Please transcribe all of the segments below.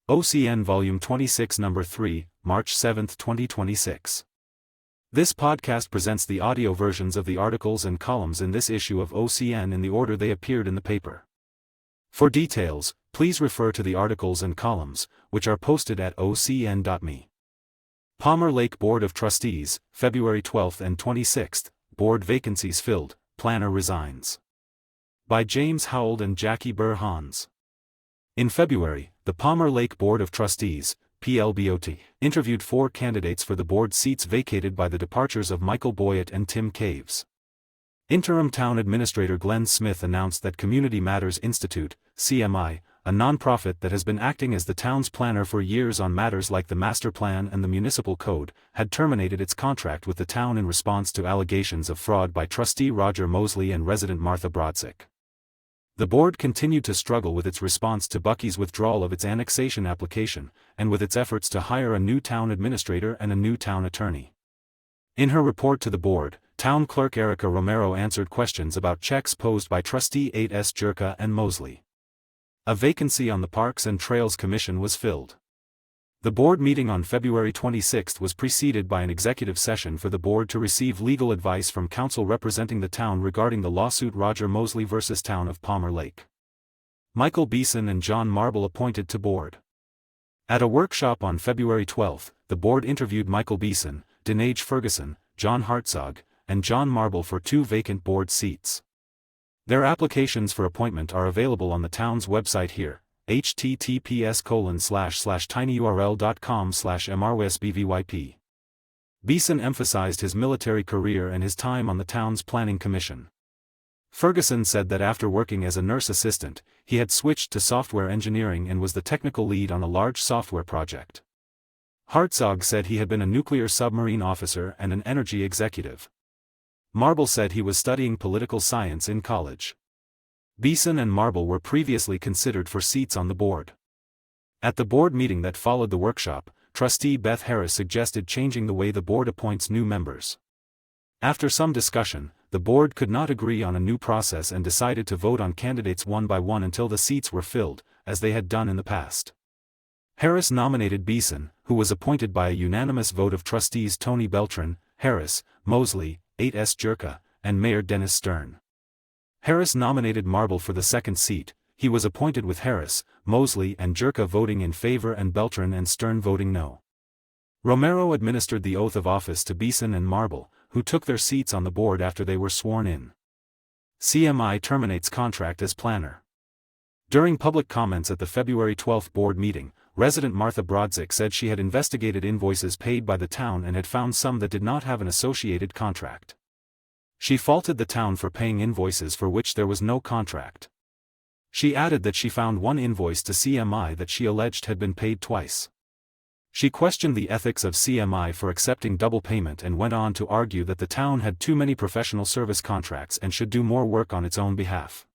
OCN Volume 26 Number 3, March 7, 2026. This podcast presents the audio versions of the articles and columns in this issue of OCN in the order they appeared in the paper. For details, please refer to the articles and columns, which are posted at ocn.me. Palmer Lake Board of Trustees, February 12 and 26, Board vacancies filled, Planner resigns. By James Howell and Jackie Burr-Hans. In February, the Palmer Lake Board of Trustees, PLBOT, interviewed 4 candidates for the board seats vacated by the departures of Michael Boyett and Tim Caves. Interim Town Administrator Glenn Smith announced that Community Matters Institute, CMI, a nonprofit that has been acting as the town's planner for years on matters like the master plan and the municipal code, had terminated its contract with the town in response to allegations of fraud by trustee Roger Mosley and resident Martha Brodzik. The board continued to struggle with its response to Buc-ee's withdrawal of its annexation application, and with its efforts to hire a new town administrator and a new town attorney. In her report to the board, Town Clerk Erica Romero answered questions about checks posed by Trustee 8S Jerka and Mosley. A vacancy on the Parks and Trails Commission was filled. The board meeting on February 26 was preceded by an executive session for the board to receive legal advice from counsel representing the town regarding the lawsuit Roger Mosley v. Town of Palmer Lake. Michael Beeson and John Marble appointed to board. At a workshop on February 12, the board interviewed Michael Beeson, Denage Ferguson, John Hartzog, and John Marble for 2 vacant board seats. Their applications for appointment are available on the town's website here, https://tinyurl.com/mrwsbvyp. Beeson emphasized his military career and his time on the town's planning commission. Ferguson said that after working as a nurse assistant, he had switched to software engineering and was the technical lead on a large software project. Hartzog said he had been a nuclear submarine officer and an energy executive. Marble said he was studying political science in college. Beeson and Marble were previously considered for seats on the board. At the board meeting that followed the workshop, Trustee Beth Harris suggested changing the way the board appoints new members. After some discussion, the board could not agree on a new process and decided to vote on candidates one by one until the seats were filled, as they had done in the past. Harris nominated Beeson, who was appointed by a unanimous vote of trustees Tony Beltran, Harris, Mosley, 8S Jerka, and Mayor Dennis Stern. Harris nominated Marble for the second seat. He was appointed with Harris, Mosley and Jerka voting in favor and Beltran and Stern voting no. Romero administered the oath of office to Beeson and Marble, who took their seats on the board after they were sworn in. CMI terminates contract as planner. During public comments at the February 12 board meeting, resident Martha Brodzik said she had investigated invoices paid by the town and had found some that did not have an associated contract. She faulted the town for paying invoices for which there was no contract. She added that she found one invoice to CMI that she alleged had been paid twice. She questioned the ethics of CMI for accepting double payment and went on to argue that the town had too many professional service contracts and should do more work on its own behalf.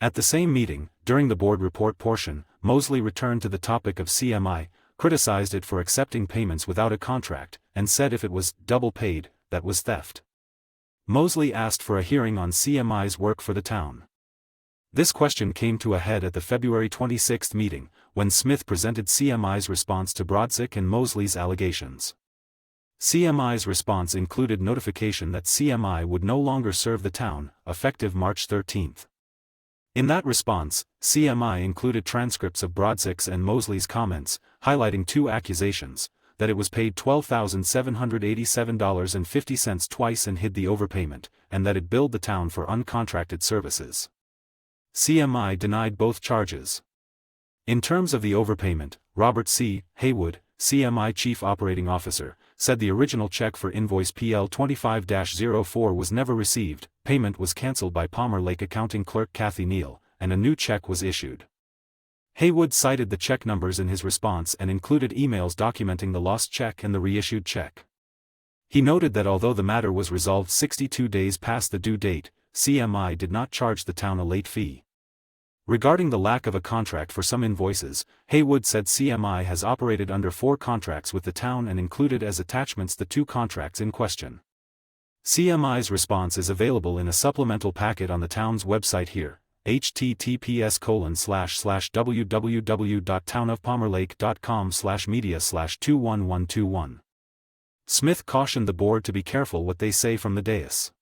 At the same meeting, during the board report portion, Mosley returned to the topic of CMI, criticized it for accepting payments without a contract, and said if it was double paid, that was theft. Mosley asked for a hearing on CMI's work for the town. This question came to a head at the February 26 meeting, when Smith presented CMI's response to Brodzik and Mosley's allegations. CMI's response included notification that CMI would no longer serve the town, effective March 13. In that response, CMI included transcripts of Brodzik's and Mosley's comments, highlighting 2 accusations: that it was paid $12,787.50 twice and hid the overpayment, and that it billed the town for uncontracted services. CMI denied both charges. In terms of the overpayment, Robert C. Haywood, CMI Chief Operating Officer, said the original check for invoice PL 25-04 was never received, payment was cancelled by Palmer Lake Accounting Clerk Kathy Neal, and a new check was issued. Haywood cited the check numbers in his response and included emails documenting the lost check and the reissued check. He noted that although the matter was resolved 62 days past the due date, CMI did not charge the town a late fee. Regarding the lack of a contract for some invoices, Haywood said CMI has operated under 4 contracts with the town and included as attachments the 2 contracts in question. CMI's response is available in a supplemental packet on the town's website here, https://www.townofpalmerlake.com/media/21121. Smith cautioned the board to be careful what they say from the dais.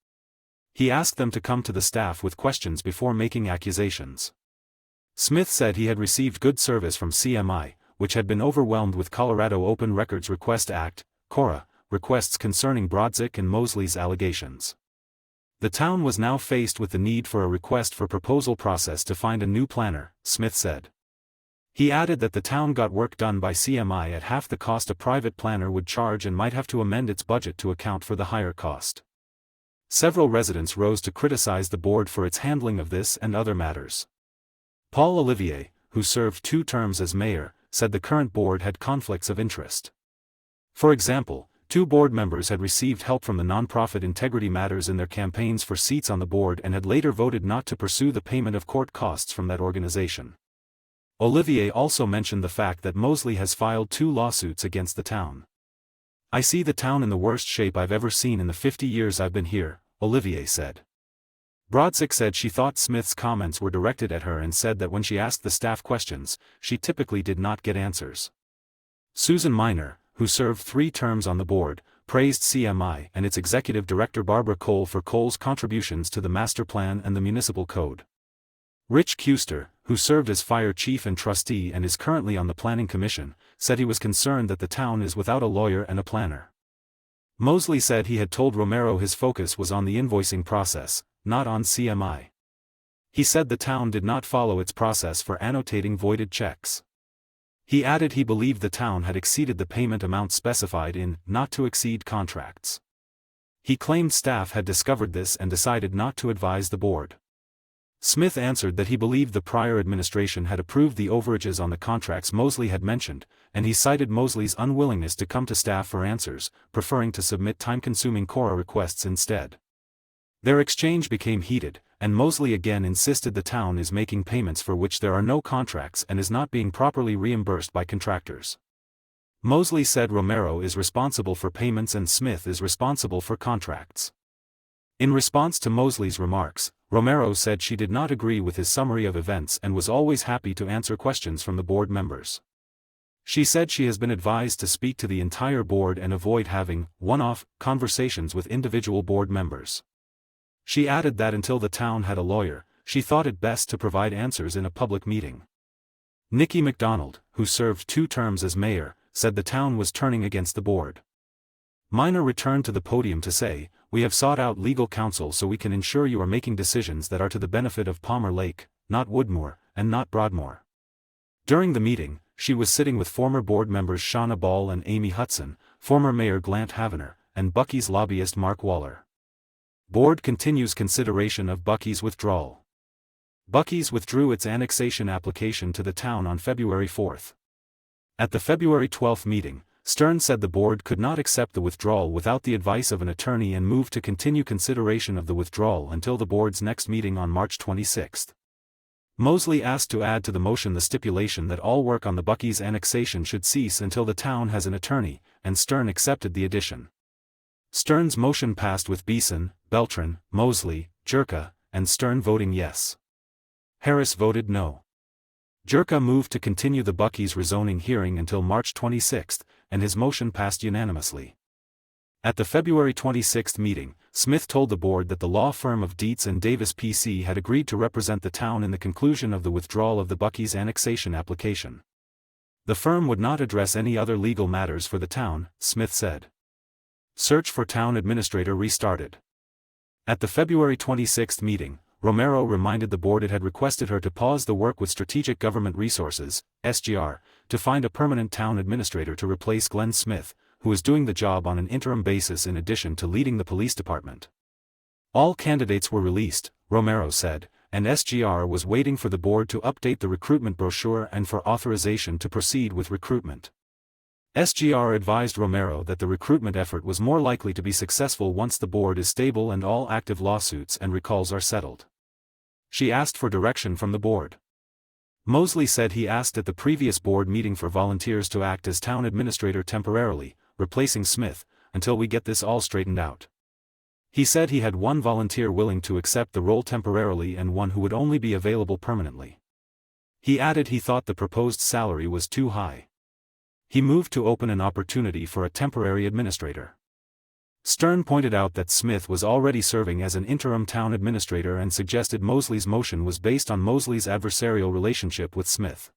He asked them to come to the staff with questions before making accusations. Smith said he had received good service from CMI, which had been overwhelmed with Colorado Open Records Request Act, CORA, requests concerning Brodzik and Mosley's allegations. The town was now faced with the need for a request for proposal process to find a new planner, Smith said. He added that the town got work done by CMI at half the cost a private planner would charge and might have to amend its budget to account for the higher cost. Several residents rose to criticize the board for its handling of this and other matters. Paul Olivier, who served 2 terms as mayor, said the current board had conflicts of interest. For example, 2 board members had received help from the nonprofit Integrity Matters in their campaigns for seats on the board and had later voted not to pursue the payment of court costs from that organization. Olivier also mentioned the fact that Mosley has filed 2 lawsuits against the town. "I see the town in the worst shape I've ever seen in the 50 years I've been here," Olivier said. Brodzik said she thought Smith's comments were directed at her and said that when she asked the staff questions, she typically did not get answers. Susan Miner, who served 3 terms on the board, praised CMI and its executive director Barbara Cole for Cole's contributions to the master plan and the municipal code. Rich Kuster, who served as fire chief and trustee and is currently on the planning commission, said he was concerned that the town is without a lawyer and a planner. Mosley said he had told Romero his focus was on the invoicing process, not on CMI. He said the town did not follow its process for annotating voided checks. He added he believed the town had exceeded the payment amount specified in not-to-exceed contracts. He claimed staff had discovered this and decided not to advise the board. Smith answered that he believed the prior administration had approved the overages on the contracts Mosley had mentioned, and he cited Mosley's unwillingness to come to staff for answers, preferring to submit time-consuming CORA requests instead. Their exchange became heated, and Mosley again insisted the town is making payments for which there are no contracts and is not being properly reimbursed by contractors. Mosley said Romero is responsible for payments and Smith is responsible for contracts. In response to Mosley's remarks, Romero said she did not agree with his summary of events and was always happy to answer questions from the board members. She said she has been advised to speak to the entire board and avoid having one-off conversations with individual board members. She added that until the town had a lawyer, she thought it best to provide answers in a public meeting. Nikki McDonald, who served 2 terms as mayor, said the town was turning against the board. Miner returned to the podium to say, "We have sought out legal counsel so we can ensure you are making decisions that are to the benefit of Palmer Lake, not Woodmoor, and not Broadmoor." During the meeting, she was sitting with former board members Shauna Ball and Amy Hudson, former Mayor Glant Havener, and Buc-ee's lobbyist Mark Waller. Board continues consideration of Buc-ee's withdrawal. Buc-ee's withdrew its annexation application to the town on February 4. At the February 12 meeting, Stern said the board could not accept the withdrawal without the advice of an attorney and moved to continue consideration of the withdrawal until the board's next meeting on March 26. Mosley asked to add to the motion the stipulation that all work on the Buc-ee's annexation should cease until the town has an attorney, and Stern accepted the addition. Stern's motion passed with Beeson, Beltran, Mosley, Jerka, and Stern voting yes. Harris voted no. Jerka moved to continue the Buc-ee's rezoning hearing until March 26, and his motion passed unanimously. At the February 26 meeting, Smith told the board that the law firm of Dietz and Davis PC had agreed to represent the town in the conclusion of the withdrawal of the Buc-ee's annexation application. The firm would not address any other legal matters for the town, Smith said. Search for town administrator restarted. At the February 26 meeting, Romero reminded the board it had requested her to pause the work with Strategic Government Resources, SGR, to find a permanent town administrator to replace Glenn Smith, who is doing the job on an interim basis in addition to leading the police department. All candidates were released, Romero said, and SGR was waiting for the board to update the recruitment brochure and for authorization to proceed with recruitment. SGR advised Romero that the recruitment effort was more likely to be successful once the board is stable and all active lawsuits and recalls are settled. She asked for direction from the board. Mosley said he asked at the previous board meeting for volunteers to act as town administrator temporarily, replacing Smith, until we get this all straightened out. He said he had one volunteer willing to accept the role temporarily and one who would only be available permanently. He added he thought the proposed salary was too high. He moved to open an opportunity for a temporary administrator. Stern pointed out that Smith was already serving as an interim town administrator and suggested Mosley's motion was based on Mosley's adversarial relationship with Smith.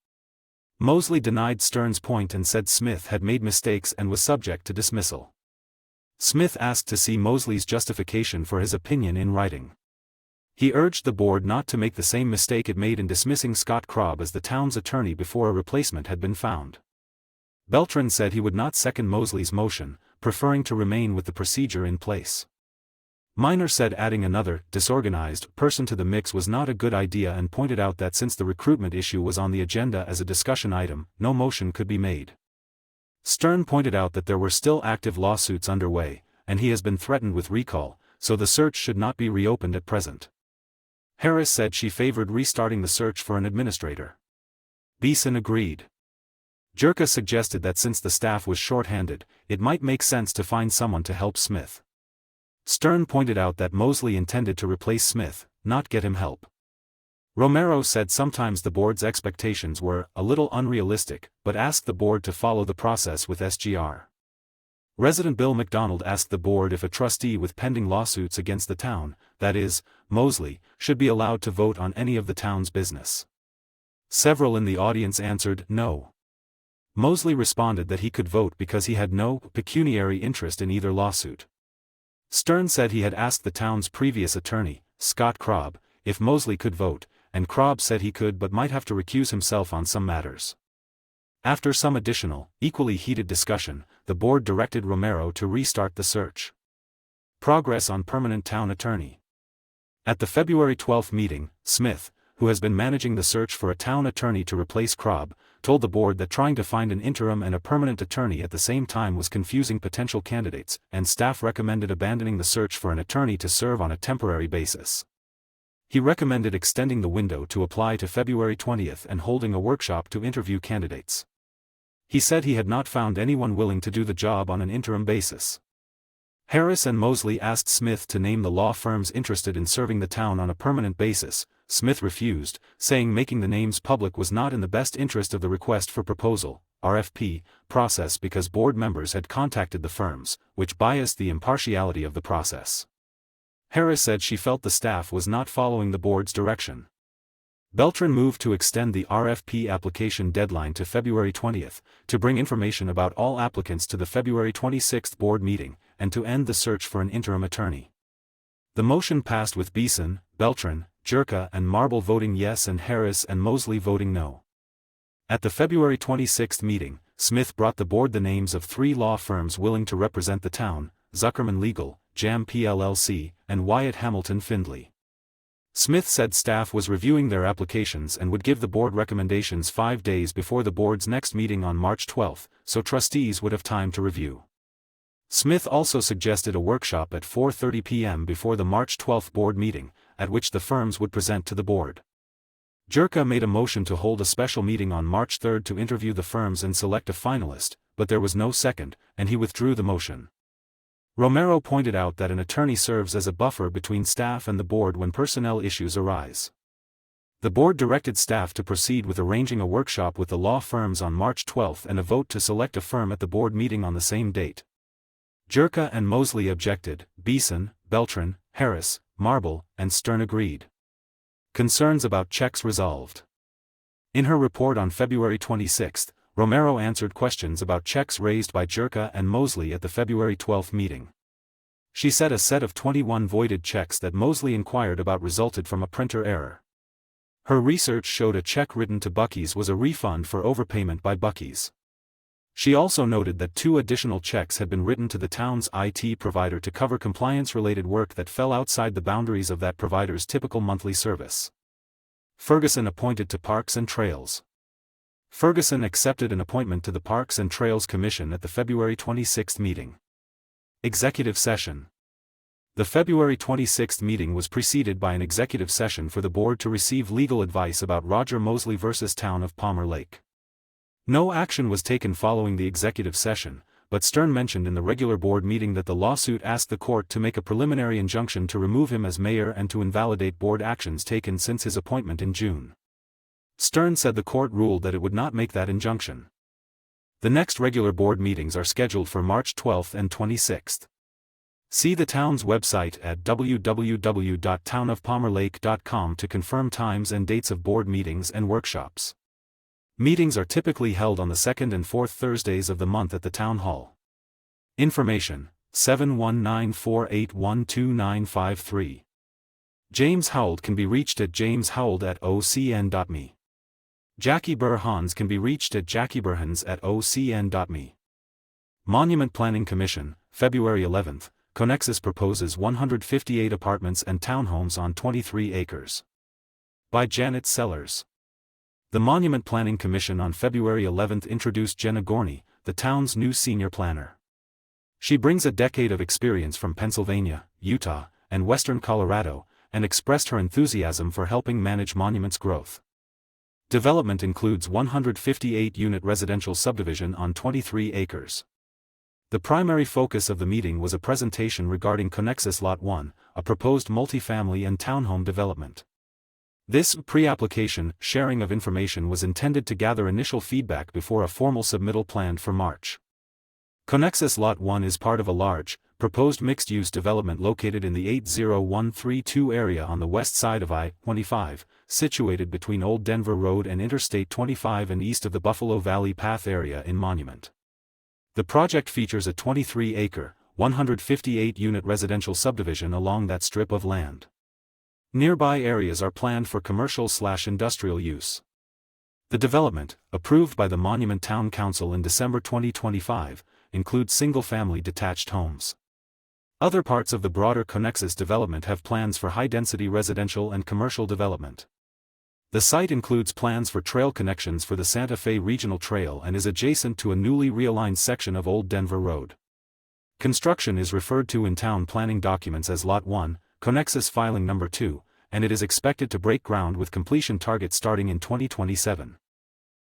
Mosley denied Stern's point and said Smith had made mistakes and was subject to dismissal. Smith asked to see Mosley's justification for his opinion in writing. He urged the board not to make the same mistake it made in dismissing Scott Krob as the town's attorney before a replacement had been found. Beltran said he would not second Mosley's motion, preferring to remain with the procedure in place. Minor said adding another, disorganized, person to the mix was not a good idea and pointed out that since the recruitment issue was on the agenda as a discussion item, no motion could be made. Stern pointed out that there were still active lawsuits underway, and he has been threatened with recall, so the search should not be reopened at present. Harris said she favored restarting the search for an administrator. Beeson agreed. Jerka suggested that since the staff was short-handed, it might make sense to find someone to help Smith. Stern pointed out that Mosley intended to replace Smith, not get him help. Romero said sometimes the board's expectations were a little unrealistic, but asked the board to follow the process with SGR. Resident Bill McDonald asked the board if a trustee with pending lawsuits against the town, that is, Mosley, should be allowed to vote on any of the town's business. Several in the audience answered no. Mosley responded that he could vote because he had no pecuniary interest in either lawsuit. Stern said he had asked the town's previous attorney, Scott Krob, if Mosley could vote, and Krob said he could but might have to recuse himself on some matters. After some additional, equally heated discussion, the board directed Romero to restart the search. Progress on permanent town attorney. At the February 12 meeting, Smith, who has been managing the search for a town attorney to replace Krob, told the board that trying to find an interim and a permanent attorney at the same time was confusing potential candidates, and staff recommended abandoning the search for an attorney to serve on a temporary basis. He recommended extending the window to apply to February 20 and holding a workshop to interview candidates. He said he had not found anyone willing to do the job on an interim basis. Harris and Mosley asked Smith to name the law firms interested in serving the town on a permanent basis. Smith refused, saying making the names public was not in the best interest of the request for proposal (RFP) process because board members had contacted the firms, which biased the impartiality of the process. Harris said she felt the staff was not following the board's direction. Beltran moved to extend the RFP application deadline to February 20 to bring information about all applicants to the February 26 board meeting, and to end the search for an interim attorney. The motion passed with Beeson, Beltran, Jerka and Marble voting yes and Harris and Mosley voting no. At the February 26 meeting, Smith brought the board the names of 3 law firms willing to represent the town, Zuckerman Legal, Jam PLLC, and Wyatt Hamilton Findley. Smith said staff was reviewing their applications and would give the board recommendations 5 days before the board's next meeting on March 12, so trustees would have time to review. Smith also suggested a workshop at 4:30 p.m. before the March 12 board meeting, at which the firms would present to the board. Jerka made a motion to hold a special meeting on March 3 to interview the firms and select a finalist, but there was no second, and he withdrew the motion. Romero pointed out that an attorney serves as a buffer between staff and the board when personnel issues arise. The board directed staff to proceed with arranging a workshop with the law firms on March 12 and a vote to select a firm at the board meeting on the same date. Jerka and Mosley objected, Beeson, Beltran, Harris, Marble, and Stern agreed. Concerns about checks resolved. In her report on February 26, Romero answered questions about checks raised by Jerka and Mosley at the February 12 meeting. She said a set of 21 voided checks that Mosley inquired about resulted from a printer error. Her research showed a check written to Buc-ee's was a refund for overpayment by Buc-ee's. She also noted that 2 additional checks had been written to the town's IT provider to cover compliance-related work that fell outside the boundaries of that provider's typical monthly service. Ferguson appointed to Parks and Trails. Ferguson accepted an appointment to the Parks and Trails Commission at the February 26 meeting. Executive session. The February 26 meeting was preceded by an executive session for the board to receive legal advice about Roger Mosley v. Town of Palmer Lake. No action was taken following the executive session, but Stern mentioned in the regular board meeting that the lawsuit asked the court to make a preliminary injunction to remove him as mayor and to invalidate board actions taken since his appointment in June. Stern said the court ruled that it would not make that injunction. The next regular board meetings are scheduled for March 12 and 26. See the town's website at www.townofpalmerlake.com to confirm times and dates of board meetings and workshops. Meetings are typically held on the second and fourth Thursdays of the month at the town hall. Information: 719-481-2953. James Howald can be reached at jameshowald@ocn.me. Jackie Burr-Hans can be reached at jackieburhans@ocn.me. Monument Planning Commission, February 11. Conexus proposes 158 apartments and townhomes on 23 acres. By Janet Sellers. The Monument Planning Commission on February 11 introduced Jenna Gorney, the town's new senior planner. She brings a decade of experience from Pennsylvania, Utah, and western Colorado, and expressed her enthusiasm for helping manage monuments growth. Development includes 158-unit residential subdivision on 23 acres. The primary focus of the meeting was a presentation regarding Conexus Lot 1, a proposed multifamily and townhome development. This pre-application sharing of information was intended to gather initial feedback before a formal submittal planned for March. Conexus Lot 1 is part of a large, proposed mixed-use development located in the 80132 area on the west side of I-25, situated between Old Denver Road and Interstate 25 and east of the Buffalo Valley Path area in Monument. The project features a 23-acre, 158-unit residential subdivision along that strip of land. Nearby areas are planned for commercial/industrial use. The development, approved by the Monument Town Council in December 2025, includes single-family detached homes. Other parts of the broader Conexus development have plans for high-density residential and commercial development. The site includes plans for trail connections for the Santa Fe Regional Trail and is adjacent to a newly realigned section of Old Denver Road. Construction is referred to in town planning documents as Lot 1, Conexus Filing Number 2, and it is expected to break ground with completion target starting in 2027.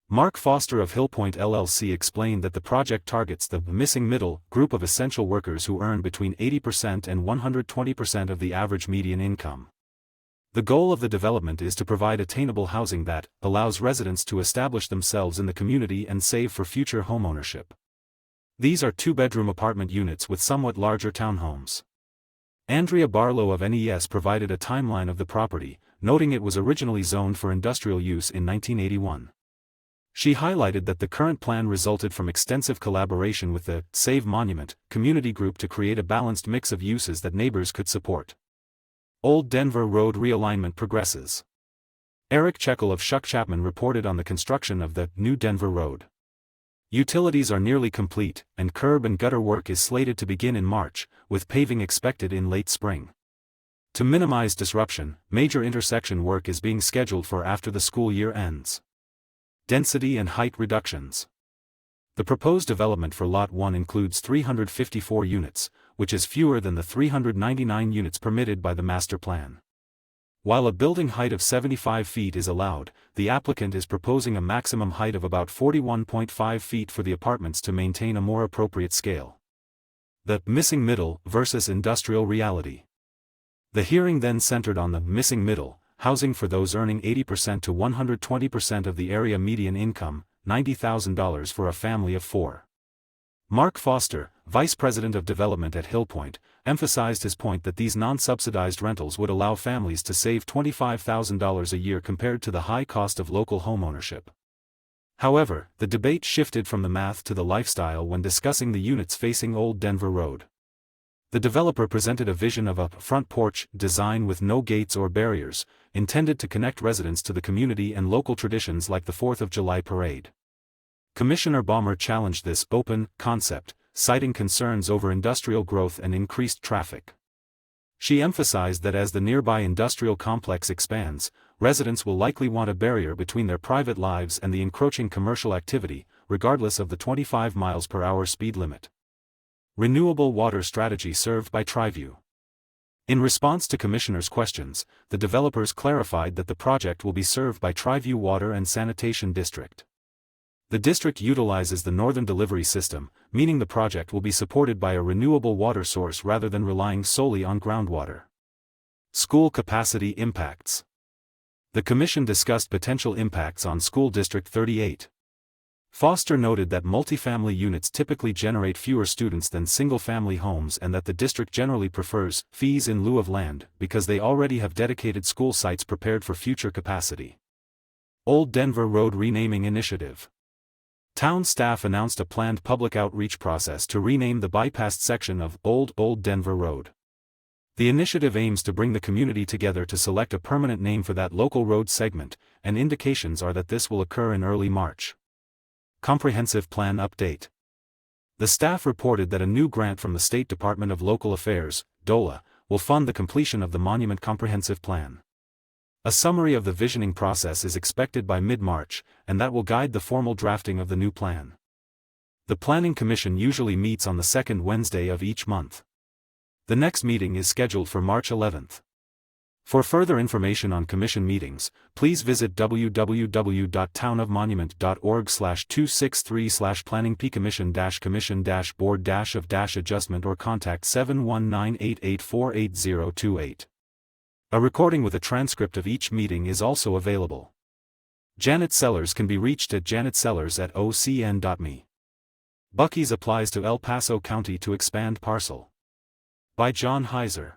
Mark Foster of Hillpoint LLC explained that the project targets the missing middle group of essential workers who earn between 80% and 120% of the average median income. The goal of the development is to provide attainable housing that allows residents to establish themselves in the community and save for future homeownership. These are two-bedroom apartment units with somewhat larger townhomes. Andrea Barlow of NES provided a timeline of the property, noting it was originally zoned for industrial use in 1981. She highlighted that the current plan resulted from extensive collaboration with the Save Monument community group to create a balanced mix of uses that neighbors could support. Old Denver Road realignment progresses. Eric Checkle of Shuck Chapman reported on the construction of the New Denver Road. Utilities are nearly complete, and curb and gutter work is slated to begin in March, with paving expected in late spring. To minimize disruption, major intersection work is being scheduled for after the school year ends. Density and height reductions. The proposed development for Lot 1 includes 354 units, which is fewer than the 399 units permitted by the master plan. While a building height of 75 feet is allowed, the applicant is proposing a maximum height of about 41.5 feet for the apartments to maintain a more appropriate scale. The missing middle versus industrial reality. The hearing then centered on the missing middle, housing for those earning 80% to 120% of the area median income, $90,000 for a family of 4. Mark Foster, Vice President of Development at Hillpoint, emphasized his point that these non-subsidized rentals would allow families to save $25,000 a year compared to the high cost of local homeownership. However, the debate shifted from the math to the lifestyle when discussing the units facing Old Denver Road. The developer presented a vision of a front porch design with no gates or barriers, intended to connect residents to the community and local traditions like the 4th of July parade. Commissioner Baumer challenged this open concept, citing concerns over industrial growth and increased traffic. She emphasized that as the nearby industrial complex expands, residents will likely want a barrier between their private lives and the encroaching commercial activity, regardless of the 25 miles per hour speed limit. Renewable water strategy served by Triview. In response to commissioners' questions, the developers clarified that the project will be served by Triview Water and Sanitation District. The district utilizes the Northern Delivery System, meaning the project will be supported by a renewable water source rather than relying solely on groundwater. School capacity impacts. The Commission discussed potential impacts on School District 38. Foster noted that multifamily units typically generate fewer students than single-family homes and that the district generally prefers fees in lieu of land because they already have dedicated school sites prepared for future capacity. Old Denver Road Renaming Initiative. Town staff announced a planned public outreach process to rename the bypassed section of Old Denver Road. The initiative aims to bring the community together to select a permanent name for that local road segment, and indications are that this will occur in early March. Comprehensive Plan Update. The staff reported that a new grant from the State Department of Local Affairs, DOLA, will fund the completion of the Monument Comprehensive Plan. A summary of the visioning process is expected by mid-March, and that will guide the formal drafting of the new plan. The Planning Commission usually meets on the second Wednesday of each month. The next meeting is scheduled for March 11th. For further information on commission meetings, please visit www.townofmonument.org/263/planningpcommission-board-of-adjustment or contact 719-884-8028. A recording with a transcript of each meeting is also available. Janet Sellers can be reached at janetsellers@ocn.me. Buc-ee's applies to El Paso County to expand parcel. By John Heiser.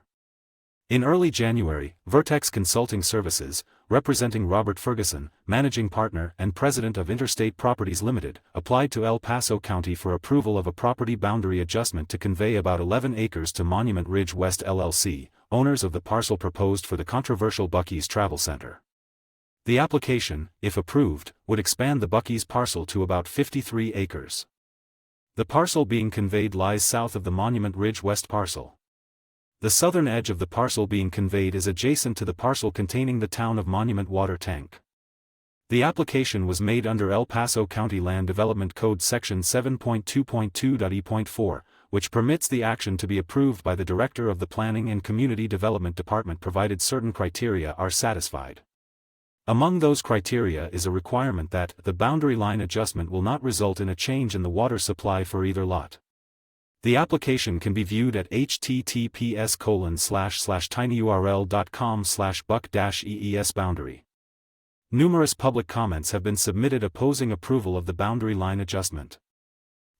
In early January, Vertex Consulting Services, representing Robert Ferguson, managing partner and president of Interstate Properties Limited, applied to El Paso County for approval of a property boundary adjustment to convey about 11 acres to Monument Ridge West LLC, owners of the parcel proposed for the controversial Buc-ee's Travel Center. The application, if approved, would expand the Buc-ee's parcel to about 53 acres. The parcel being conveyed lies south of the Monument Ridge West parcel. The southern edge of the parcel being conveyed is adjacent to the parcel containing the Town of Monument water tank. The application was made under El Paso County Land Development Code Section 7.2.2.e.4, which permits the action to be approved by the Director of the Planning and Community Development Department provided certain criteria are satisfied. Among those criteria is a requirement that the boundary line adjustment will not result in a change in the water supply for either lot. The application can be viewed at https://tinyurl.com/buc-ees-boundary. Numerous public comments have been submitted opposing approval of the boundary line adjustment.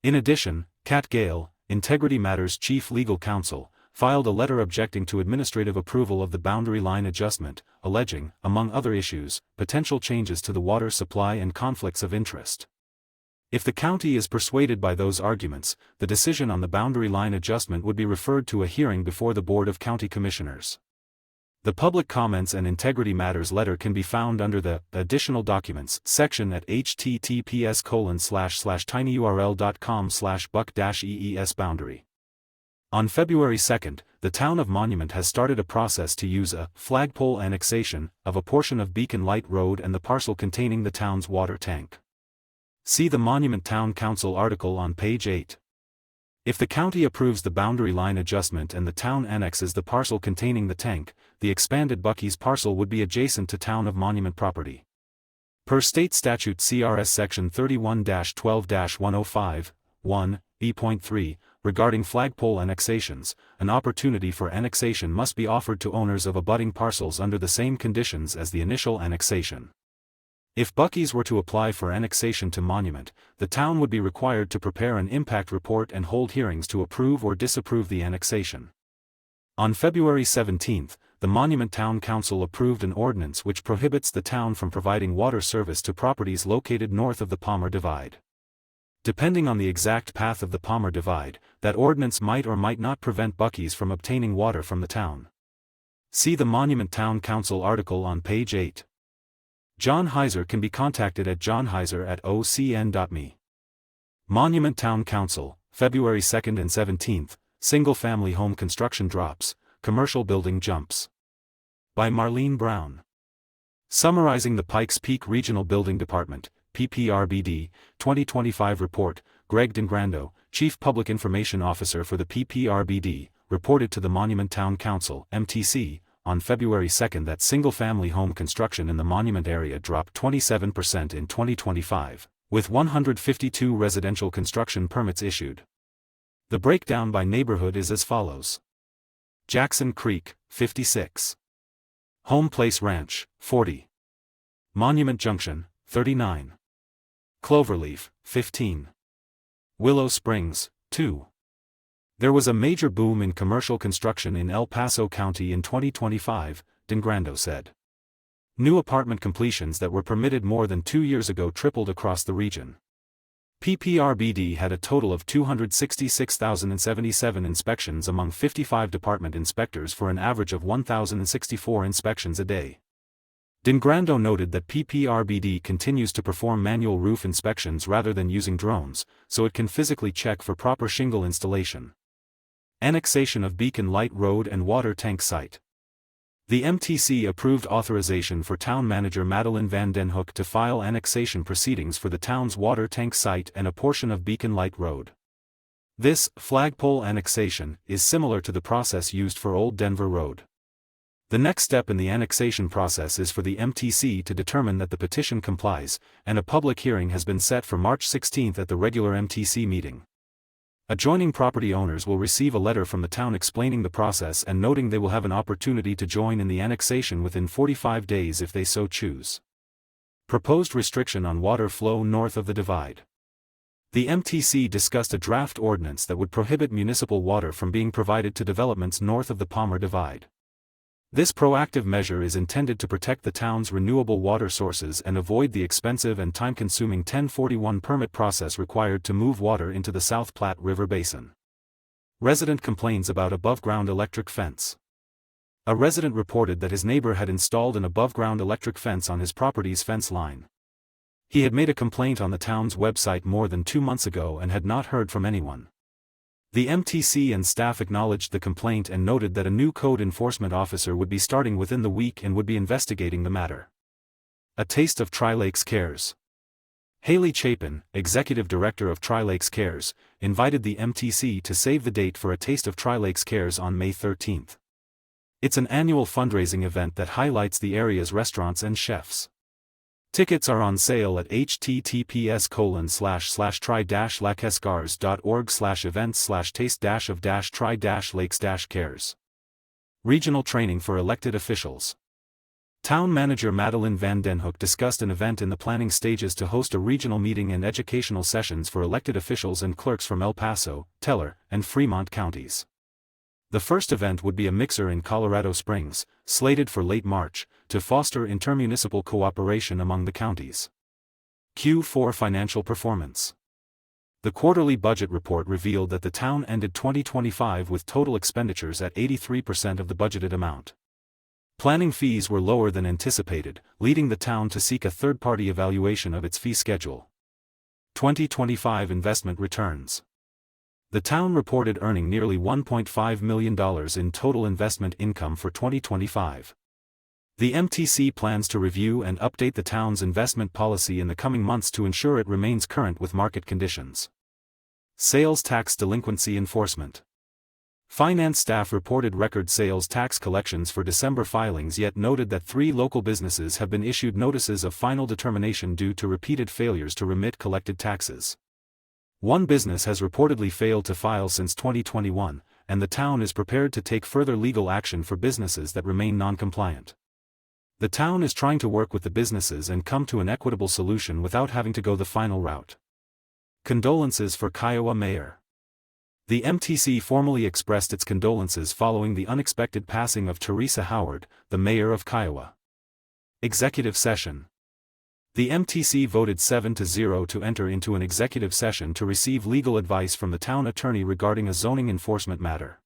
In addition, Kat Gale, Integrity Matters Chief Legal Counsel, filed a letter objecting to administrative approval of the boundary line adjustment, alleging, among other issues, potential changes to the water supply and conflicts of interest. If the county is persuaded by those arguments, the decision on the boundary line adjustment would be referred to a hearing before the Board of County Commissioners. The Public Comments and Integrity Matters letter can be found under the Additional Documents section at https://tinyurl.com/buc-ees-boundary. On February 2, the Town of Monument has started a process to use a flagpole annexation of a portion of Beacon Light Road and the parcel containing the town's water tank. See the Monument Town Council article on page 8. If the county approves the boundary line adjustment and the town annexes the parcel containing the tank, the expanded Buc-ee's parcel would be adjacent to Town of Monument property. Per State Statute CRS Section 31-12-105, 1, E.3, regarding flagpole annexations, an opportunity for annexation must be offered to owners of abutting parcels under the same conditions as the initial annexation. If Buc-ee's were to apply for annexation to Monument, the town would be required to prepare an impact report and hold hearings to approve or disapprove the annexation. On February 17, the Monument Town Council approved an ordinance which prohibits the town from providing water service to properties located north of the Palmer Divide. Depending on the exact path of the Palmer Divide, that ordinance might or might not prevent Buc-ee's from obtaining water from the town. See the Monument Town Council article on page 8. John Heiser can be contacted at johnheiser@ocn.me. Monument Town Council, February 2 and 17, Single-Family Home Construction Drops, Commercial Building Jumps. By Marlene Brown. Summarizing the Pikes Peak Regional Building Department, PPRBD, 2025 report, Greg Dengrando, Chief Public Information Officer for the PPRBD, reported to the Monument Town Council, MTC, on February 2 that single-family home construction in the Monument area dropped 27% in 2025, with 152 residential construction permits issued. The breakdown by neighborhood is as follows. Jackson Creek, 56. Home Place Ranch, 40. Monument Junction, 39. Cloverleaf, 15. Willow Springs, 2. There was a major boom in commercial construction in El Paso County in 2025, Dingrando said. New apartment completions that were permitted more than 2 years ago tripled across the region. PPRBD had a total of 266,077 inspections among 55 department inspectors for an average of 1,064 inspections a day. Dingrando noted that PPRBD continues to perform manual roof inspections rather than using drones, so it can physically check for proper shingle installation. Annexation of Beacon Light Road and Water Tank Site. The MTC approved authorization for Town Manager Madeline Van Den Hoek to file annexation proceedings for the town's water tank site and a portion of Beacon Light Road. This flagpole annexation is similar to the process used for Old Denver Road. The next step in the annexation process is for the MTC to determine that the petition complies, and a public hearing has been set for March 16 at the regular MTC meeting. Adjoining property owners will receive a letter from the town explaining the process and noting they will have an opportunity to join in the annexation within 45 days if they so choose. Proposed restriction on water flow north of the divide. The MTC discussed a draft ordinance that would prohibit municipal water from being provided to developments north of the Palmer Divide. This proactive measure is intended to protect the town's renewable water sources and avoid the expensive and time-consuming 1041 permit process required to move water into the South Platte River Basin. Resident complains about above-ground electric fence. A resident reported that his neighbor had installed an above-ground electric fence on his property's fence line. He had made a complaint on the town's website more than 2 months ago and had not heard from anyone. The MTC and staff acknowledged the complaint and noted that a new code enforcement officer would be starting within the week and would be investigating the matter. A taste of Tri-Lakes Cares. Haley Chapin, executive director of Tri-Lakes Cares, invited the MTC to save the date for a taste of Tri-Lakes Cares on May 13. It's an annual fundraising event that highlights the area's restaurants and chefs. Tickets are on sale at https://tri-lakescars.org/events/taste-of-tri-lakes-cares. Regional training for elected officials. Town Manager Madeline Van Den Hoek discussed an event in the planning stages to host a regional meeting and educational sessions for elected officials and clerks from El Paso, Teller, and Fremont counties. The first event would be a mixer in Colorado Springs, slated for late March, to foster intermunicipal cooperation among the counties. Q4 Financial Performance. The quarterly budget report revealed that the town ended 2025 with total expenditures at 83% of the budgeted amount. Planning fees were lower than anticipated, leading the town to seek a third-party evaluation of its fee schedule. 2025 investment returns. The town reported earning nearly $1.5 million in total investment income for 2025. The MTC plans to review and update the town's investment policy in the coming months to ensure it remains current with market conditions. Sales tax delinquency enforcement. Finance staff reported record sales tax collections for December filings, yet noted that 3 local businesses have been issued notices of final determination due to repeated failures to remit collected taxes. One business has reportedly failed to file since 2021, and the town is prepared to take further legal action for businesses that remain non-compliant. The town is trying to work with the businesses and come to an equitable solution without having to go the final route. Condolences for Kiowa Mayor. The MTC formally expressed its condolences following the unexpected passing of Teresa Howard, the mayor of Kiowa. Executive session. The MTC voted 7-0 to enter into an executive session to receive legal advice from the town attorney regarding a zoning enforcement matter.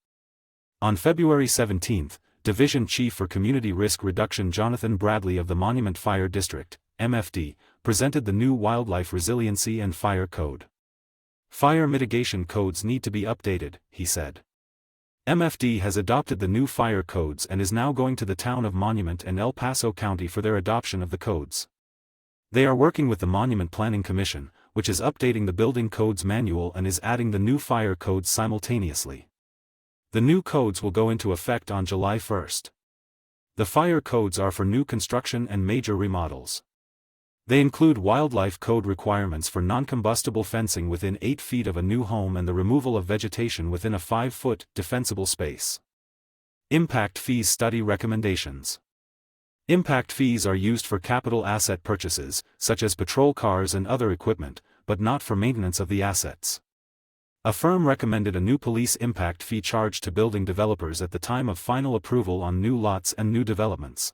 On February 17, Division Chief for Community Risk Reduction Jonathan Bradley of the Monument Fire District, MFD, presented the new Wildlife Resiliency and Fire Code. Fire mitigation codes need to be updated, he said. MFD has adopted the new fire codes and is now going to the town of Monument and El Paso County for their adoption of the codes. They are working with the Monument Planning Commission, which is updating the Building Codes Manual and is adding the new fire codes simultaneously. The new codes will go into effect on July 1. The fire codes are for new construction and major remodels. They include wildlife code requirements for non-combustible fencing within 8 feet of a new home and the removal of vegetation within a 5-foot defensible space. Impact fees study recommendations. Impact fees are used for capital asset purchases, such as patrol cars and other equipment, but not for maintenance of the assets. A firm recommended a new police impact fee charge to building developers at the time of final approval on new lots and new developments.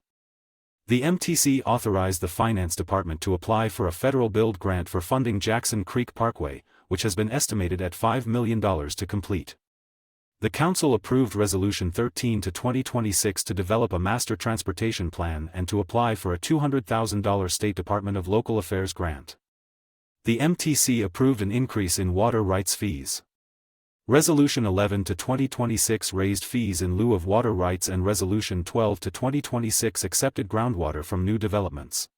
The MTC authorized the Finance Department to apply for a federal build grant for funding Jackson Creek Parkway, which has been estimated at $5 million to complete. The Council approved Resolution 13/2026 to develop a master transportation plan and to apply for a $200,000 State Department of Local Affairs grant. The MTC approved an increase in water rights fees. Resolution 11/2026 raised fees in lieu of water rights, and Resolution 12/2026 accepted groundwater from new developments.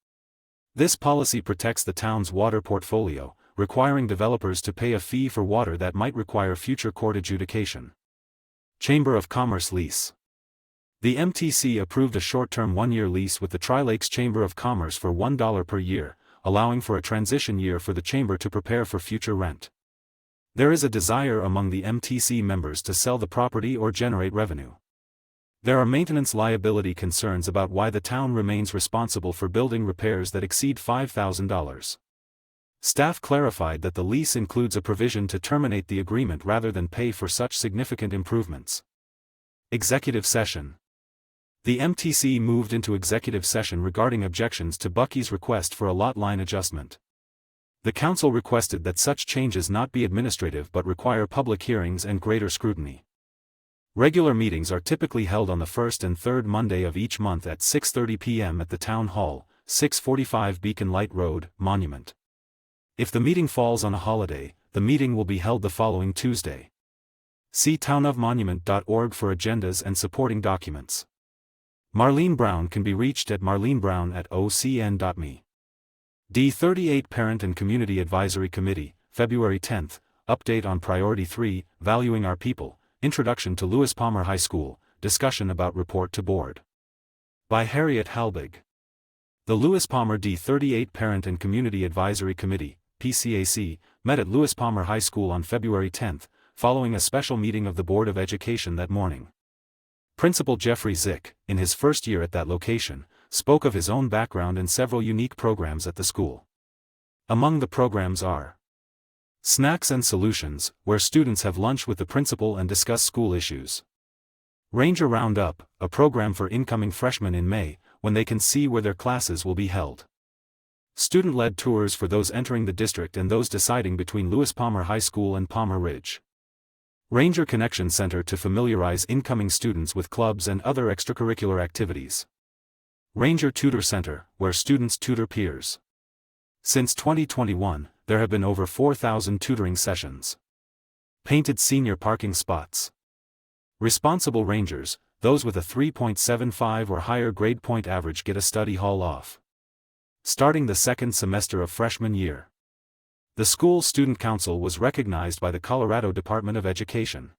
This policy protects the town's water portfolio, requiring developers to pay a fee for water that might require future court adjudication. Chamber of Commerce lease. The MTC approved a short-term 1-year lease with the Tri-Lakes Chamber of Commerce for $1 per year, allowing for a transition year for the chamber to prepare for future rent. There is a desire among the MTC members to sell the property or generate revenue. There are maintenance liability concerns about why the town remains responsible for building repairs that exceed $5,000. Staff clarified that the lease includes a provision to terminate the agreement rather than pay for such significant improvements. Executive session. The MTC moved into executive session regarding objections to Buc-ee's request for a lot line adjustment. The council requested that such changes not be administrative but require public hearings and greater scrutiny. Regular meetings are typically held on the first and third Monday of each month at 6:30 p.m. at the Town Hall, 645 Beacon Light Road, Monument. If the meeting falls on a holiday, the meeting will be held the following Tuesday. See townofmonument.org for agendas and supporting documents. Marlene Brown can be reached at marlenebrown@ocn.me. D38 Parent and Community Advisory Committee, February 10, update on Priority 3, Valuing Our People, Introduction to Lewis Palmer High School, discussion about report to board. By Harriet Halbig. The Lewis Palmer D38 Parent and Community Advisory Committee, PCAC, met at Lewis Palmer High School on February 10, following a special meeting of the Board of Education that morning. Principal Jeffrey Zick, in his first year at that location, spoke of his own background and several unique programs at the school. Among the programs are Snacks and Solutions, where students have lunch with the principal and discuss school issues. Ranger Roundup, a program for incoming freshmen in May, when they can see where their classes will be held. Student-led tours for those entering the district and those deciding between Lewis Palmer High School and Palmer Ridge. Ranger Connection Center to familiarize incoming students with clubs and other extracurricular activities. Ranger Tutor Center, where students tutor peers. Since 2021, there have been over 4,000 tutoring sessions. Painted senior parking spots. Responsible Rangers, those with a 3.75 or higher grade point average get a study hall off. Starting the second semester of freshman year. The school student council was recognized by the Colorado Department of Education.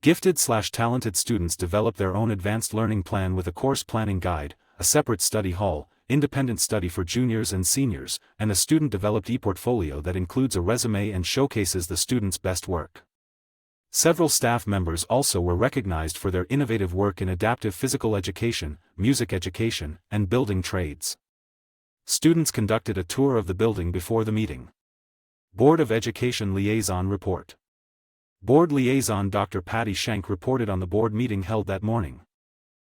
Gifted/talented students develop their own advanced learning plan with a course planning guide, a separate study hall, independent study for juniors and seniors, and a student-developed e-portfolio that includes a resume and showcases the student's best work. Several staff members also were recognized for their innovative work in adaptive physical education, music education, and building trades. Students conducted a tour of the building before the meeting. Board of Education Liaison Report. Board Liaison Dr. Patty Schenk reported on the board meeting held that morning.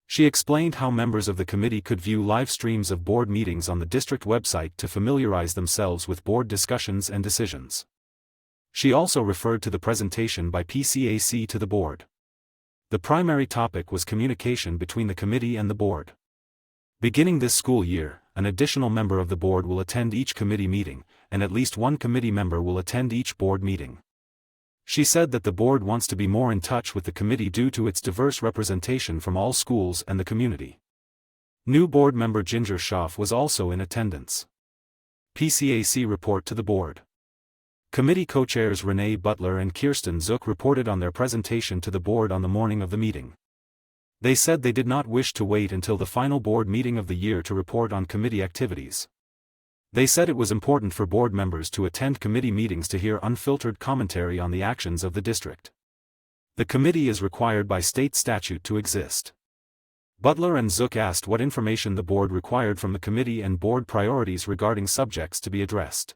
She explained how members of the committee could view live streams of board meetings on the district website to familiarize themselves with board discussions and decisions. She also referred to the presentation by PCAC to the board. The primary topic was communication between the committee and the board. Beginning this school year, an additional member of the board will attend each committee meeting, and at least one committee member will attend each board meeting. She said that the board wants to be more in touch with the committee due to its diverse representation from all schools and the community. New board member Ginger Schaaf was also in attendance. PCAC report to the board. Committee co-chairs Renee Butler and Kirsten Zook reported on their presentation to the board on the morning of the meeting. They said they did not wish to wait until the final board meeting of the year to report on committee activities. They said it was important for board members to attend committee meetings to hear unfiltered commentary on the actions of the district. The committee is required by state statute to exist. Butler and Zook asked what information the board required from the committee and board priorities regarding subjects to be addressed.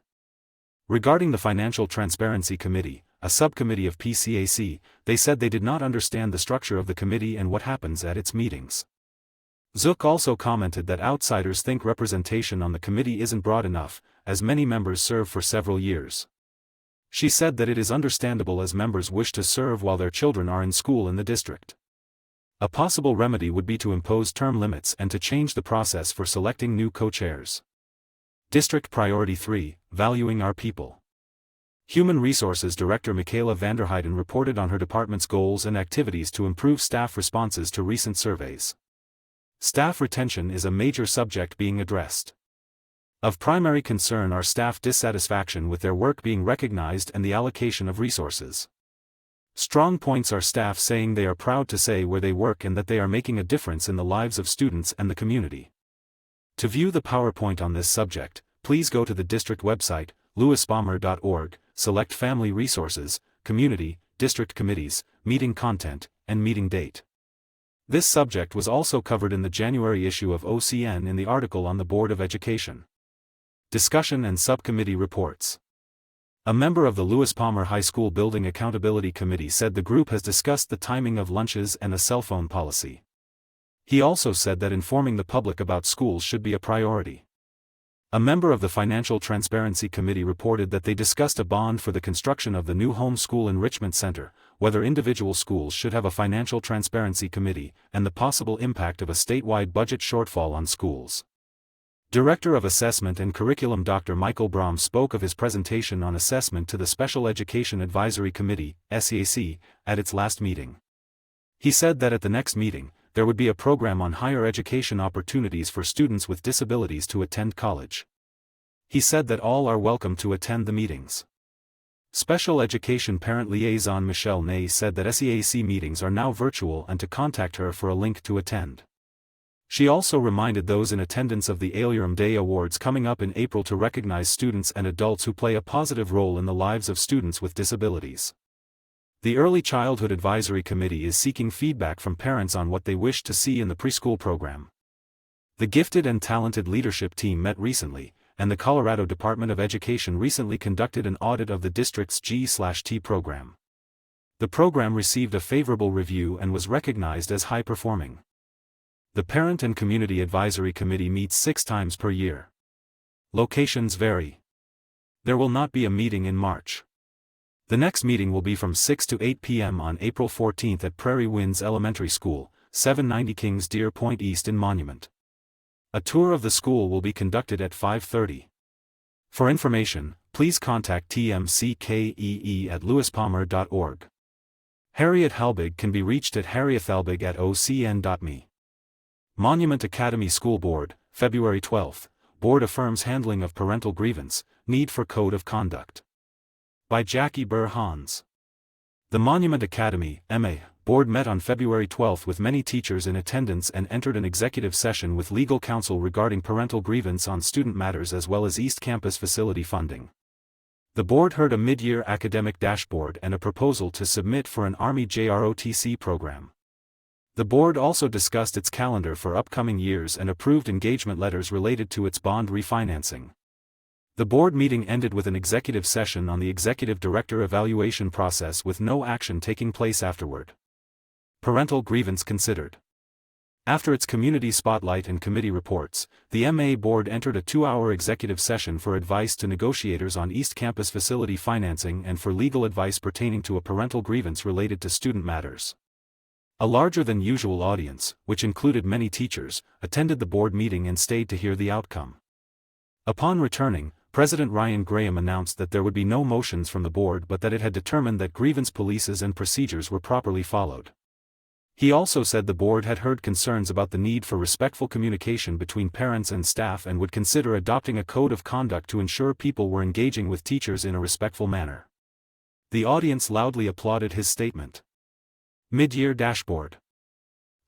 Regarding the Financial Transparency Committee, a subcommittee of PCAC, they said they did not understand the structure of the committee and what happens at its meetings. Zook also commented that outsiders think representation on the committee isn't broad enough, as many members serve for several years. She said that it is understandable as members wish to serve while their children are in school in the district. A possible remedy would be to impose term limits and to change the process for selecting new co-chairs. District Priority 3, Valuing Our People. Human Resources Director Michaela Vanderheiden reported on her department's goals and activities to improve staff responses to recent surveys. Staff retention is a major subject being addressed. Of primary concern are staff dissatisfaction with their work being recognized and the allocation of resources. Strong points are staff saying they are proud to say where they work and that they are making a difference in the lives of students and the community. To view the PowerPoint on this subject, please go to the district website, lewisbaumer.org, select Family Resources, Community, District Committees, Meeting Content, and Meeting Date. This subject was also covered in the January issue of OCN in the article on the Board of Education. Discussion and Subcommittee Reports. A member of the Lewis Palmer High School Building Accountability Committee said the group has discussed the timing of lunches and a cell phone policy. He also said that informing the public about schools should be a priority. A member of the Financial Transparency Committee reported that they discussed a bond for the construction of the new homeschool enrichment center, whether individual schools should have a financial transparency committee, and the possible impact of a statewide budget shortfall on schools. Director of Assessment and Curriculum Dr. Michael Brahm spoke of his presentation on assessment to the Special Education Advisory Committee, SEAC, at its last meeting. He said that at the next meeting, there would be a program on higher education opportunities for students with disabilities to attend college. He said that all are welcome to attend the meetings. Special Education Parent Liaison Michelle Ney said that SEAC meetings are now virtual and to contact her for a link to attend. She also reminded those in attendance of the Alirum Day Awards coming up in April to recognize students and adults who play a positive role in the lives of students with disabilities. The Early Childhood Advisory Committee is seeking feedback from parents on what they wish to see in the preschool program. The Gifted and Talented Leadership Team met recently, and the Colorado Department of Education recently conducted an audit of the district's G/T program. The program received a favorable review and was recognized as high-performing. The Parent and Community Advisory Committee meets 6 times per year. Locations vary. There will not be a meeting in March. The next meeting will be from 6 to 8 p.m. on April 14 at Prairie Winds Elementary School, 790 Kings Deer Point East in Monument. A tour of the school will be conducted at 5:30. For information, please contact tmckee@lewispalmer.org. Harriet Helbig can be reached at harriethelbig@ocn.me. Monument Academy School Board, February 12. Board affirms handling of parental grievance, need for code of conduct. By Jackie Burr Hans. The Monument Academy, MA, Board met on February 12 with many teachers in attendance and entered an executive session with legal counsel regarding parental grievance on student matters as well as East Campus facility funding. The board heard a mid-year academic dashboard and a proposal to submit for an Army JROTC program. The board also discussed its calendar for upcoming years and approved engagement letters related to its bond refinancing. The board meeting ended with an executive session on the executive director evaluation process with no action taking place afterward. Parental grievance considered. After its community spotlight and committee reports, the MA board entered a 2-hour executive session for advice to negotiators on East Campus facility financing and for legal advice pertaining to a parental grievance related to student matters. A larger than usual audience, which included many teachers, attended the board meeting and stayed to hear the outcome. Upon returning, President Ryan Graham announced that there would be no motions from the board but that it had determined that grievance policies and procedures were properly followed. He also said the board had heard concerns about the need for respectful communication between parents and staff and would consider adopting a code of conduct to ensure people were engaging with teachers in a respectful manner. The audience loudly applauded his statement. Mid-year dashboard.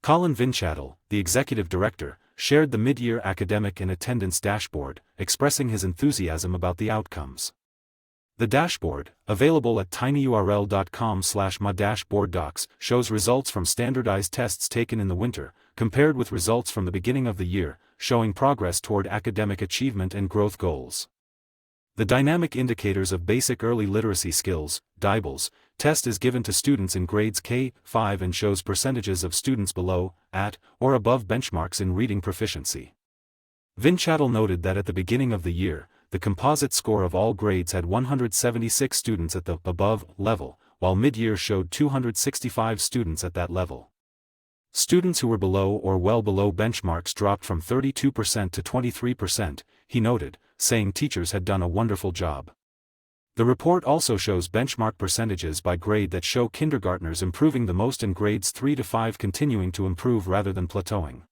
Colin Vinchattel, the executive director, shared the mid-year academic and attendance dashboard, expressing his enthusiasm about the outcomes. The dashboard, available at tinyurl.com/my-boarddocs, shows results from standardized tests taken in the winter, compared with results from the beginning of the year, showing progress toward academic achievement and growth goals. The Dynamic Indicators of Basic Early Literacy Skills (DIBLS) test is given to students in grades K-5 and shows percentages of students below, at, or above benchmarks in reading proficiency. Vinchattel noted that at the beginning of the year, the composite score of all grades had 176 students at the above level, while mid-year showed 265 students at that level. Students who were below or well below benchmarks dropped from 32% to 23%, he noted, saying teachers had done a wonderful job. The report also shows benchmark percentages by grade that show kindergartners improving the most and grades 3 to 5 continuing to improve rather than plateauing.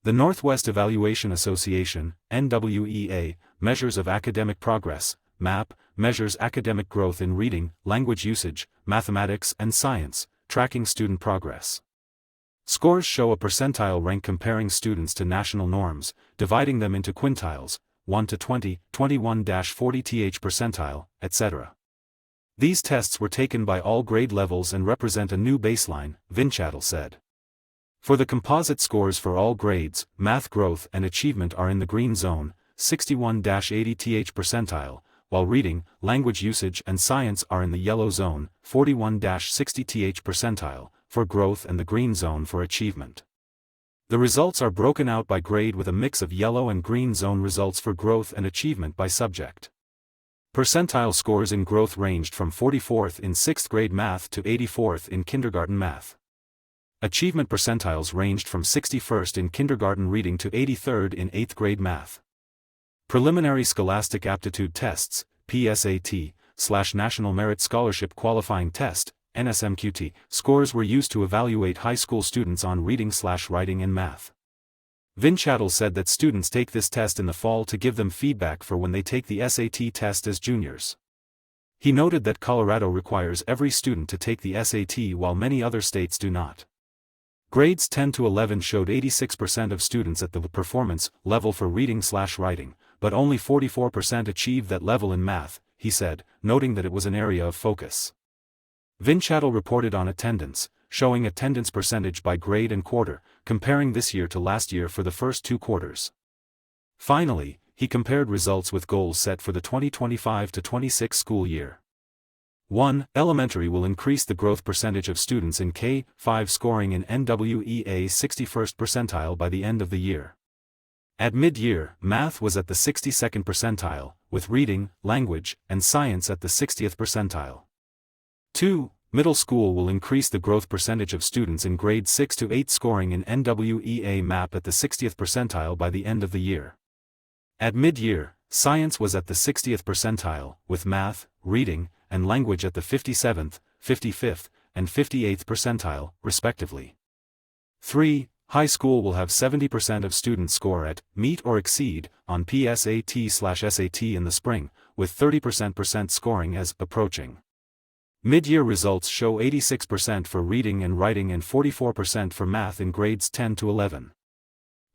The Northwest Evaluation Association, NWEA, Measures of Academic Progress, MAP, measures academic growth in reading, language usage, mathematics and science, tracking student progress. Scores show a percentile rank comparing students to national norms, dividing them into quintiles, 1 to 20, 21-40th percentile, etc. These tests were taken by all grade levels and represent a new baseline, Vinchattel said. For the composite scores for all grades, math growth and achievement are in the green zone, 61-80th percentile, while reading, language usage and science are in the yellow zone, 41-60th percentile, for growth and the green zone for achievement. The results are broken out by grade with a mix of yellow and green zone results for growth and achievement by subject. Percentile scores in growth ranged from 44th in 6th grade math to 84th in kindergarten math. Achievement percentiles ranged from 61st in kindergarten reading to 83rd in 8th grade math. Preliminary Scholastic Aptitude Tests, PSAT/National Merit Scholarship Qualifying Test, NSMQT, scores were used to evaluate high school students on reading/writing and math. Vinchattel said that students take this test in the fall to give them feedback for when they take the SAT test as juniors. He noted that Colorado requires every student to take the SAT while many other states do not. Grades 10 to 11 showed 86% of students at the performance level for reading/writing, but only 44% achieved that level in math, he said, noting that it was an area of focus. Vinchattel reported on attendance, showing attendance percentage by grade and quarter, comparing this year to last year for the first 2 quarters. Finally, he compared results with goals set for the 2025-26 school year. 1. Elementary will increase the growth percentage of students in K-5 scoring in NWEA 61st percentile by the end of the year. At mid-year, math was at the 62nd percentile, with reading, language, and science at the 60th percentile. 2. Middle school will increase the growth percentage of students in grades 6 to 8 scoring in NWEA MAP at the 60th percentile by the end of the year. At mid-year, science was at the 60th percentile, with math, reading, and language at the 57th, 55th, and 58th percentile, respectively. 3. High school will have 70% of students score at, meet or exceed, on PSAT/SAT in the spring, with 30% scoring as approaching. Mid-year results show 86% for reading and writing and 44% for math in grades 10 to 11.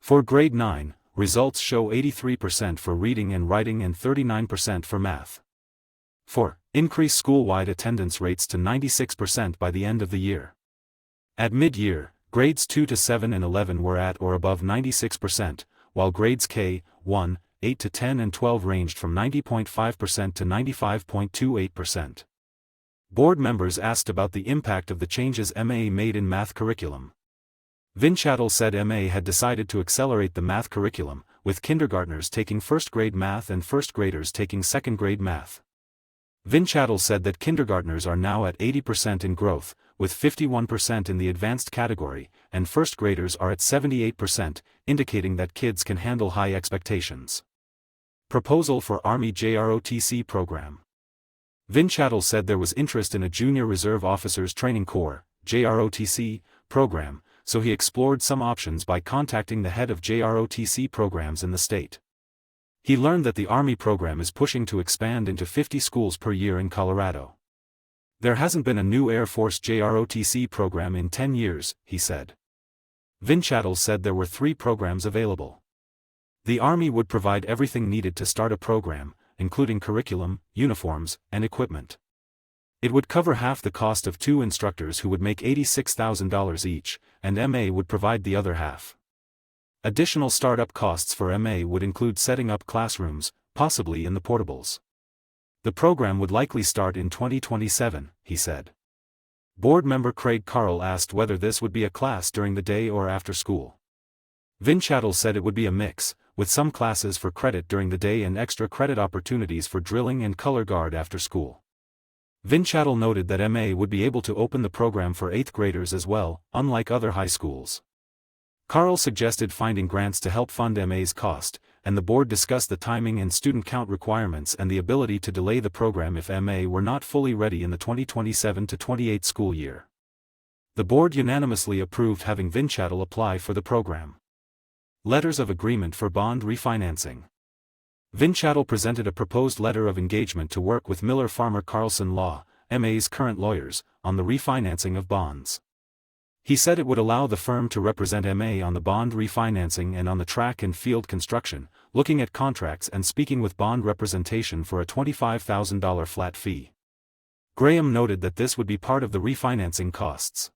For grade 9, results show 83% for reading and writing and 39% for math. 4. Increase school-wide attendance rates to 96% by the end of the year. At mid-year, grades 2 to 7 and 11 were at or above 96%, while grades K-1, 8 to 10 and 12 ranged from 90.5% to 95.28%. Board members asked about the impact of the changes MA made in math curriculum. Vinchattel said MA had decided to accelerate the math curriculum, with kindergartners taking first-grade math and first-graders taking second-grade math. Vinchattel said that kindergartners are now at 80% in growth, with 51% in the advanced category, and first-graders are at 78%, indicating that kids can handle high expectations. Proposal for Army JROTC program. Vinchattel said there was interest in a Junior Reserve Officers Training Corps, JROTC, program, so he explored some options by contacting the head of JROTC programs in the state. He learned that the Army program is pushing to expand into 50 schools per year in Colorado. There hasn't been a new Air Force JROTC program in 10 years, he said. Vinchattel said there were 3 programs available. The Army would provide everything needed to start a program, including curriculum, uniforms, and equipment. It would cover half the cost of 2 instructors who would make $86,000 each, and MA would provide the other half. Additional startup costs for MA would include setting up classrooms, possibly in the portables. The program would likely start in 2027, he said. Board member Craig Carl asked whether this would be a class during the day or after school. Vinchattel said it would be a mix, with some classes for credit during the day and extra credit opportunities for drilling and color guard after school. Vinchattel noted that MA would be able to open the program for 8th graders as well, unlike other high schools. Carl suggested finding grants to help fund MA's cost, and the board discussed the timing and student count requirements and the ability to delay the program if MA were not fully ready in the 2027-28 school year. The board unanimously approved having Vinchattel apply for the program. Letters of agreement for bond refinancing. Vinchattel presented a proposed letter of engagement to work with Miller Farmer Carlson Law, MA's current lawyers, on the refinancing of bonds. He said it would allow the firm to represent MA on the bond refinancing and on the track and field construction, looking at contracts and speaking with bond representation for a $25,000 flat fee. Graham noted that this would be part of the refinancing costs.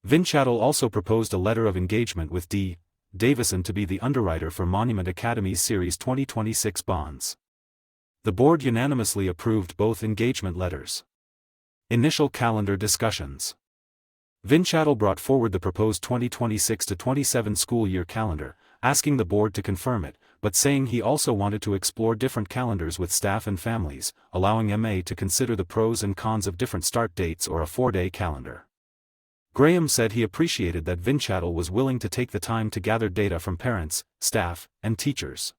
Vinchattel also proposed a letter of engagement with D. Davison to be the underwriter for Monument Academy's Series 2026 bonds. The board unanimously approved both engagement letters. Initial calendar discussions. Vinchattel brought forward the proposed 2026-27 school year calendar, asking the board to confirm it, but saying he also wanted to explore different calendars with staff and families, allowing MA to consider the pros and cons of different start dates or a 4-day calendar. Graham said he appreciated that Vinchattel was willing to take the time to gather data from parents, staff, and teachers.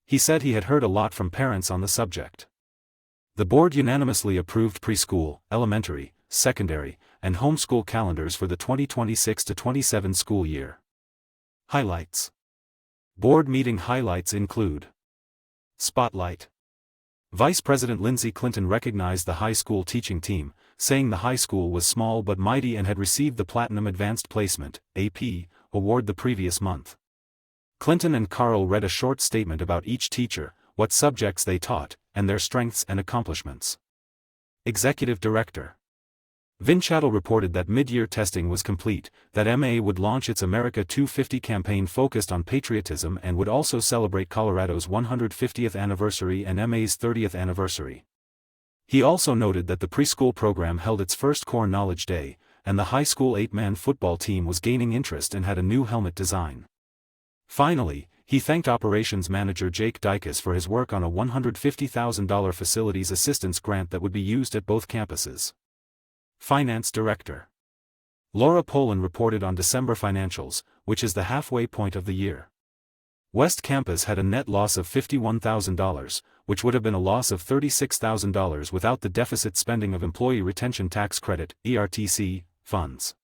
He said he had heard a lot from parents on the subject. The board unanimously approved preschool, elementary, secondary, and homeschool calendars for the 2026-27 school year. Highlights. Board meeting highlights include: Spotlight. Vice President Lindsay Clinton recognized the high school teaching team, saying the high school was small but mighty and had received the Platinum Advanced Placement (AP) award the previous month. Clinton and Carl read a short statement about each teacher, what subjects they taught, and their strengths and accomplishments. Executive Director. Vinchattel reported that mid-year testing was complete, that MA would launch its America 250 campaign focused on patriotism and would also celebrate Colorado's 150th anniversary and MA's 30th anniversary. He also noted that the preschool program held its first Core Knowledge Day, and the high school 8-man football team was gaining interest and had a new helmet design. Finally, he thanked Operations Manager Jake Dykes for his work on a $150,000 facilities assistance grant that would be used at both campuses. Finance Director. Laura Poland reported on December financials, which is the halfway point of the year. West Campus had a net loss of $51,000, which would have been a loss of $36,000 without the deficit spending of Employee Retention Tax Credit (ERTC) funds.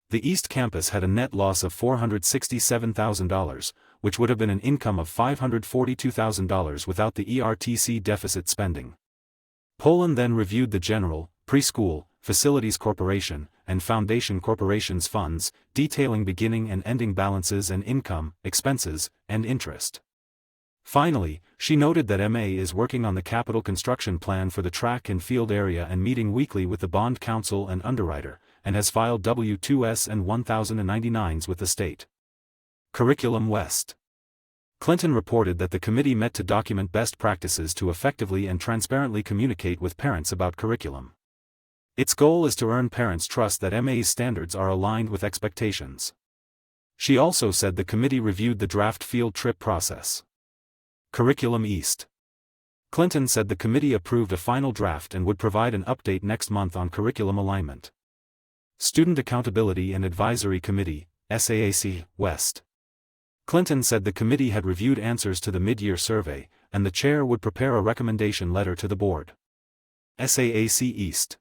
The East Campus had a net loss of $467,000, which would have been an income of $542,000 without the ERTC deficit spending. Poland then reviewed the general, preschool, Facilities Corporation, and Foundation Corporation's funds, detailing beginning and ending balances and income, expenses, and interest. Finally, she noted that MA is working on the capital construction plan for the track and field area and meeting weekly with the bond counsel and underwriter, and has filed W-2s and 1099s with the state. Curriculum West. Clinton reported that the committee met to document best practices to effectively and transparently communicate with parents about curriculum. Its goal is to earn parents' trust that MA's standards are aligned with expectations. She also said the committee reviewed the draft field trip process. Curriculum East. Clinton said the committee approved a final draft and would provide an update next month on curriculum alignment. Student Accountability and Advisory Committee, SAAC, West. Clinton said the committee had reviewed answers to the mid-year survey, and the chair would prepare a recommendation letter to the board. SAAC East.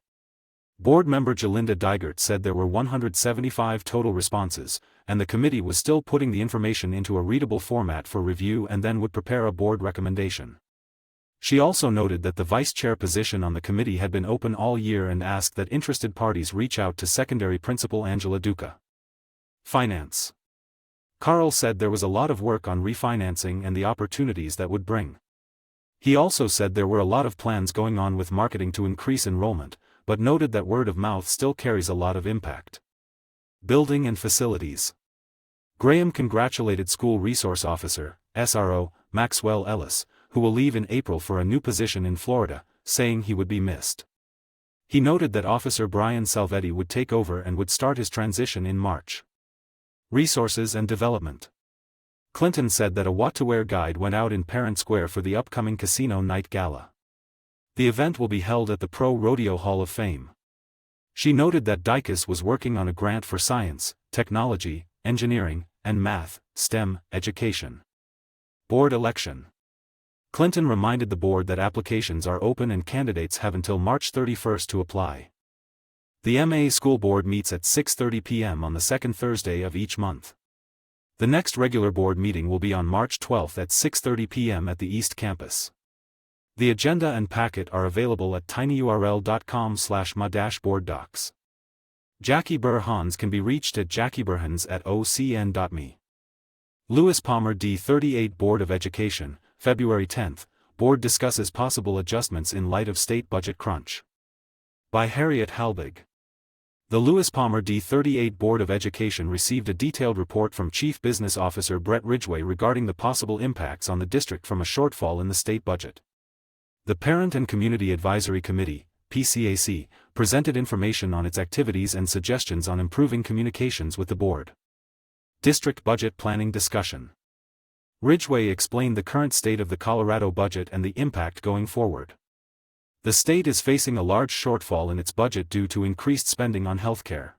Board member Jalinda Digert said there were 175 total responses, and the committee was still putting the information into a readable format for review and then would prepare a board recommendation. She also noted that the vice chair position on the committee had been open all year and asked that interested parties reach out to secondary principal Angela Duca. Finance. Carl said there was a lot of work on refinancing and the opportunities that would bring. He also said there were a lot of plans going on with marketing to increase enrollment, but noted that word of mouth still carries a lot of impact. Building and facilities. Graham congratulated School Resource Officer, SRO, Maxwell Ellis, who will leave in April for a new position in Florida, saying he would be missed. He noted that Officer Brian Salvetti would take over and would start his transition in March. Resources and Development. Clinton said that a what-to-wear guide went out in Parent Square for the upcoming Casino Night Gala. The event will be held at the Pro Rodeo Hall of Fame. She noted that DICAS was working on a grant for science, technology, engineering, and math, STEM, education. Board election. Clinton reminded the board that applications are open and candidates have until March 31 to apply. The MA School Board meets at 6:30 p.m. on the second Thursday of each month. The next regular board meeting will be on March 12 at 6:30 p.m. at the East Campus. The agenda and packet are available at tinyurl.com/my-boarddocs. Jackie Burr-Hans can be reached at jackieburhans@ocn.me. Lewis Palmer D38 Board of Education, February 10, Board discusses possible adjustments in light of state budget crunch. By Harriet Halbig. The Lewis Palmer D38 Board of Education received a detailed report from Chief Business Officer Brett Ridgway regarding the possible impacts on the district from a shortfall in the state budget. The Parent and Community Advisory Committee, PCAC, presented information on its activities and suggestions on improving communications with the board. District Budget Planning Discussion. Ridgway explained the current state of the Colorado budget and the impact going forward. The state is facing a large shortfall in its budget due to increased spending on healthcare.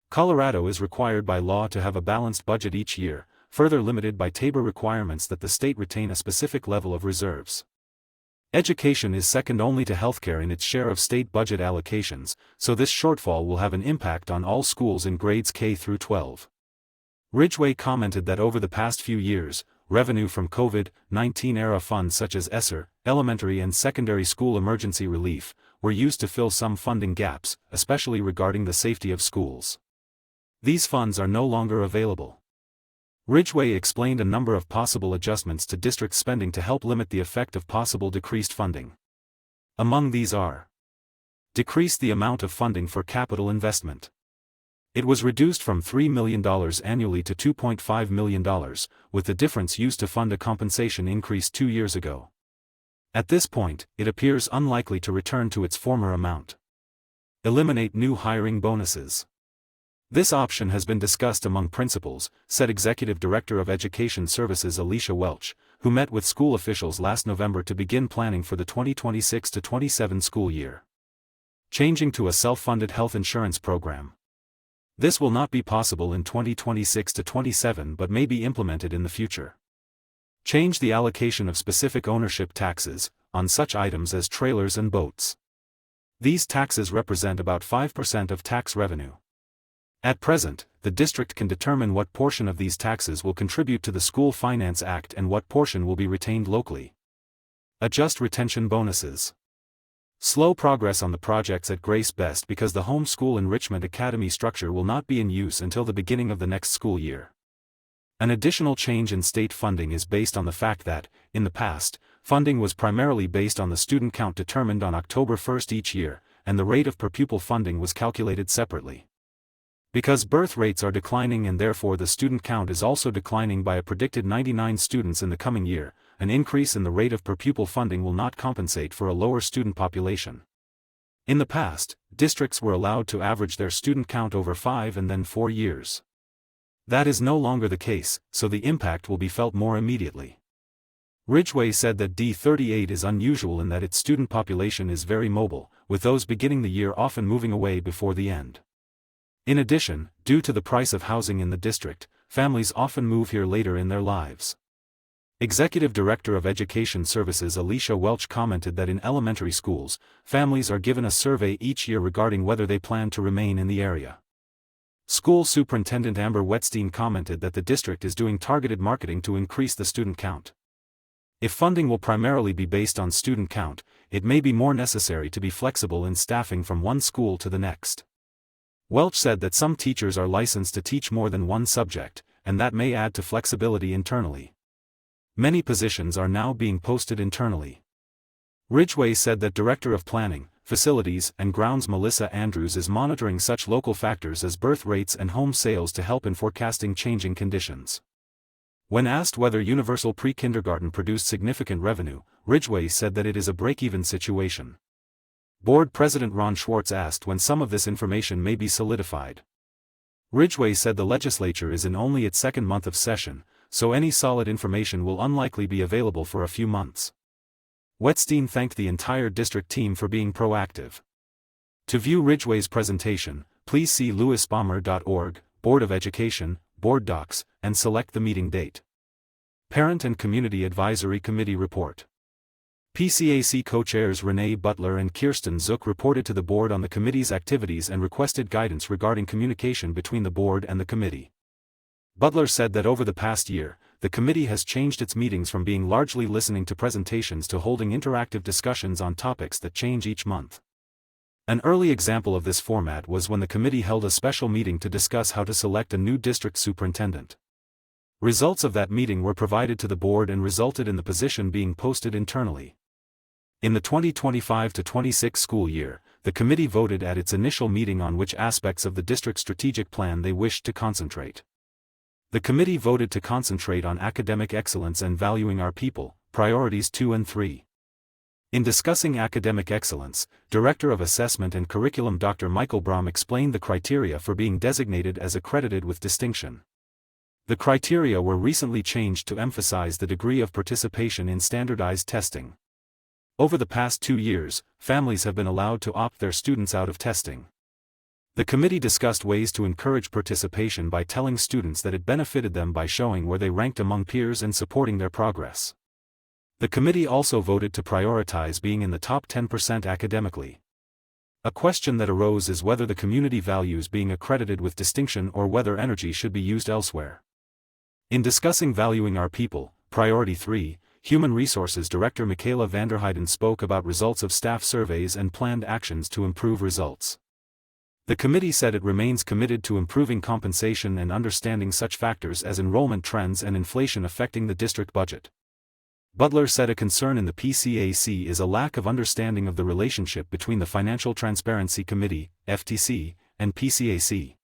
Colorado is required by law to have a balanced budget each year, further limited by TABOR requirements that the state retain a specific level of reserves. Education is second only to healthcare in its share of state budget allocations, so this shortfall will have an impact on all schools in grades K through 12. Ridgway commented that over the past few years, revenue from COVID-19 era funds such as ESSER, elementary and secondary school emergency relief, were used to fill some funding gaps, especially regarding the safety of schools. These funds are no longer available. Ridgway explained a number of possible adjustments to district spending to help limit the effect of possible decreased funding. Among these are: decrease the amount of funding for capital investment. It was reduced from $3 million annually to $2.5 million, with the difference used to fund a compensation increase 2 years ago. At this point, it appears unlikely to return to its former amount. Eliminate new hiring bonuses. This option has been discussed among principals, said Executive Director of Education Services Alicia Welch, who met with school officials last November to begin planning for the 2026-27 school year. Changing to a self-funded health insurance program. This will not be possible in 2026-27 but may be implemented in the future. Change the allocation of specific ownership taxes, on such items as trailers and boats. These taxes represent about 5% of tax revenue. At present, the district can determine what portion of these taxes will contribute to the School Finance Act and what portion will be retained locally. Adjust retention bonuses. Slow progress on the projects at Grace Best because the Homeschool Enrichment Academy structure will not be in use until the beginning of the next school year. An additional change in state funding is based on the fact that, in the past, funding was primarily based on the student count determined on October 1 each year, and the rate of per pupil funding was calculated separately. Because birth rates are declining and therefore the student count is also declining by a predicted 99 students in the coming year, an increase in the rate of per pupil funding will not compensate for a lower student population. In the past, districts were allowed to average their student count over 5 and then 4 years. That is no longer the case, so the impact will be felt more immediately. Ridgway said that D38 is unusual in that its student population is very mobile, with those beginning the year often moving away before the end. In addition, due to the price of housing in the district, families often move here later in their lives. Executive Director of Education Services Alicia Welch commented that in elementary schools, families are given a survey each year regarding whether they plan to remain in the area. School Superintendent Amber Wetstein commented that the district is doing targeted marketing to increase the student count. If funding will primarily be based on student count, it may be more necessary to be flexible in staffing from one school to the next. Welch said that some teachers are licensed to teach more than one subject, and that may add to flexibility internally. Many positions are now being posted internally. Ridgway said that Director of Planning, Facilities and Grounds Melissa Andrews is monitoring such local factors as birth rates and home sales to help in forecasting changing conditions. When asked whether universal pre-kindergarten produced significant revenue, Ridgway said that it is a break-even situation. Board President Ron Schwartz asked when some of this information may be solidified. Ridgway said the legislature is in only its second month of session, so any solid information will unlikely be available for a few months. Wetstein thanked the entire district team for being proactive. To view Ridgway's presentation, please see lewisbommer.org, Board of Education, Board Docs, and select the meeting date. Parent and Community Advisory Committee Report. PCAC co-chairs Renee Butler and Kirsten Zook reported to the board on the committee's activities and requested guidance regarding communication between the board and the committee. Butler said that over the past year, the committee has changed its meetings from being largely listening to presentations to holding interactive discussions on topics that change each month. An early example of this format was when the committee held a special meeting to discuss how to select a new district superintendent. Results of that meeting were provided to the board and resulted in the position being posted internally. In the 2025-26 school year, the committee voted at its initial meeting on which aspects of the district's strategic plan they wished to concentrate. The committee voted to concentrate on academic excellence and valuing our people, priorities 2 and 3. In discussing academic excellence, Director of Assessment and Curriculum Dr. Michael Brom explained the criteria for being designated as accredited with distinction. The criteria were recently changed to emphasize the degree of participation in standardized testing. Over the past 2 years, families have been allowed to opt their students out of testing. The committee discussed ways to encourage participation by telling students that it benefited them by showing where they ranked among peers and supporting their progress. The committee also voted to prioritize being in the top 10% academically. A question that arose is whether the community values being accredited with distinction or whether energy should be used elsewhere. In discussing valuing our people, priority 3, Human Resources Director Michaela Vanderheiden spoke about results of staff surveys and planned actions to improve results. The committee said it remains committed to improving compensation and understanding such factors as enrollment trends and inflation affecting the district budget. Butler said a concern in the PCAC is a lack of understanding of the relationship between the Financial Transparency Committee, FTC, and PCAC.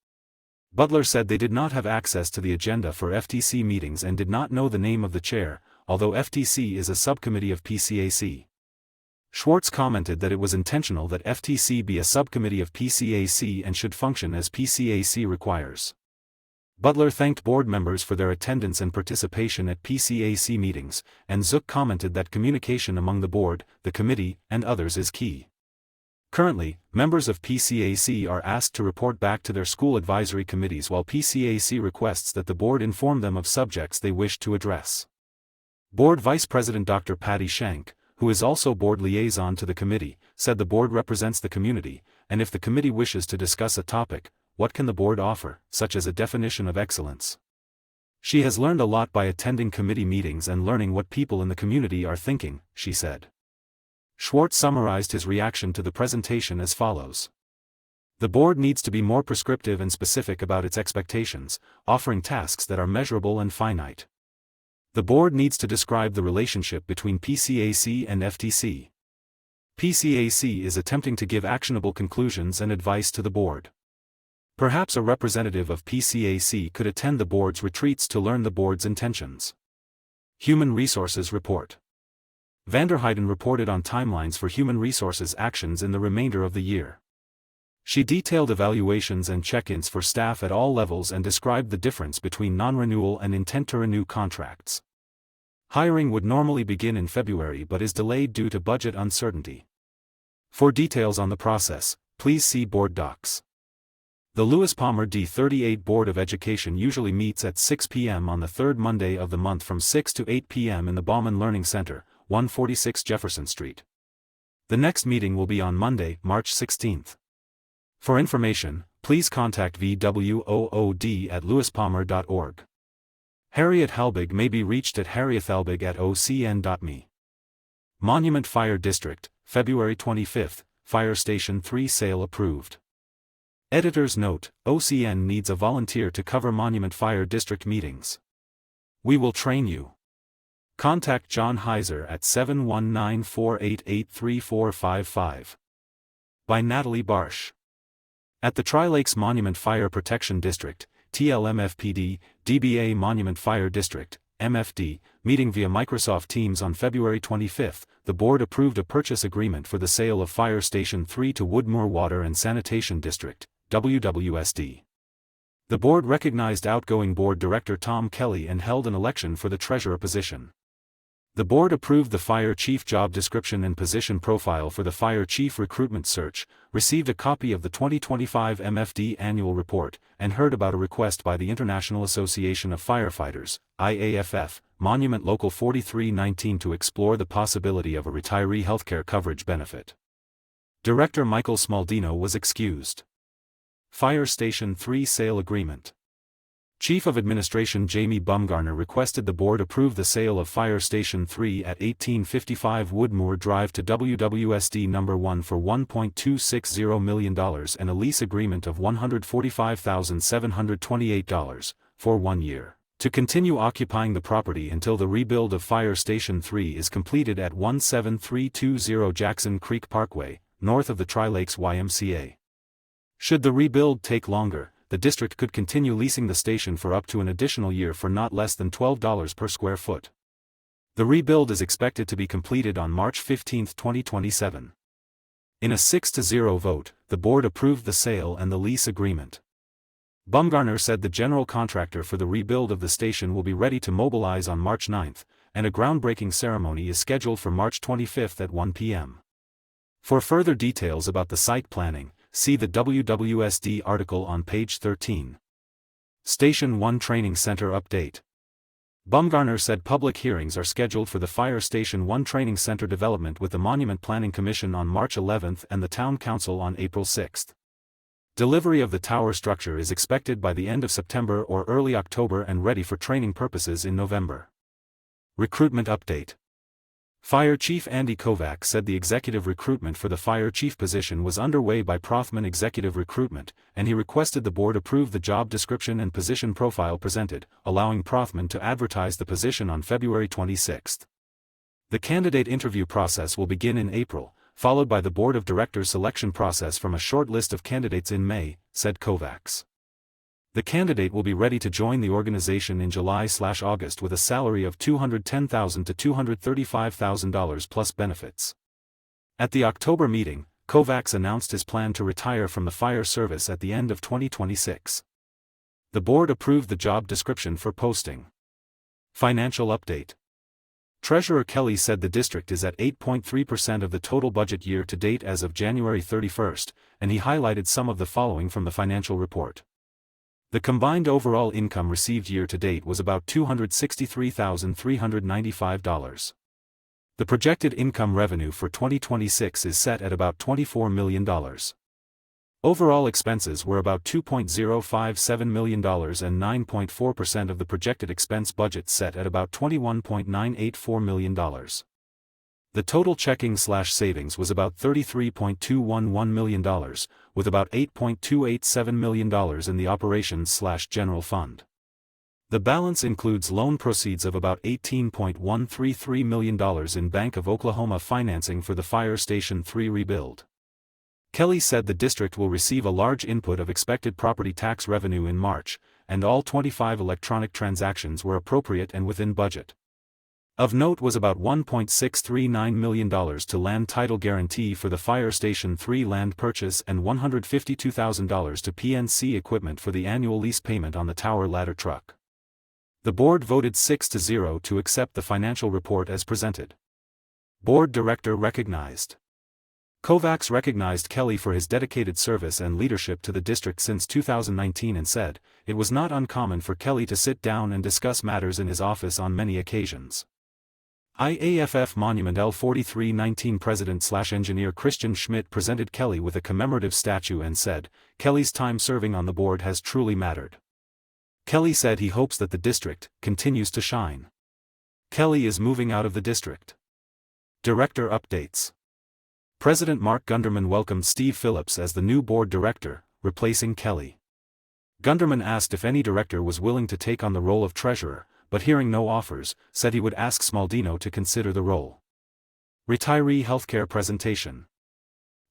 Butler said they did not have access to the agenda for FTC meetings and did not know the name of the chair, although FTC is a subcommittee of PCAC. Schwartz commented that it was intentional that FTC be a subcommittee of PCAC and should function as PCAC requires. Butler thanked board members for their attendance and participation at PCAC meetings, and Zook commented that communication among the board, the committee, and others is key. Currently, members of PCAC are asked to report back to their school advisory committees while PCAC requests that the board inform them of subjects they wish to address. Board Vice President Dr. Patty Shank, who is also board liaison to the committee, said the board represents the community, and if the committee wishes to discuss a topic, what can the board offer, such as a definition of excellence? She has learned a lot by attending committee meetings and learning what people in the community are thinking, she said. Schwartz summarized his reaction to the presentation as follows. The board needs to be more prescriptive and specific about its expectations, offering tasks that are measurable and finite. The board needs to describe the relationship between PCAC and FTC. PCAC is attempting to give actionable conclusions and advice to the board. Perhaps a representative of PCAC could attend the board's retreats to learn the board's intentions. Human Resources Report. Vanderheiden reported on timelines for human resources actions in the remainder of the year. She detailed evaluations and check-ins for staff at all levels and described the difference between non-renewal and intent to renew contracts. Hiring would normally begin in February but is delayed due to budget uncertainty. For details on the process, please see board docs. The Lewis Palmer D38 Board of Education usually meets at 6 p.m. on the third Monday of the month from 6 to 8 p.m. in the Bauman Learning Center, 146 Jefferson Street. The next meeting will be on Monday, March 16th. For information, please contact VWOOD@lewispalmer.org. Harriet Halbig may be reached at harriethalbig@ocn.me. Monument Fire District, February 25, Fire Station 3 sale approved. Editor's note: OCN needs a volunteer to cover Monument Fire District meetings. We will train you. Contact John Heiser at 719-488-3455. By Natalie Barsh. At the Tri-Lakes Monument Fire Protection District, TLMFPD, DBA Monument Fire District, MFD, meeting via Microsoft Teams on February 25, the board approved a purchase agreement for the sale of Fire Station 3 to Woodmoor Water and Sanitation District, WWSD. The board recognized outgoing board director Tom Kelly and held an election for the treasurer position. The board approved the fire chief job description and position profile for the fire chief recruitment search, received a copy of the 2025 MFD annual report, and heard about a request by the International Association of Firefighters, IAFF, Monument Local 4319 to explore the possibility of a retiree healthcare coverage benefit. Director Michael Smaldino was excused. Fire Station 3 Sale Agreement. Chief of Administration Jamie Bumgarner requested the board approve the sale of Fire Station 3 at 1855 Woodmoor Drive to WWSD No. 1 for $1.260 million and a lease agreement of $145,728, for 1 year, to continue occupying the property until the rebuild of Fire Station 3 is completed at 17320 Jackson Creek Parkway, north of the Tri-Lakes YMCA. Should the rebuild take longer, the district could continue leasing the station for up to an additional year for not less than $12 per square foot. The rebuild is expected to be completed on March 15, 2027. In a 6-0 vote, the board approved the sale and the lease agreement. Bumgarner said the general contractor for the rebuild of the station will be ready to mobilize on March 9, and a groundbreaking ceremony is scheduled for March 25 at 1 p.m. For further details about the site planning, see the WWSD article on page 13. Station 1 Training Center Update. Bumgarner said public hearings are scheduled for the Fire Station 1 Training Center development with the Monument Planning Commission on March 11 and the Town Council on April 6. Delivery of the tower structure is expected by the end of September or early October and ready for training purposes in November. Recruitment Update. Fire Chief Andy Kovacs said the executive recruitment for the fire chief position was underway by Prothman Executive Recruitment, and he requested the board approve the job description and position profile presented, allowing Prothman to advertise the position on February 26. The candidate interview process will begin in April, followed by the board of directors selection process from a short list of candidates in May, said Kovacs. The candidate will be ready to join the organization in July/August with a salary of $210,000 to $235,000 plus benefits. At the October meeting, Kovacs announced his plan to retire from the fire service at the end of 2026. The board approved the job description for posting. Financial Update. Treasurer Kelly said the district is at 8.3% of the total budget year to date as of January 31, and he highlighted some of the following from the financial report. The combined overall income received year-to-date was about $263,395. The projected income revenue for 2026 is set at about $24 million. Overall expenses were about $2.057 million and 9.4% of the projected expense budget set at about $21.984 million. The total checking/savings was about $33.211 million, with about $8.287 million in the operations/general fund. The balance includes loan proceeds of about $18.133 million in Bank of Oklahoma financing for the Fire Station 3 rebuild. Kelly said the district will receive a large input of expected property tax revenue in March, and all 25 electronic transactions were appropriate and within budget. Of note was about $1.639 million to land title guarantee for the Fire Station 3 land purchase and $152,000 to PNC equipment for the annual lease payment on the tower ladder truck. The board voted 6-0 to accept the financial report as presented. Board Director recognized. Kovacs recognized Kelly for his dedicated service and leadership to the district since 2019 and said, it was not uncommon for Kelly to sit down and discuss matters in his office on many occasions. IAFF Monument L4319 President/Engineer Christian Schmidt presented Kelly with a commemorative statue and said, Kelly's time serving on the board has truly mattered. Kelly said he hopes that the district continues to shine. Kelly is moving out of the district. Director updates. President Mark Gunderman welcomed Steve Phillips as the new board director, replacing Kelly. Gunderman asked if any director was willing to take on the role of treasurer, but hearing no offers, said he would ask Smaldino to consider the role. Retiree healthcare presentation.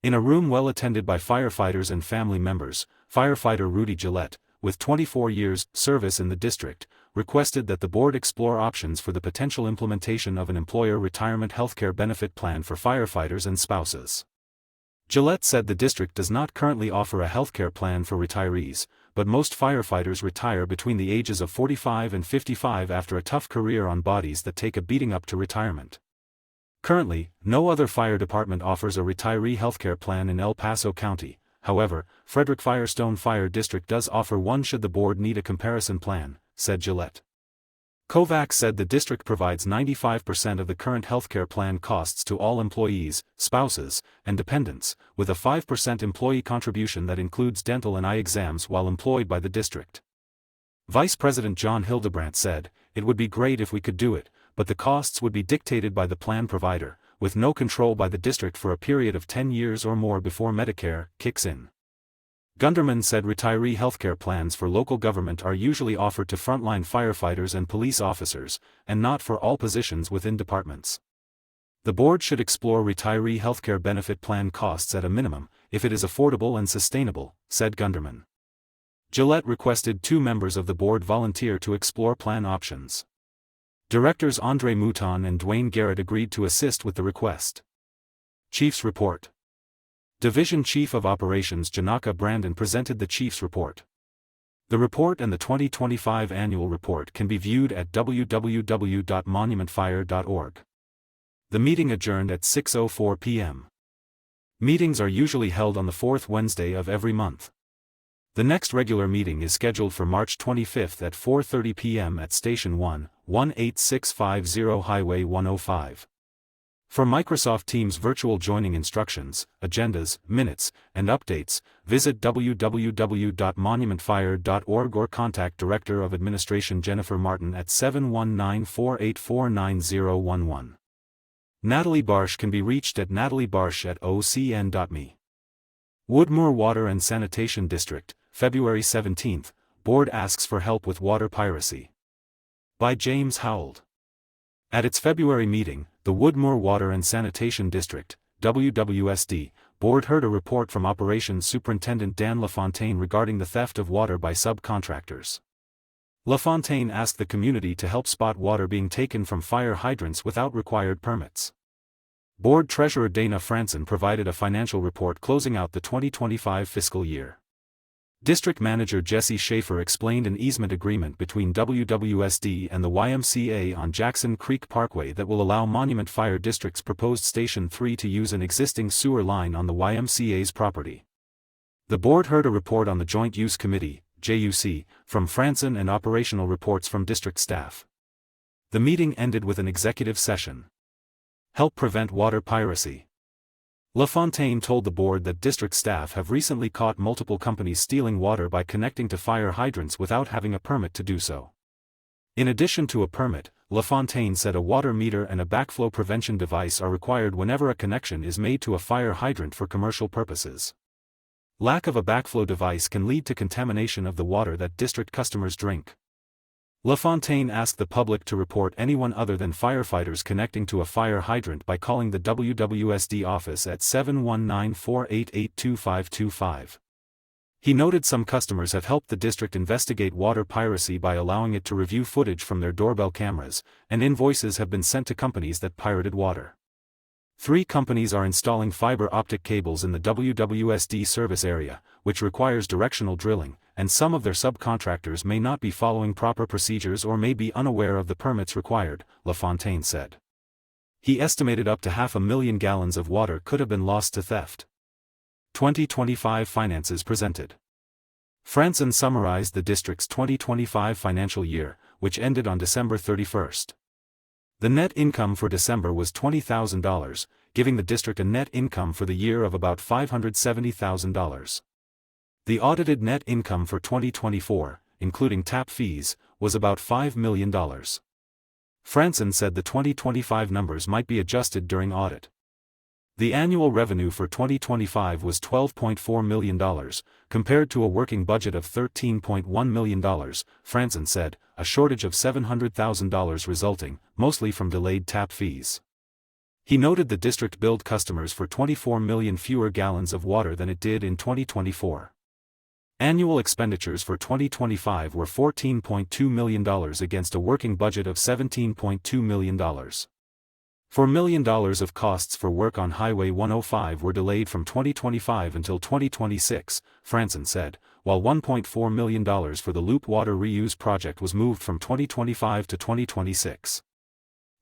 In a room well attended by firefighters and family members, firefighter Rudy Gillette, with 24 years' service in the district, requested that the board explore options for the potential implementation of an employer retirement healthcare benefit plan for firefighters and spouses. Gillette said the district does not currently offer a healthcare plan for retirees, but most firefighters retire between the ages of 45 and 55 after a tough career on bodies that take a beating up to retirement. Currently, no other fire department offers a retiree healthcare plan in El Paso County. However, Frederick Firestone Fire District does offer one should the board need a comparison plan, said Gillette. Kovacs said the district provides 95% of the current healthcare plan costs to all employees, spouses, and dependents, with a 5% employee contribution that includes dental and eye exams while employed by the district. Vice President John Hildebrandt said, "It would be great if we could do it, but the costs would be dictated by the plan provider, with no control by the district for a period of 10 years or more before Medicare kicks in." Gunderman said retiree healthcare plans for local government are usually offered to frontline firefighters and police officers, and not for all positions within departments. The board should explore retiree healthcare benefit plan costs at a minimum, if it is affordable and sustainable, said Gunderman. Gillette requested 2 members of the board volunteer to explore plan options. Directors Andre Mouton and Dwayne Garrett agreed to assist with the request. Chief's Report. Division Chief of Operations Janaka Brandon presented the Chief's Report. The report and the 2025 annual report can be viewed at www.monumentfire.org. The meeting adjourned at 6:04 p.m. Meetings are usually held on the 4th Wednesday of every month. The next regular meeting is scheduled for March 25 at 4:30 p.m. at Station 1, 18650 Highway 105. For Microsoft Teams virtual joining instructions, agendas, minutes, and updates, visit www.monumentfire.org or contact Director of Administration Jennifer Martin at 719-484-9011. Natalie Barsh can be reached at nataliebarsh@ocn.me. Woodmoor Water and Sanitation District, February 17, Board asks for help with water piracy. By James Howell. At its February meeting, the Woodmoor Water and Sanitation District, WWSD, Board heard a report from Operations Superintendent Dan LaFontaine regarding the theft of water by subcontractors. LaFontaine asked the community to help spot water being taken from fire hydrants without required permits. Board Treasurer Dana Franson provided a financial report closing out the 2025 fiscal year. District Manager Jesse Schaefer explained an easement agreement between WWSD and the YMCA on Jackson Creek Parkway that will allow Monument Fire District's proposed Station 3 to use an existing sewer line on the YMCA's property. The board heard a report on the Joint Use Committee, JUC, from Franson and operational reports from district staff. The meeting ended with an executive session. Help prevent water piracy. LaFontaine told the board that district staff have recently caught multiple companies stealing water by connecting to fire hydrants without having a permit to do so. In addition to a permit, LaFontaine said a water meter and a backflow prevention device are required whenever a connection is made to a fire hydrant for commercial purposes. Lack of a backflow device can lead to contamination of the water that district customers drink. LaFontaine asked the public to report anyone other than firefighters connecting to a fire hydrant by calling the WWSD office at 719-488-2525. He noted some customers have helped the district investigate water piracy by allowing it to review footage from their doorbell cameras, and invoices have been sent to companies that pirated water. 3 companies are installing fiber optic cables in the WWSD service area, which requires directional drilling, and some of their subcontractors may not be following proper procedures or may be unaware of the permits required, LaFontaine said. He estimated up to 500,000 gallons of water could have been lost to theft. 2025 finances presented. Franson summarized the district's 2025 financial year, which ended on December 31. The net income for December was $20,000, giving the district a net income for the year of about $570,000. The audited net income for 2024, including tap fees, was about $5 million. Franson said the 2025 numbers might be adjusted during audit. The annual revenue for 2025 was $12.4 million, compared to a working budget of $13.1 million, Franzen said, a shortage of $700,000 resulting, mostly from delayed tap fees. He noted the district billed customers for 24 million fewer gallons of water than it did in 2024. Annual expenditures for 2025 were $14.2 million against a working budget of $17.2 million. $4 million of costs for work on Highway 105 were delayed from 2025 until 2026, Franzen said, while $1.4 million for the Loop Water Reuse project was moved from 2025 to 2026.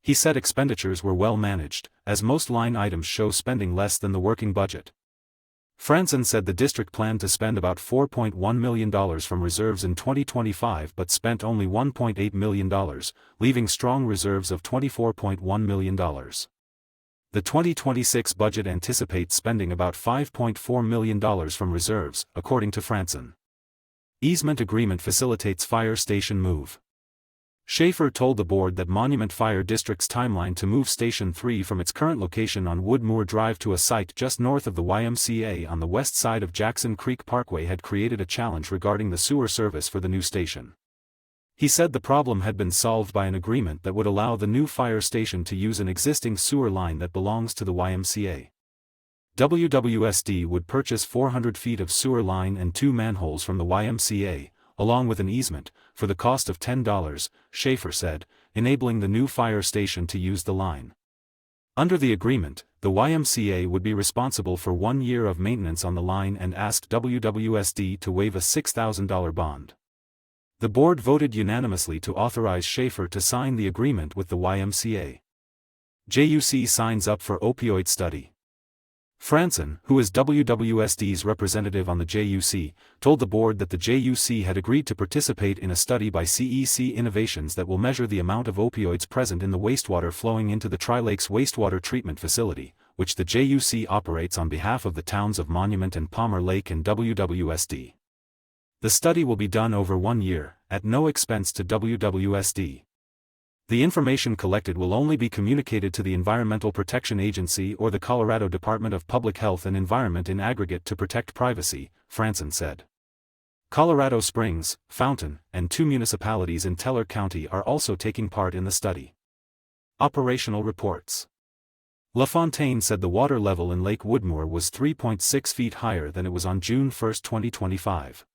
He said expenditures were well managed, as most line items show spending less than the working budget. Franzen said the district planned to spend about $4.1 million from reserves in 2025 but spent only $1.8 million, leaving strong reserves of $24.1 million. The 2026 budget anticipates spending about $5.4 million from reserves, according to Franzen. Easement agreement facilitates fire station move. Schaefer told the board that Monument Fire District's timeline to move Station 3 from its current location on Woodmoor Drive to a site just north of the YMCA on the west side of Jackson Creek Parkway had created a challenge regarding the sewer service for the new station. He said the problem had been solved by an agreement that would allow the new fire station to use an existing sewer line that belongs to the YMCA. WWSD would purchase 400 feet of sewer line and 2 manholes from the YMCA, along with an easement, for the cost of $10, Schaefer said, enabling the new fire station to use the line. Under the agreement, the YMCA would be responsible for 1 year of maintenance on the line and asked WWSD to waive a $6,000 bond. The board voted unanimously to authorize Schaefer to sign the agreement with the YMCA. JUC signs up for opioid study. Franzen, who is WWSD's representative on the JUC, told the board that the JUC had agreed to participate in a study by CEC Innovations that will measure the amount of opioids present in the wastewater flowing into the Tri-Lakes Wastewater Treatment Facility, which the JUC operates on behalf of the towns of Monument and Palmer Lake and WWSD. The study will be done over 1 year, at no expense to WWSD. The information collected will only be communicated to the Environmental Protection Agency or the Colorado Department of Public Health and Environment in aggregate to protect privacy, Franzen said. Colorado Springs, Fountain, and 2 municipalities in Teller County are also taking part in the study. Operational reports. LaFontaine said the water level in Lake Woodmoor was 3.6 feet higher than it was on June 1, 2025.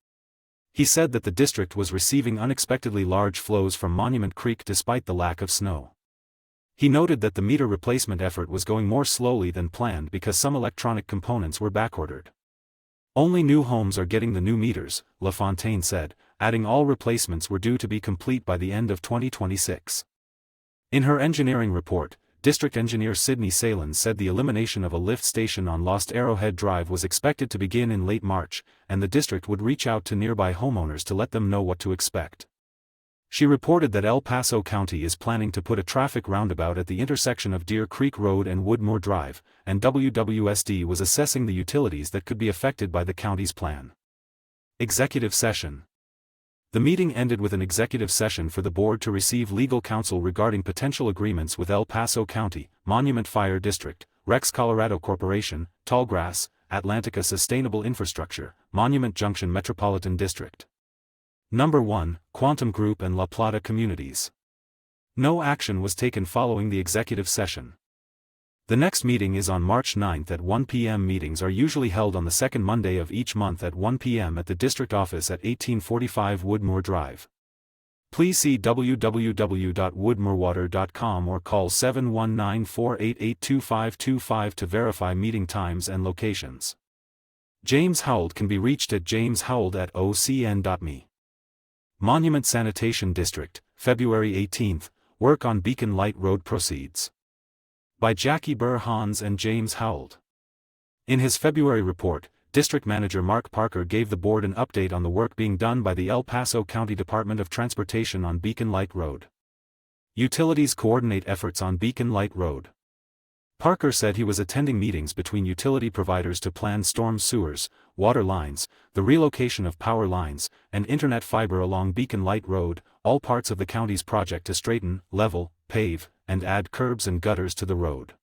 He said that the district was receiving unexpectedly large flows from Monument Creek despite the lack of snow. He noted that the meter replacement effort was going more slowly than planned because some electronic components were backordered. Only new homes are getting the new meters, LaFontaine said, adding all replacements were due to be complete by the end of 2026. In her engineering report, District Engineer Sidney Salen said the elimination of a lift station on Lost Arrowhead Drive was expected to begin in late March, and the district would reach out to nearby homeowners to let them know what to expect. She reported that El Paso County is planning to put a traffic roundabout at the intersection of Deer Creek Road and Woodmoor Drive, and WWSD was assessing the utilities that could be affected by the county's plan. Executive session. The meeting ended with an executive session for the board to receive legal counsel regarding potential agreements with El Paso County, Monument Fire District, Rex Colorado Corporation, Tallgrass, Atlantica Sustainable Infrastructure, Monument Junction Metropolitan District. Number 1, Quantum Group and La Plata Communities. No action was taken following the executive session. The next meeting is on March 9 at 1 p.m. Meetings are usually held on the second Monday of each month at 1 p.m. at the district office at 1845 Woodmoor Drive. Please see www.woodmoorwater.com or call 719-488-2525 to verify meeting times and locations. James Howell can be reached at jameshowell@ocn.me. Monument Sanitation District, February 18, work on Beacon Lite Road proceeds. By Jackie Burr Hans and James Howell. In his February report, District Manager Mark Parker gave the board an update on the work being done by the El Paso County Department of Transportation on Beacon Lite Road. Utilities coordinate efforts on Beacon Lite Road. Parker said he was attending meetings between utility providers to plan storm sewers, water lines, the relocation of power lines, and internet fiber along Beacon Lite Road, all parts of the county's project to straighten, level, pave, and add curbs and gutters to the road.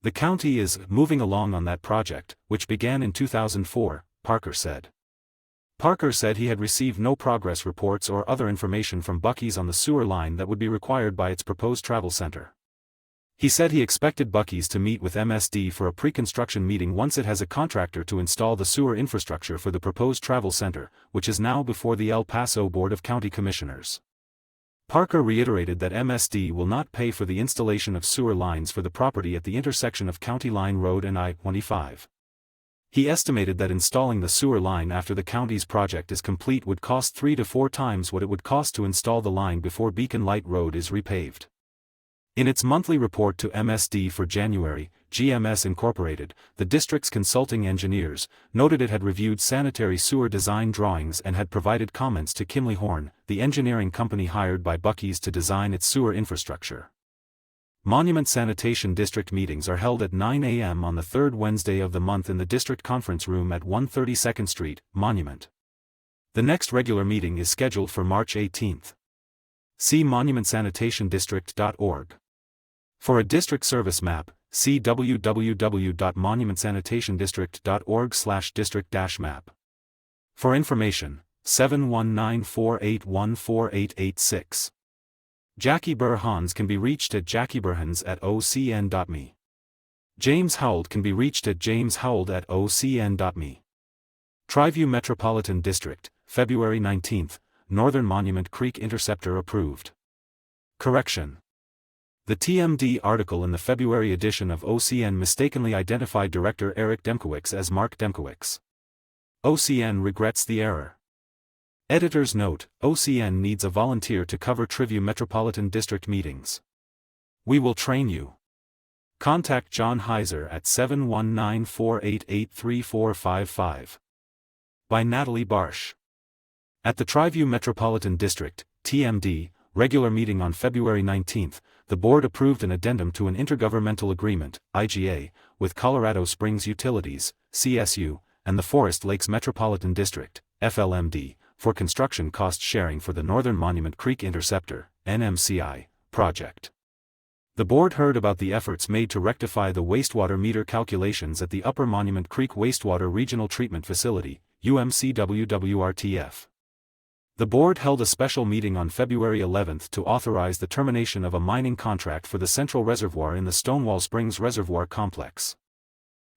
The county is moving along on that project, which began in 2004, Parker said. Parker said he had received no progress reports or other information from Buc-ee's on the sewer line that would be required by its proposed travel center. He said he expected Buc-ee's to meet with MSD for a pre-construction meeting once it has a contractor to install the sewer infrastructure for the proposed travel center, which is now before the El Paso Board of County Commissioners. Parker reiterated that MSD will not pay for the installation of sewer lines for the property at the intersection of County Line Road and I-25. He estimated that installing the sewer line after the county's project is complete would cost 3 to 4 times what it would cost to install the line before Beacon Light Road is repaved. In its monthly report to MSD for January, GMS Incorporated, the district's consulting engineers, noted it had reviewed sanitary sewer design drawings and had provided comments to Kimley Horn, the engineering company hired by Buc-ee's to design its sewer infrastructure. Monument Sanitation District meetings are held at 9 a.m. on the third Wednesday of the month in the district conference room at 132nd Street, Monument. The next regular meeting is scheduled for March 18. See monumentsanitationdistrict.org. For a district service map, see www.monumentsanitationdistrict.org/district-map. For information, 719-481-4886. Jackie Burr-Hans can be reached at jackieburhans@ocn.me. James Howell can be reached at jameshowell@ocn.me. Triview Metropolitan District, February 19, Northern Monument Creek Interceptor approved. Correction. The TMD article in the February edition of OCN mistakenly identified Director Eric Demkowicz as Mark Demkowicz. OCN regrets the error. Editor's note: OCN needs a volunteer to cover Triview Metropolitan District meetings. We will train you. Contact John Heiser at 719-488-3455. By Natalie Barsh. At the Triview Metropolitan District, TMD, regular meeting on February 19, the board approved an addendum to an intergovernmental agreement, IGA, with Colorado Springs Utilities, CSU, and the Forest Lakes Metropolitan District, FLMD, for construction cost sharing for the Northern Monument Creek Interceptor, NMCI, project. The board heard about the efforts made to rectify the wastewater meter calculations at the Upper Monument Creek Wastewater Regional Treatment Facility, UMCWWRTF. The board held a special meeting on February 11 to authorize the termination of a mining contract for the Central Reservoir in the Stonewall Springs Reservoir Complex.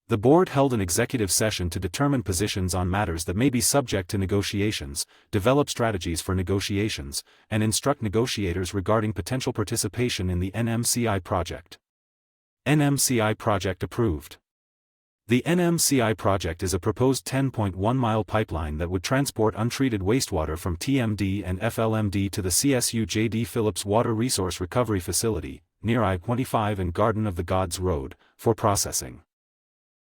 The board held an executive session to determine positions on matters that may be subject to negotiations, develop strategies for negotiations, and instruct negotiators regarding potential participation in the NMCI project. NMCI project approved. The NMCI project is a proposed 10.1-mile pipeline that would transport untreated wastewater from TMD and FLMD to the CSU J.D. Phillips Water Resource Recovery Facility, near I-25 and Garden of the Gods Road, for processing.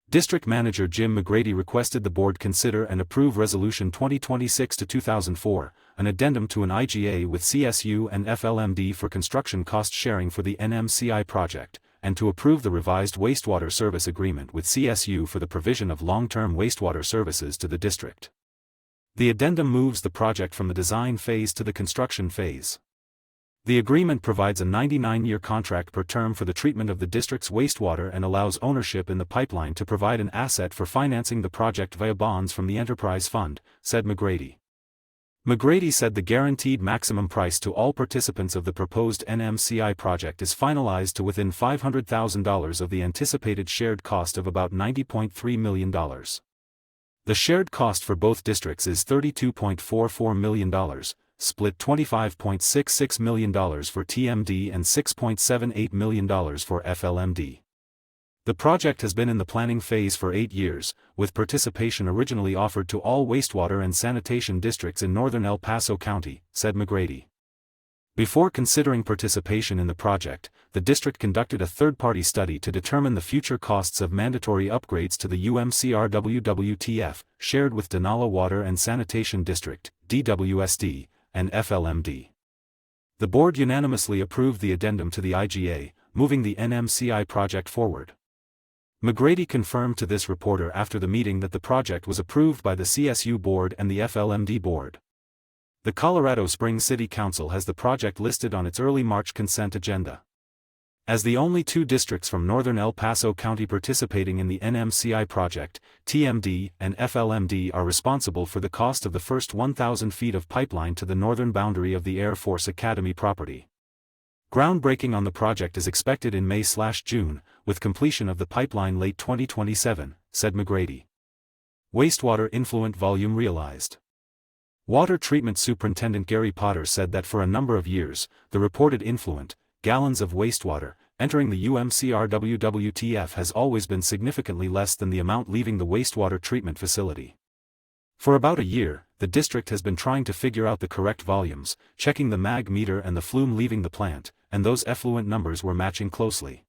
District Manager Jim McGrady requested the board consider and approve Resolution 2026-2004, an addendum to an IGA with CSU and FLMD for construction cost sharing for the NMCI project, and to approve the revised wastewater service agreement with CSU for the provision of long-term wastewater services to the district. The addendum moves the project from the design phase to the construction phase. The agreement provides a 99-year contract per term for the treatment of the district's wastewater and allows ownership in the pipeline to provide an asset for financing the project via bonds from the Enterprise Fund, said McGrady. McGrady said the guaranteed maximum price to all participants of the proposed NMCI project is finalized to within $500,000 of the anticipated shared cost of about $90.3 million. The shared cost for both districts is $32.44 million, split $25.66 million for TMD and $6.78 million for FLMD. The project has been in the planning phase for 8 years, with participation originally offered to all wastewater and sanitation districts in northern El Paso County, said McGrady. Before considering participation in the project, the district conducted a third-party study to determine the future costs of mandatory upgrades to the UMCRWWTF, shared with Donala Water and Sanitation District, DWSD, and FLMD. The board unanimously approved the addendum to the IGA, moving the NMCI project forward. McGrady confirmed to this reporter after the meeting that the project was approved by the CSU board and the FLMD board. The Colorado Springs City Council has the project listed on its early March consent agenda. As the only two districts from northern El Paso County participating in the NMCI project, TMD and FLMD are responsible for the cost of the first 1,000 feet of pipeline to the northern boundary of the Air Force Academy property. Groundbreaking on the project is expected in May/June, with completion of the pipeline late 2027, said McGrady. Wastewater influent volume realized. Water Treatment Superintendent Gary Potter said that for a number of years, the reported influent, gallons of wastewater, entering the UMCRWWTF has always been significantly less than the amount leaving the wastewater treatment facility. For about a year, the district has been trying to figure out the correct volumes, checking the mag meter and the flume leaving the plant, and those effluent numbers were matching closely.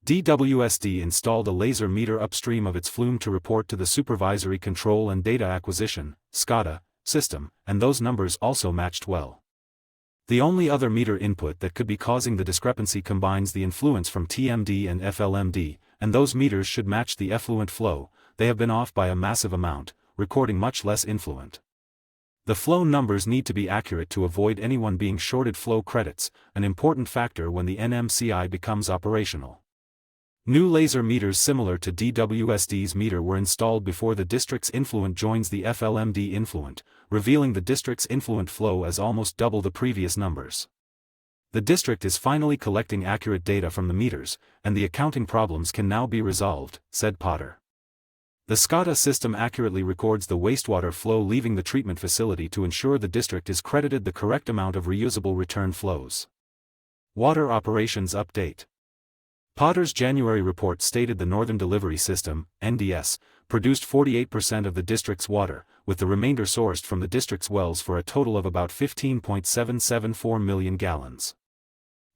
DWSD installed a laser meter upstream of its flume to report to the Supervisory Control and Data Acquisition (SCADA) system, and those numbers also matched well. The only other meter input that could be causing the discrepancy combines the influence from TMD and FLMD, and those meters should match the effluent flow. They have been off by a massive amount, recording much less influent. The flow numbers need to be accurate to avoid anyone being shorted flow credits, an important factor when the NMCI becomes operational. New laser meters similar to DWSD's meter were installed before the district's influent joins the FLMD influent, revealing the district's influent flow as almost double the previous numbers. The district is finally collecting accurate data from the meters, and the accounting problems can now be resolved, said Potter. The SCADA system accurately records the wastewater flow leaving the treatment facility to ensure the district is credited the correct amount of reusable return flows. Water Operations Update. Potter's January report stated the Northern Delivery System, NDS, produced 48% of the district's water, with the remainder sourced from the district's wells for a total of about 15.774 million gallons.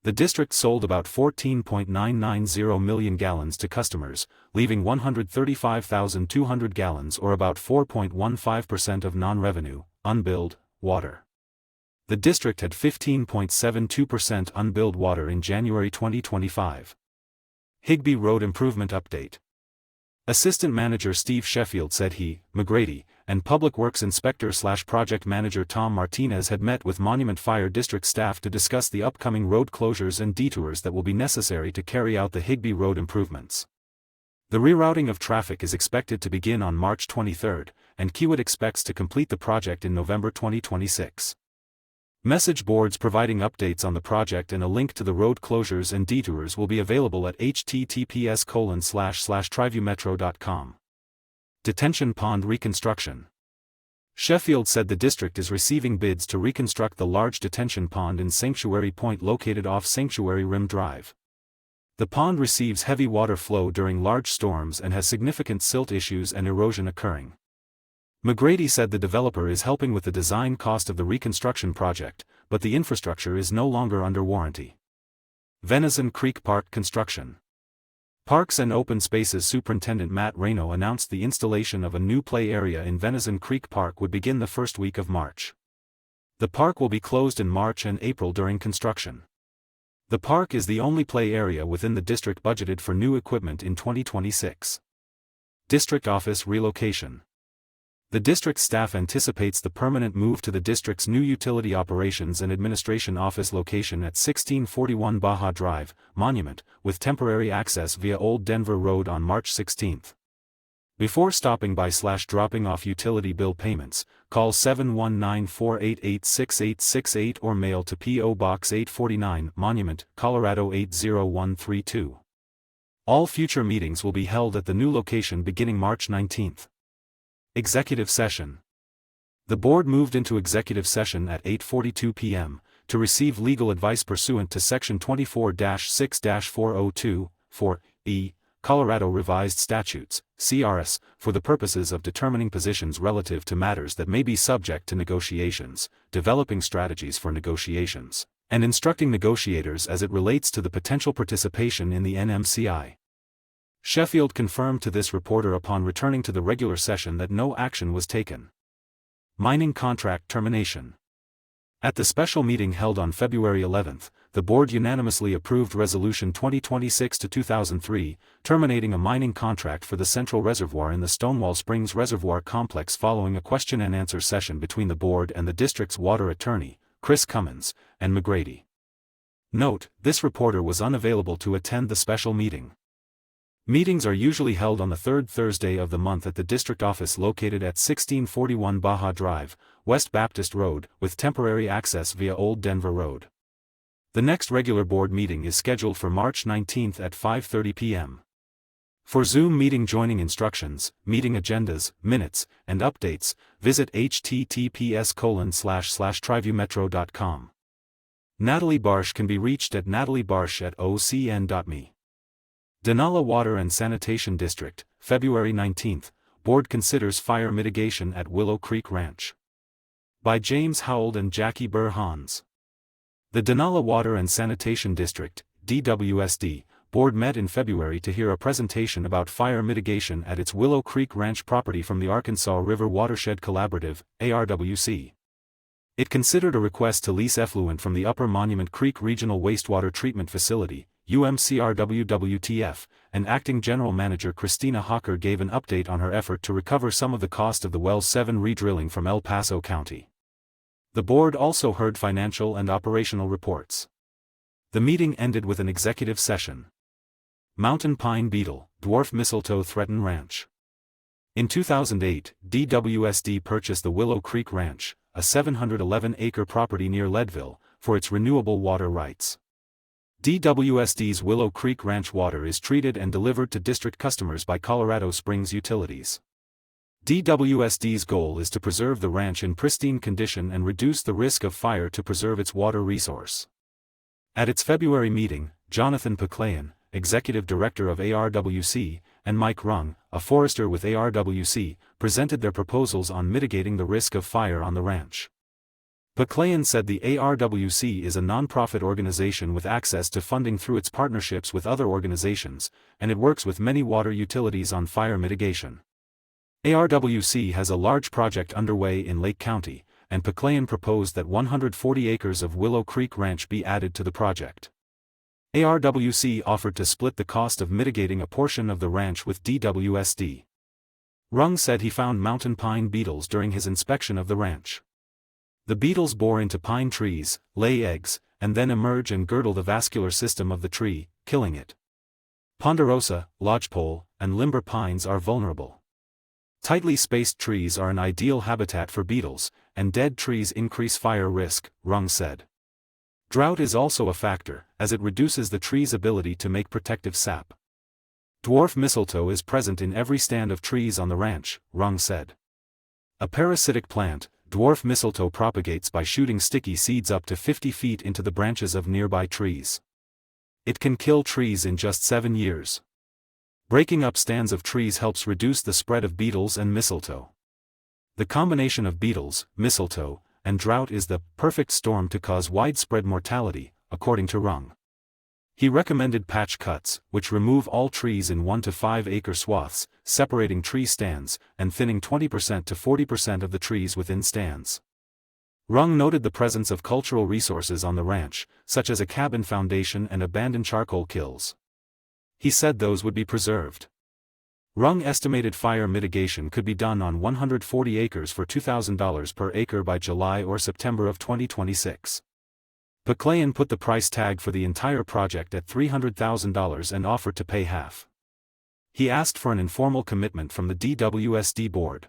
The district sold about 14.990 million gallons to customers, leaving 135,200 gallons or about 4.15% of non-revenue, unbilled, water. The district had 15.72% unbilled water in January 2025. Higbee Road Improvement Update. Assistant Manager Steve Sheffield said he, McGrady, and Public Works Inspector/Project Manager Tom Martinez had met with Monument Fire District staff to discuss the upcoming road closures and detours that will be necessary to carry out the Higbee Road improvements. The rerouting of traffic is expected to begin on March 23, and Kiewit expects to complete the project in November 2026. Message boards providing updates on the project and a link to the road closures and detours will be available at https://triviewmetro.com. Detention Pond Reconstruction. Sheffield said the district is receiving bids to reconstruct the large detention pond in Sanctuary Point located off Sanctuary Rim Drive. The pond receives heavy water flow during large storms and has significant silt issues and erosion occurring. McGrady said the developer is helping with the design cost of the reconstruction project, but the infrastructure is no longer under warranty. Venison Creek Park Construction. Parks and Open Spaces Superintendent Matt Reno announced the installation of a new play area in Venison Creek Park would begin the first week of March. The park will be closed in March and April during construction. The park is the only play area within the district budgeted for new equipment in 2026. District Office Relocation. The district staff anticipates the permanent move to the district's new Utility Operations and Administration Office location at 1641 Baja Drive, Monument, with temporary access via Old Denver Road on March 16. Before stopping by/dropping off utility bill payments, call 719-488-6868 or mail to P.O. Box 849, Monument, Colorado 80132. All future meetings will be held at the new location beginning March 19. Executive Session. The board moved into executive session at 8:42 p.m. to receive legal advice pursuant to Section 24-6-402, 4E, Colorado Revised Statutes, CRS, for the purposes of determining positions relative to matters that may be subject to negotiations, developing strategies for negotiations, and instructing negotiators as it relates to the potential participation in the NMCI. Sheffield confirmed to this reporter upon returning to the regular session that no action was taken. Mining Contract Termination. At the special meeting held on February 11, the board unanimously approved Resolution 2026-2003, terminating a mining contract for the Central Reservoir in the Stonewall Springs Reservoir Complex following a question-and-answer session between the board and the district's water attorney, Chris Cummins, and McGrady. Note, this reporter was unavailable to attend the special meeting. Meetings are usually held on the third Thursday of the month at the district office located at 1641 Baja Drive, West Baptist Road, with temporary access via Old Denver Road. The next regular board meeting is scheduled for March 19 at 5:30 p.m. For Zoom meeting joining instructions, meeting agendas, minutes, and updates, visit https://triviewmetro.com. Natalie Barsh can be reached at nataliebarsh@ocn.me. Donala Water and Sanitation District, February 19. Board considers fire mitigation at Willow Creek Ranch. By James Howell and Jackie Burr Hans. The Donala Water and Sanitation District, DWSD, Board met in February to hear a presentation about fire mitigation at its Willow Creek Ranch property from the Arkansas River Watershed Collaborative, ARWC. It considered a request to lease effluent from the Upper Monument Creek Regional Wastewater Treatment Facility, UMCRWWTF, and Acting General Manager Christina Hawker gave an update on her effort to recover some of the cost of the Well 7 redrilling from El Paso County. The board also heard financial and operational reports. The meeting ended with an executive session. Mountain pine beetle, dwarf mistletoe threaten ranch. In 2008, DWSD purchased the Willow Creek Ranch, a 711-acre property near Leadville, for its renewable water rights. DWSD's Willow Creek Ranch water is treated and delivered to district customers by Colorado Springs Utilities. DWSD's goal is to preserve the ranch in pristine condition and reduce the risk of fire to preserve its water resource. At its February meeting, Jonathan Paclayan, Executive Director of ARWC, and Mike Rung, a forester with ARWC, presented their proposals on mitigating the risk of fire on the ranch. Paclayan said the ARWC is a nonprofit organization with access to funding through its partnerships with other organizations, and it works with many water utilities on fire mitigation. ARWC has a large project underway in Lake County, and Paclayan proposed that 140 acres of Willow Creek Ranch be added to the project. ARWC offered to split the cost of mitigating a portion of the ranch with DWSD. Rung said he found mountain pine beetles during his inspection of the ranch. The beetles bore into pine trees, lay eggs, and then emerge and girdle the vascular system of the tree, killing it. Ponderosa, lodgepole, and limber pines are vulnerable. Tightly spaced trees are an ideal habitat for beetles, and dead trees increase fire risk, Rung said. Drought is also a factor, as it reduces the tree's ability to make protective sap. Dwarf mistletoe is present in every stand of trees on the ranch, Rung said. A parasitic plant, dwarf mistletoe propagates by shooting sticky seeds up to 50 feet into the branches of nearby trees. It can kill trees in just 7 years. Breaking up stands of trees helps reduce the spread of beetles and mistletoe. The combination of beetles, mistletoe, and drought is the perfect storm to cause widespread mortality, according to Rung. He recommended patch cuts, which remove all trees in 1 to 5 acre swaths, separating tree stands, and thinning 20% to 40% of the trees within stands. Rung noted the presence of cultural resources on the ranch, such as a cabin foundation and abandoned charcoal kilns. He said those would be preserved. Rung estimated fire mitigation could be done on 140 acres for $2,000 per acre by July or September of 2026. Paclayan put the price tag for the entire project at $300,000 and offered to pay half. He asked for an informal commitment from the DWSD board.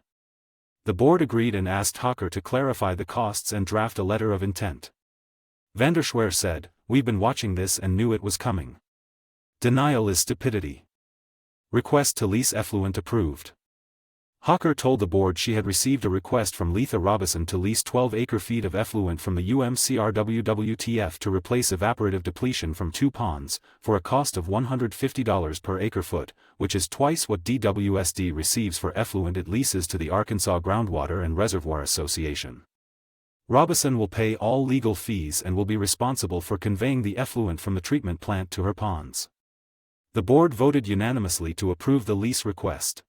The board agreed and asked Hawker to clarify the costs and draft a letter of intent. Vanderschwer said, "We've been watching this and knew it was coming. Denial is stupidity. Request to lease effluent approved." Hawker told the board she had received a request from Letha Robison to lease 12 acre-feet of effluent from the UMCRWWTF to replace evaporative depletion from 2 ponds, for a cost of $150 per acre-foot, which is twice what DWSD receives for effluent it leases to the Arkansas Groundwater and Reservoir Association. Robison will pay all legal fees and will be responsible for conveying the effluent from the treatment plant to her ponds. The board voted unanimously to approve the lease request.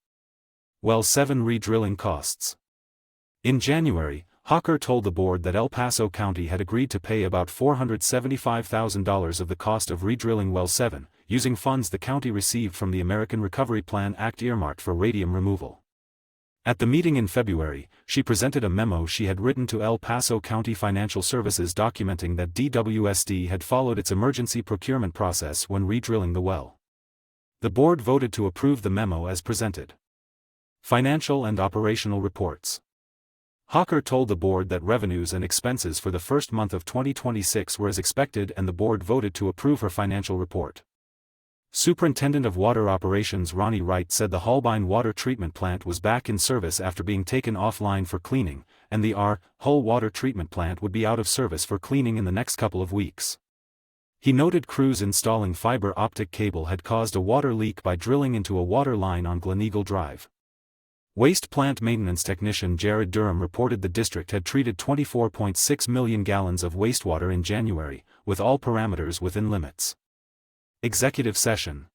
Well 7 redrilling costs. In January, Hawker told the board that El Paso County had agreed to pay about $475,000 of the cost of redrilling Well 7, using funds the county received from the American Recovery Plan Act earmarked for radium removal. At the meeting in February, she presented a memo she had written to El Paso County Financial Services documenting that DWSD had followed its emergency procurement process when re-drilling the well. The board voted to approve the memo as presented. Financial and operational reports. Hawker told the board that revenues and expenses for the first month of 2026 were as expected, and the board voted to approve her financial report. Superintendent of Water Operations Ronnie Wright said the Holbein Water Treatment Plant was back in service after being taken offline for cleaning, and the Hull Water Treatment Plant would be out of service for cleaning in the next couple of weeks. He noted crews installing fiber optic cable had caused a water leak by drilling into a water line on Gleneagle Drive. Waste plant maintenance technician Jared Durham reported the district had treated 24.6 million gallons of wastewater in January, with all parameters within limits. Executive session.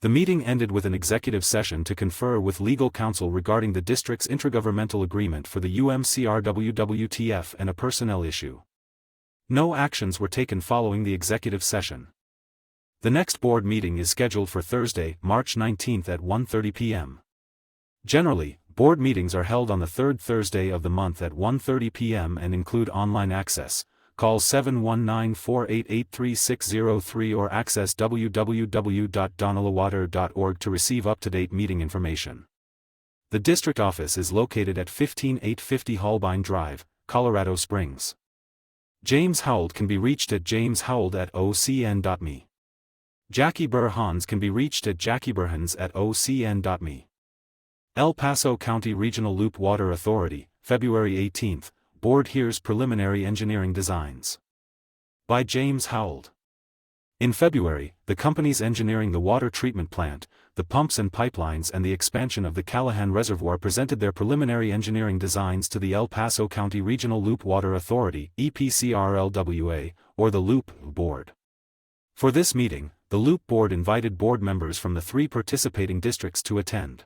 The meeting ended with an executive session to confer with legal counsel regarding the district's intergovernmental agreement for the UMCR-WWTF and a personnel issue. No actions were taken following the executive session. The next board meeting is scheduled for Thursday, March 19 at 1:30 p.m. Generally, board meetings are held on the third Thursday of the month at 1:30 p.m. and include online access. Call 719-488-3603 or access www.donalawater.org to receive up-to-date meeting information. The district office is located at 15850 Holbein Drive, Colorado Springs. James Howell can be reached at jameshowell@ocn.me. Jackie Burr-Hans can be reached at jackieburhans@ocn.me. El Paso County Regional Loop Water Authority, February 18. Board hears preliminary engineering designs. By James Howell. In February, the companies engineering the water treatment plant, the pumps and pipelines and the expansion of the Callahan Reservoir presented their preliminary engineering designs to the El Paso County Regional Loop Water Authority, EPCRLWA, or the Loop Board. For this meeting, the Loop Board invited board members from the 3 participating districts to attend.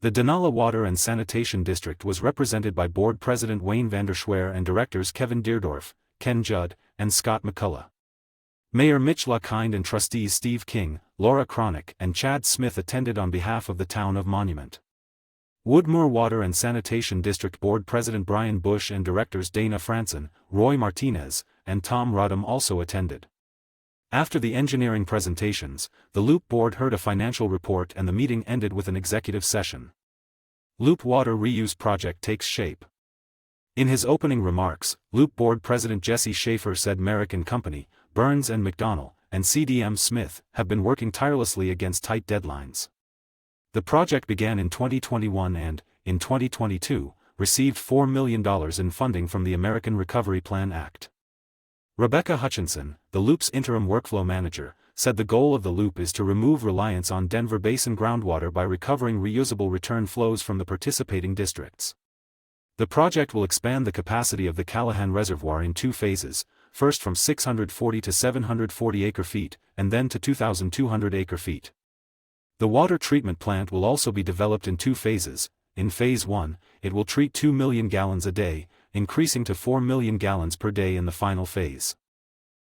The Donala Water and Sanitation District was represented by Board President Wayne Vanderschwer and Directors Kevin Deerdorf, Ken Judd, and Scott McCullough. Mayor Mitch LaKind and Trustees Steve King, Laura Cronick, and Chad Smith attended on behalf of the Town of Monument. Woodmoor Water and Sanitation District Board President Brian Bush and Directors Dana Franson, Roy Martinez, and Tom Rodham also attended. After the engineering presentations, the Loop Board heard a financial report and the meeting ended with an executive session. Loop Water Reuse Project takes shape. In his opening remarks, Loop Board President Jesse Schaefer said Merrick & Company, Burns and McDonnell, and CDM Smith have been working tirelessly against tight deadlines. The project began in 2021 and, in 2022, received $4 million in funding from the American Recovery Plan Act. Rebecca Hutchinson, the Loop's interim workflow manager, said the goal of the Loop is to remove reliance on Denver Basin groundwater by recovering reusable return flows from the participating districts. The project will expand the capacity of the Callahan Reservoir in 2 phases, first from 640 to 740 acre-feet, and then to 2,200 acre-feet. The water treatment plant will also be developed in 2 phases. In Phase 1, it will treat 2 million gallons a day, increasing to 4 million gallons per day in the final phase.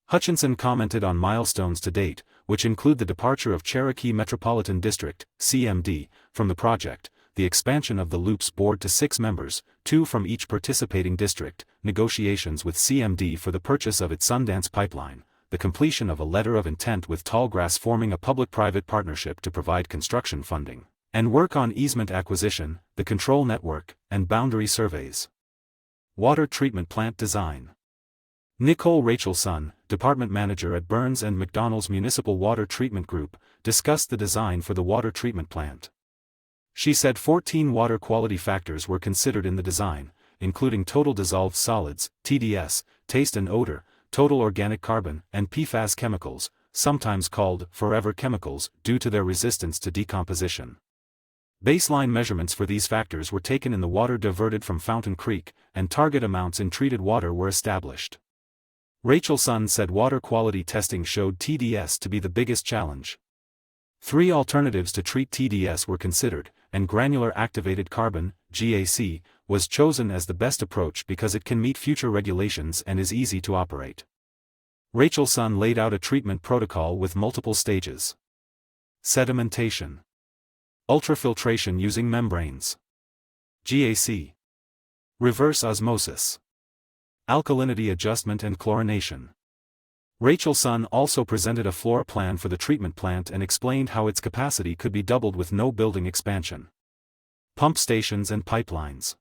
Hutchinson commented on milestones to date, which include the departure of Cherokee Metropolitan District, CMD, from the project, the expansion of the Loop's board to 6 members, 2 from each participating district, negotiations with CMD for the purchase of its Sundance pipeline, the completion of a letter of intent with Tallgrass forming a public-private partnership to provide construction funding, and work on easement acquisition, the control network, and boundary surveys. Water treatment plant design. Nicole Rachelson, department manager at Burns and McDonnell's Municipal Water Treatment Group, discussed the design for the water treatment plant. She said 14 water quality factors were considered in the design, including total dissolved solids, TDS, taste and odor, total organic carbon, and PFAS chemicals, sometimes called forever chemicals due to their resistance to decomposition. Baseline measurements for these factors were taken in the water diverted from Fountain Creek, and target amounts in treated water were established. Rachelson said water quality testing showed TDS to be the biggest challenge. 3 alternatives to treat TDS were considered, and granular activated carbon, GAC, was chosen as the best approach because it can meet future regulations and is easy to operate. Rachelson laid out a treatment protocol with multiple stages. Sedimentation. Ultrafiltration using membranes. GAC. Reverse osmosis. Alkalinity adjustment and chlorination. Rachel Sun also presented a floor plan for the treatment plant and explained how its capacity could be doubled with no building expansion. Pump stations and pipelines.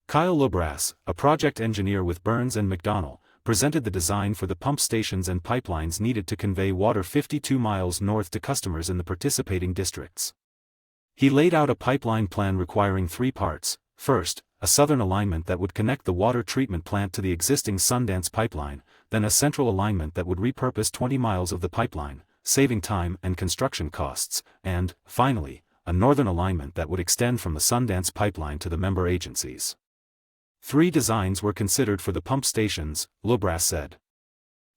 Kyle Lubras, a project engineer with Burns and McDonnell, presented the design for the pump stations and pipelines needed to convey water 52 miles north to customers in the participating districts. He laid out a pipeline plan requiring 3 parts. First, a southern alignment that would connect the water treatment plant to the existing Sundance pipeline, then a central alignment that would repurpose 20 miles of the pipeline, saving time and construction costs, and, finally, a northern alignment that would extend from the Sundance pipeline to the member agencies. 3 designs were considered for the pump stations, Lubras said.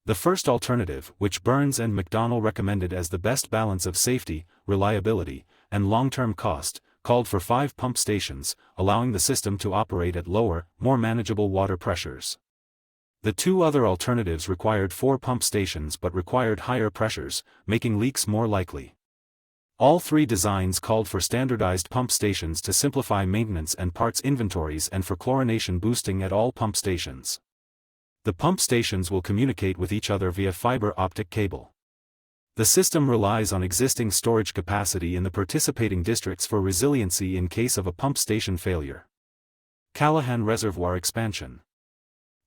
The first alternative, which Burns and McDonnell recommended as the best balance of safety, reliability, and long-term cost, called for 5 pump stations, allowing the system to operate at lower, more manageable water pressures. The 2 other alternatives required 4 pump stations but required higher pressures, making leaks more likely. All 3 designs called for standardized pump stations to simplify maintenance and parts inventories and for chlorination boosting at all pump stations. The pump stations will communicate with each other via fiber optic cable. The system relies on existing storage capacity in the participating districts for resiliency in case of a pump station failure. Callahan Reservoir expansion.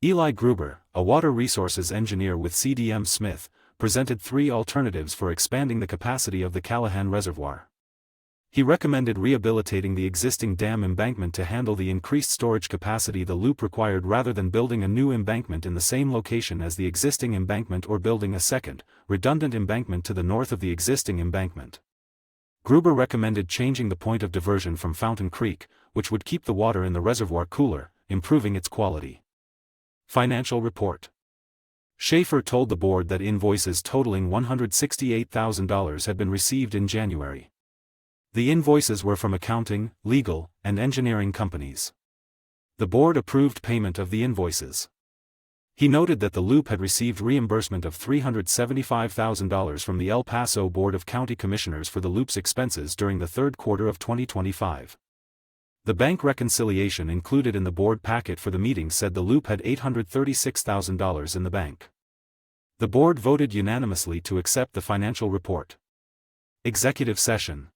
Eli Gruber, a water resources engineer with CDM Smith, presented 3 alternatives for expanding the capacity of the Callahan Reservoir. He recommended rehabilitating the existing dam embankment to handle the increased storage capacity the loop required rather than building a new embankment in the same location as the existing embankment or building a second, redundant embankment to the north of the existing embankment. Gruber recommended changing the point of diversion from Fountain Creek, which would keep the water in the reservoir cooler, improving its quality. Financial report. Schaefer told the board that invoices totaling $168,000 had been received in January. The invoices were from accounting, legal, and engineering companies. The board approved payment of the invoices. He noted that the loop had received reimbursement of $375,000 from the El Paso Board of County Commissioners for the loop's expenses during the 3rd quarter of 2025. The bank reconciliation included in the board packet for the meeting said the loop had $836,000 in the bank. The board voted unanimously to accept the financial report. Executive session.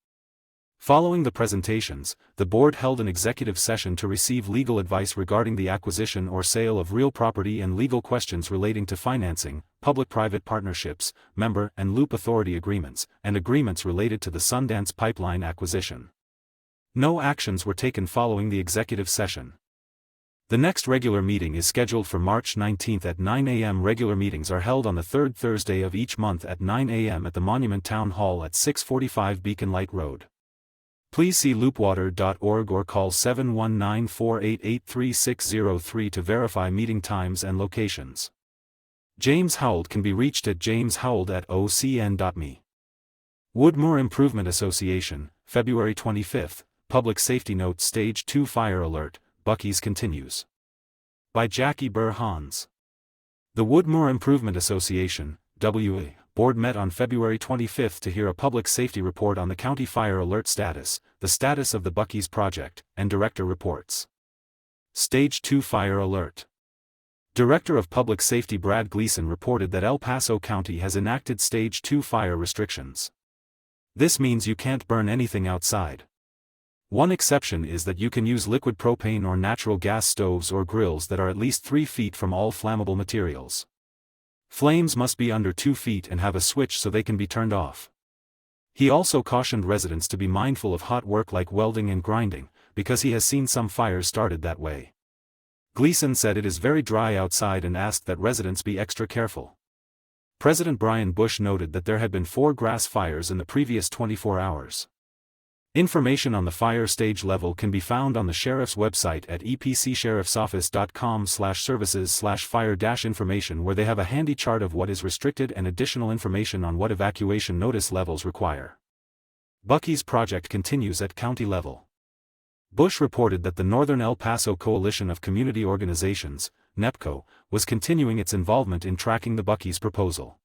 Following the presentations, the board held an executive session to receive legal advice regarding the acquisition or sale of real property and legal questions relating to financing, public-private partnerships, member and loop authority agreements, and agreements related to the Sundance pipeline acquisition. No actions were taken following the executive session. The next regular meeting is scheduled for March 19 at 9 a.m. Regular meetings are held on the 3rd Thursday of each month at 9 a.m. at the Monument Town Hall at 645 Beacon Light Road. Please see loopwater.org or call 719-488-3603 to verify meeting times and locations. James Howell can be reached at jameshowell@ocn.me. Woodmoor Improvement Association, February 25, Public Safety Note Stage 2 Fire Alert, Buc-ee's continues. By Jackie Burr Hans. The Woodmoor Improvement Association, WA, board met on February 25 to hear a public safety report on the county fire alert status, the status of the Buc-ee's project, and director reports. Stage 2 Fire Alert. Director of Public Safety Brad Gleason reported that El Paso County has enacted Stage 2 fire restrictions. This means you can't burn anything outside. One exception is that you can use liquid propane or natural gas stoves or grills that are at least 3 feet from all flammable materials. Flames must be under 2 feet and have a switch so they can be turned off. He also cautioned residents to be mindful of hot work like welding and grinding, because he has seen some fires started that way. Gleason said it is very dry outside and asked that residents be extra careful. President Brian Bush noted that there had been 4 grass fires in the previous 24 hours. Information on the fire stage level can be found on the sheriff's website at epcsheriffsoffice.com/services/fire-information, where they have a handy chart of what is restricted and additional information on what evacuation notice levels require. Buc-ee's project continues at county level. Bush reported that the Northern El Paso Coalition of Community Organizations, NEPCO, was continuing its involvement in tracking the Buc-ee's proposal.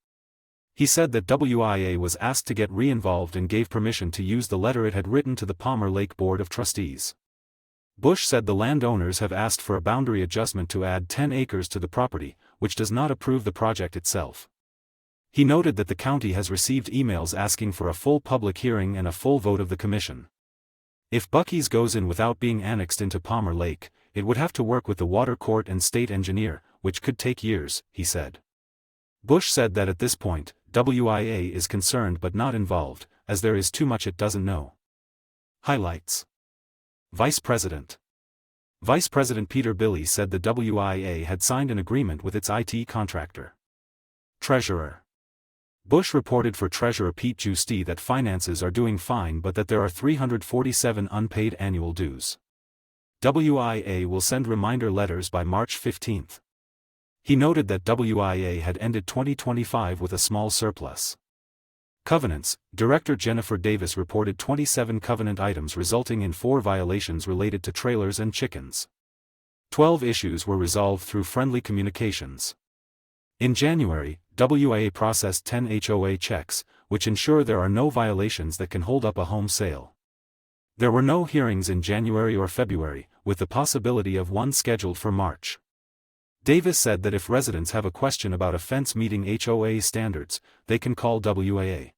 He said that WIA was asked to get re-involved and gave permission to use the letter it had written to the Palmer Lake Board of Trustees. Bush said the landowners have asked for a boundary adjustment to add 10 acres to the property, which does not approve the project itself. He noted that the county has received emails asking for a full public hearing and a full vote of the commission. If Buc-ee's goes in without being annexed into Palmer Lake, it would have to work with the water court and state engineer, which could take years, he said. Bush said that at this point, WIA is concerned but not involved, as there is too much it doesn't know. Highlights. Vice President Peter Billy said the WIA had signed an agreement with its IT contractor. Treasurer Bush reported for Treasurer Pete Giusti that finances are doing fine but that there are 347 unpaid annual dues. WIA will send reminder letters by March 15. He noted that WIA had ended 2025 with a small surplus. Covenants, Director Jennifer Davis reported 27 covenant items resulting in 4 violations related to trailers and chickens. 12 issues were resolved through friendly communications. In January, WIA processed 10 HOA checks, which ensure there are no violations that can hold up a home sale. There were no hearings in January or February, with the possibility of one scheduled for March. Davis said that if residents have a question about a fence meeting HOA standards, they can call WIA.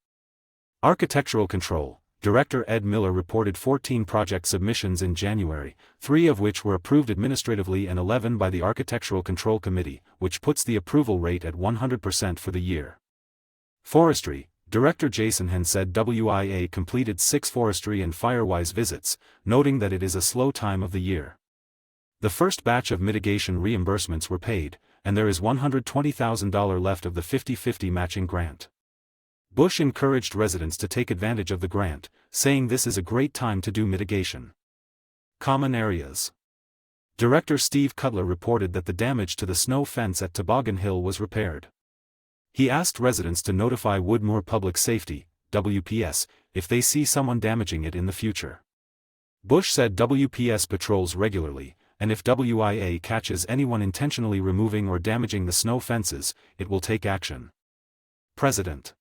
Architectural Control, Director Ed Miller reported 14 project submissions in January, 3 of which were approved administratively and 11 by the Architectural Control Committee, which puts the approval rate at 100% for the year. Forestry, Director Jason Hen said WIA completed 6 forestry and firewise visits, noting that it is a slow time of the year. The first batch of mitigation reimbursements were paid, and there is $120,000 left of the 50-50 matching grant. Bush encouraged residents to take advantage of the grant, saying this is a great time to do mitigation. Common areas. Director Steve Cutler reported that the damage to the snow fence at Toboggan Hill was repaired. He asked residents to notify Woodmoor Public Safety, WPS, if they see someone damaging it in the future. Bush said WPS patrols regularly, and if WIA catches anyone intentionally removing or damaging the snow fences, it will take action. President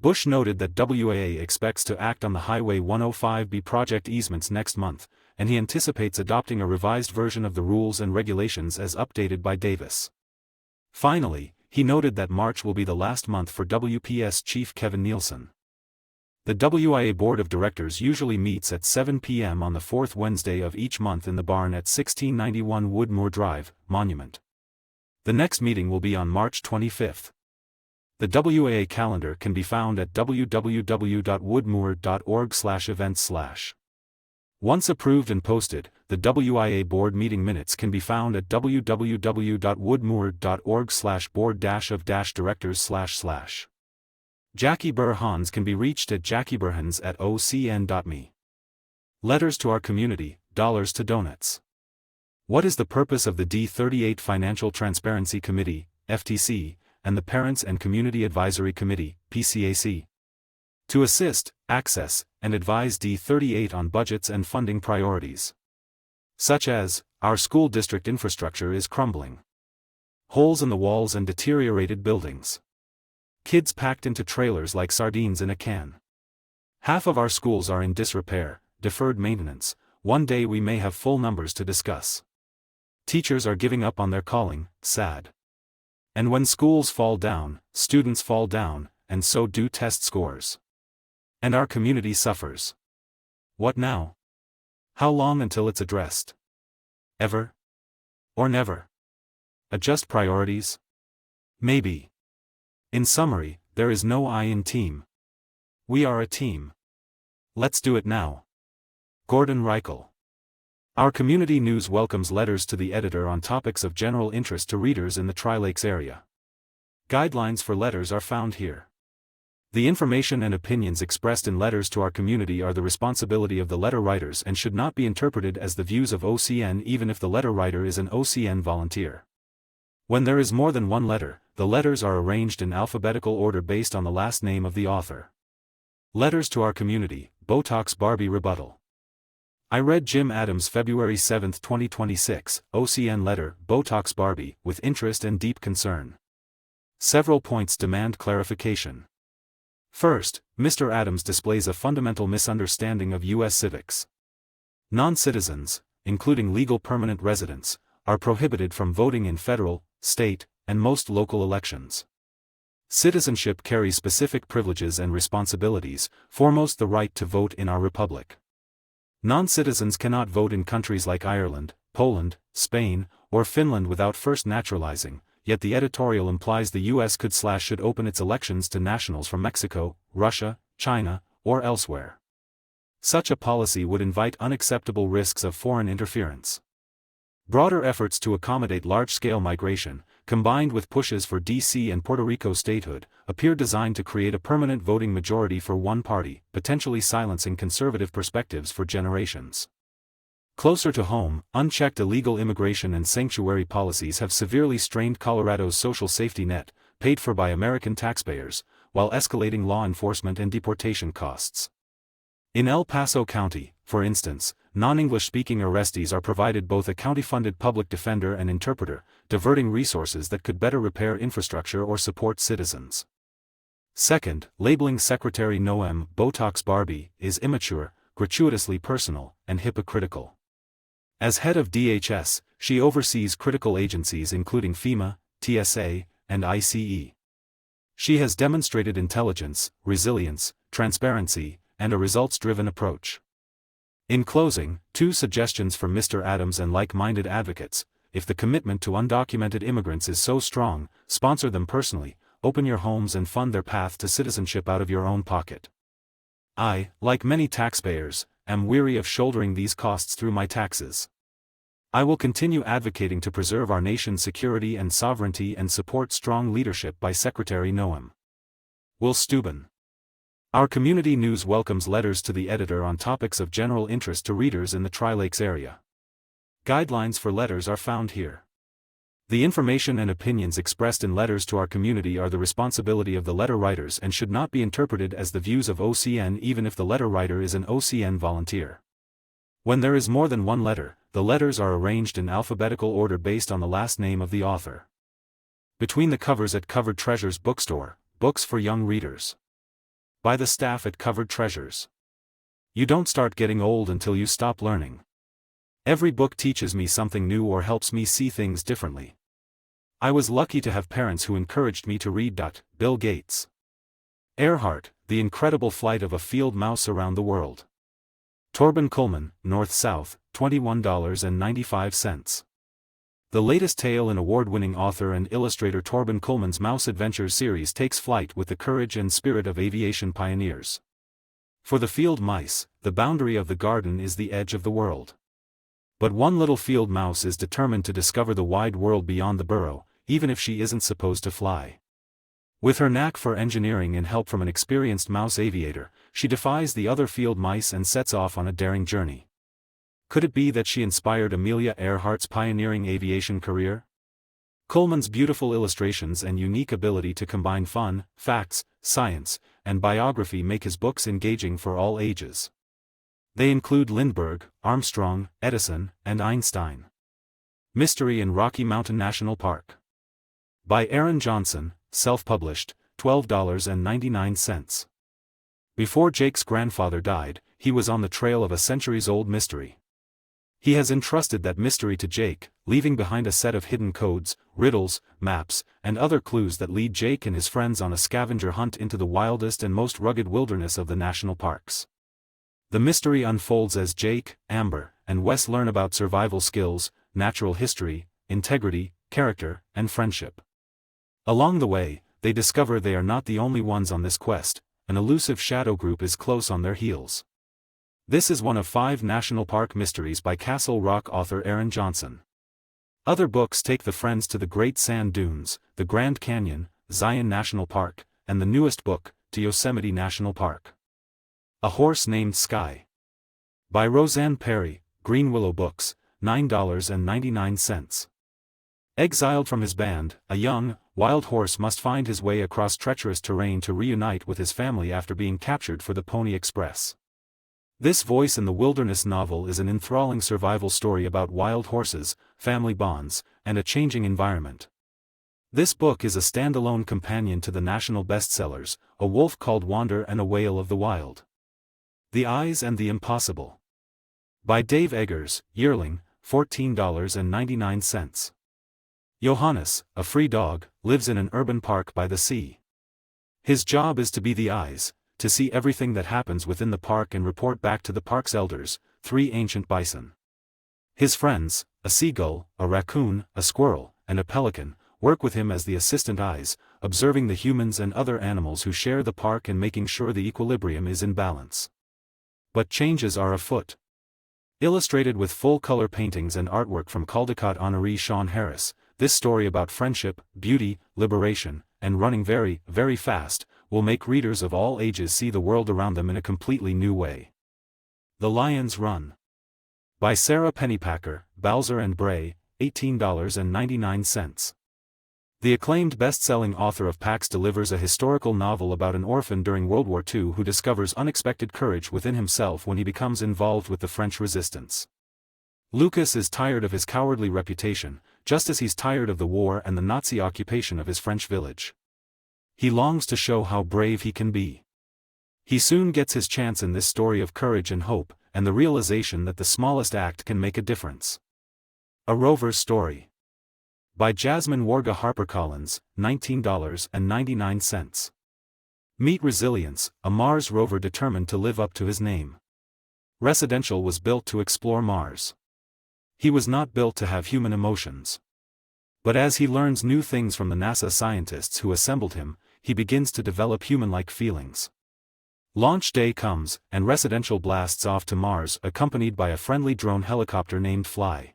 Bush noted that WIA expects to act on the Highway 105B project easements next month, and he anticipates adopting a revised version of the rules and regulations as updated by Davis. Finally, he noted that March will be the last month for WPS Chief Kevin Nielsen. The WIA Board of Directors usually meets at 7 p.m. on the 4th Wednesday of each month in the barn at 1691 Woodmoor Drive, Monument. The next meeting will be on March 25. The WIA calendar can be found at www.woodmoor.org/events/. Once approved and posted, the WIA board meeting minutes can be found at www.woodmoor.org/board-of-directors// Jackie Burr Hans can be reached at jackieburhans@ocn.me. Letters to our community, dollars to donuts. What is the purpose of the D38 Financial Transparency Committee, FTC, and the Parents and Community Advisory Committee, PCAC? To assist, access, and advise D38 on budgets and funding priorities. Such as, our school district infrastructure is crumbling. Holes in the walls and deteriorated buildings. Kids packed into trailers like sardines in a can. Half of our schools are in disrepair, deferred maintenance. One day we may have full numbers to discuss. Teachers are giving up on their calling, sad. And when schools fall down, students fall down, and so do test scores. And our community suffers. What now? How long until it's addressed? Ever? Or never? Adjust priorities? Maybe. In summary, there is no I in team. We are a team. Let's do it now. Gordon Reichel. Our community news welcomes letters to the editor on topics of general interest to readers in the Tri-Lakes area. Guidelines for letters are found here. The information and opinions expressed in letters to our community are the responsibility of the letter writers and should not be interpreted as the views of OCN even if the letter writer is an OCN volunteer. When there is more than one letter, the letters are arranged in alphabetical order based on the last name of the author. Letters to our community, Botox Barbie rebuttal. I read Jim Adams' February 7, 2026, OCN letter, Botox Barbie, with interest and deep concern. Several points demand clarification. First, Mr. Adams displays a fundamental misunderstanding of U.S. civics. Non-citizens, including legal permanent residents, are prohibited from voting in federal, state, and most local elections. Citizenship carries specific privileges and responsibilities, foremost the right to vote in our republic. Non-citizens cannot vote in countries like Ireland, Poland, Spain, or Finland without first naturalizing, yet the editorial implies the U.S. should open its elections to nationals from Mexico, Russia, China, or elsewhere. Such a policy would invite unacceptable risks of foreign interference. Broader efforts to accommodate large-scale migration, combined with pushes for D.C. and Puerto Rico statehood, appear designed to create a permanent voting majority for one party, potentially silencing conservative perspectives for generations. Closer to home, unchecked illegal immigration and sanctuary policies have severely strained Colorado's social safety net, paid for by American taxpayers, while escalating law enforcement and deportation costs. In El Paso County, for instance, non-English-speaking arrestees are provided both a county-funded public defender and interpreter, diverting resources that could better repair infrastructure or support citizens. Second, labeling Secretary Noem Botox Barbie is immature, gratuitously personal, and hypocritical. As head of DHS, she oversees critical agencies including FEMA, TSA, and ICE. She has demonstrated intelligence, resilience, transparency, and a results-driven approach. In closing, 2 suggestions for Mr. Adams and like-minded advocates: if the commitment to undocumented immigrants is so strong, sponsor them personally, open your homes and fund their path to citizenship out of your own pocket. I, like many taxpayers, am weary of shouldering these costs through my taxes. I will continue advocating to preserve our nation's security and sovereignty and support strong leadership by Secretary Noem. Will Steuben. Our community news welcomes letters to the editor on topics of general interest to readers in the Tri-Lakes area. Guidelines for letters are found here. The information and opinions expressed in letters to our community are the responsibility of the letter writers and should not be interpreted as the views of OCN even if the letter writer is an OCN volunteer. When there is more than one letter, the letters are arranged in alphabetical order based on the last name of the author. Between the covers at Covered Treasures Bookstore, books for young readers. By the staff at Covered Treasures. You don't start getting old until you stop learning. Every book teaches me something new or helps me see things differently. I was lucky to have parents who encouraged me to read. Bill Gates. Earhart, The Incredible Flight of a Field Mouse Around the World. Torben Kuhlmann, North-South, $21.95. The latest tale in award-winning author and illustrator Torben Kuhlmann's Mouse Adventures series takes flight with the courage and spirit of aviation pioneers. For the field mice, the boundary of the garden is the edge of the world. But one little field mouse is determined to discover the wide world beyond the burrow, even if she isn't supposed to fly. With her knack for engineering and help from an experienced mouse aviator, she defies the other field mice and sets off on a daring journey. Could it be that she inspired Amelia Earhart's pioneering aviation career? Kuhlmann's beautiful illustrations and unique ability to combine fun, facts, science, and biography make his books engaging for all ages. They include Lindbergh, Armstrong, Edison, and Einstein. Mystery in Rocky Mountain National Park. By Aaron Johnson, self-published, $12.99. Before Jake's grandfather died, he was on the trail of a centuries-old mystery. He has entrusted that mystery to Jake, leaving behind a set of hidden codes, riddles, maps, and other clues that lead Jake and his friends on a scavenger hunt into the wildest and most rugged wilderness of the national parks. The mystery unfolds as Jake, Amber, and Wes learn about survival skills, natural history, integrity, character, and friendship. Along the way, they discover they are not the only ones on this quest. An elusive shadow group is close on their heels. This is one of 5 National Park mysteries by Castle Rock author Aaron Johnson. Other books take the friends to the Great Sand Dunes, the Grand Canyon, Zion National Park, and the newest book, to Yosemite National Park. A Horse Named Sky. By Roseanne Perry, Green Willow Books, $9.99. Exiled from his band, a young, wild horse must find his way across treacherous terrain to reunite with his family after being captured for the Pony Express. This Voice in the Wilderness novel is an enthralling survival story about wild horses, family bonds, and a changing environment. This book is a standalone companion to the national bestsellers, A Wolf Called Wander and A Whale of the Wild. The Eyes and the Impossible. By Dave Eggers, yearling, $14.99. Johannes, a free dog, lives in an urban park by the sea. His job is to be the eyes, to see everything that happens within the park and report back to the park's elders, 3 ancient bison. His friends, a seagull, a raccoon, a squirrel, and a pelican, work with him as the assistant eyes, observing the humans and other animals who share the park and making sure the equilibrium is in balance. But changes are afoot. Illustrated with full-color paintings and artwork from Caldecott honoree Sean Harris, this story about friendship, beauty, liberation, and running very, very fast, will make readers of all ages see the world around them in a completely new way. The Lion's Run. By Sarah Pennypacker, Bowser and Bray, $18.99. The acclaimed best-selling author of Pax delivers a historical novel about an orphan during World War II who discovers unexpected courage within himself when he becomes involved with the French resistance. Lucas is tired of his cowardly reputation, just as he's tired of the war and the Nazi occupation of his French village. He longs to show how brave he can be. He soon gets his chance in this story of courage and hope, and the realization that the smallest act can make a difference. A Rover's Story. By Jasmine Warga HarperCollins, $19.99. Meet Resilience, a Mars rover determined to live up to his name. Residential was built to explore Mars. He was not built to have human emotions. But as he learns new things from the NASA scientists who assembled him, he begins to develop human-like feelings. Launch day comes, and Residential blasts off to Mars accompanied by a friendly drone helicopter named Fly.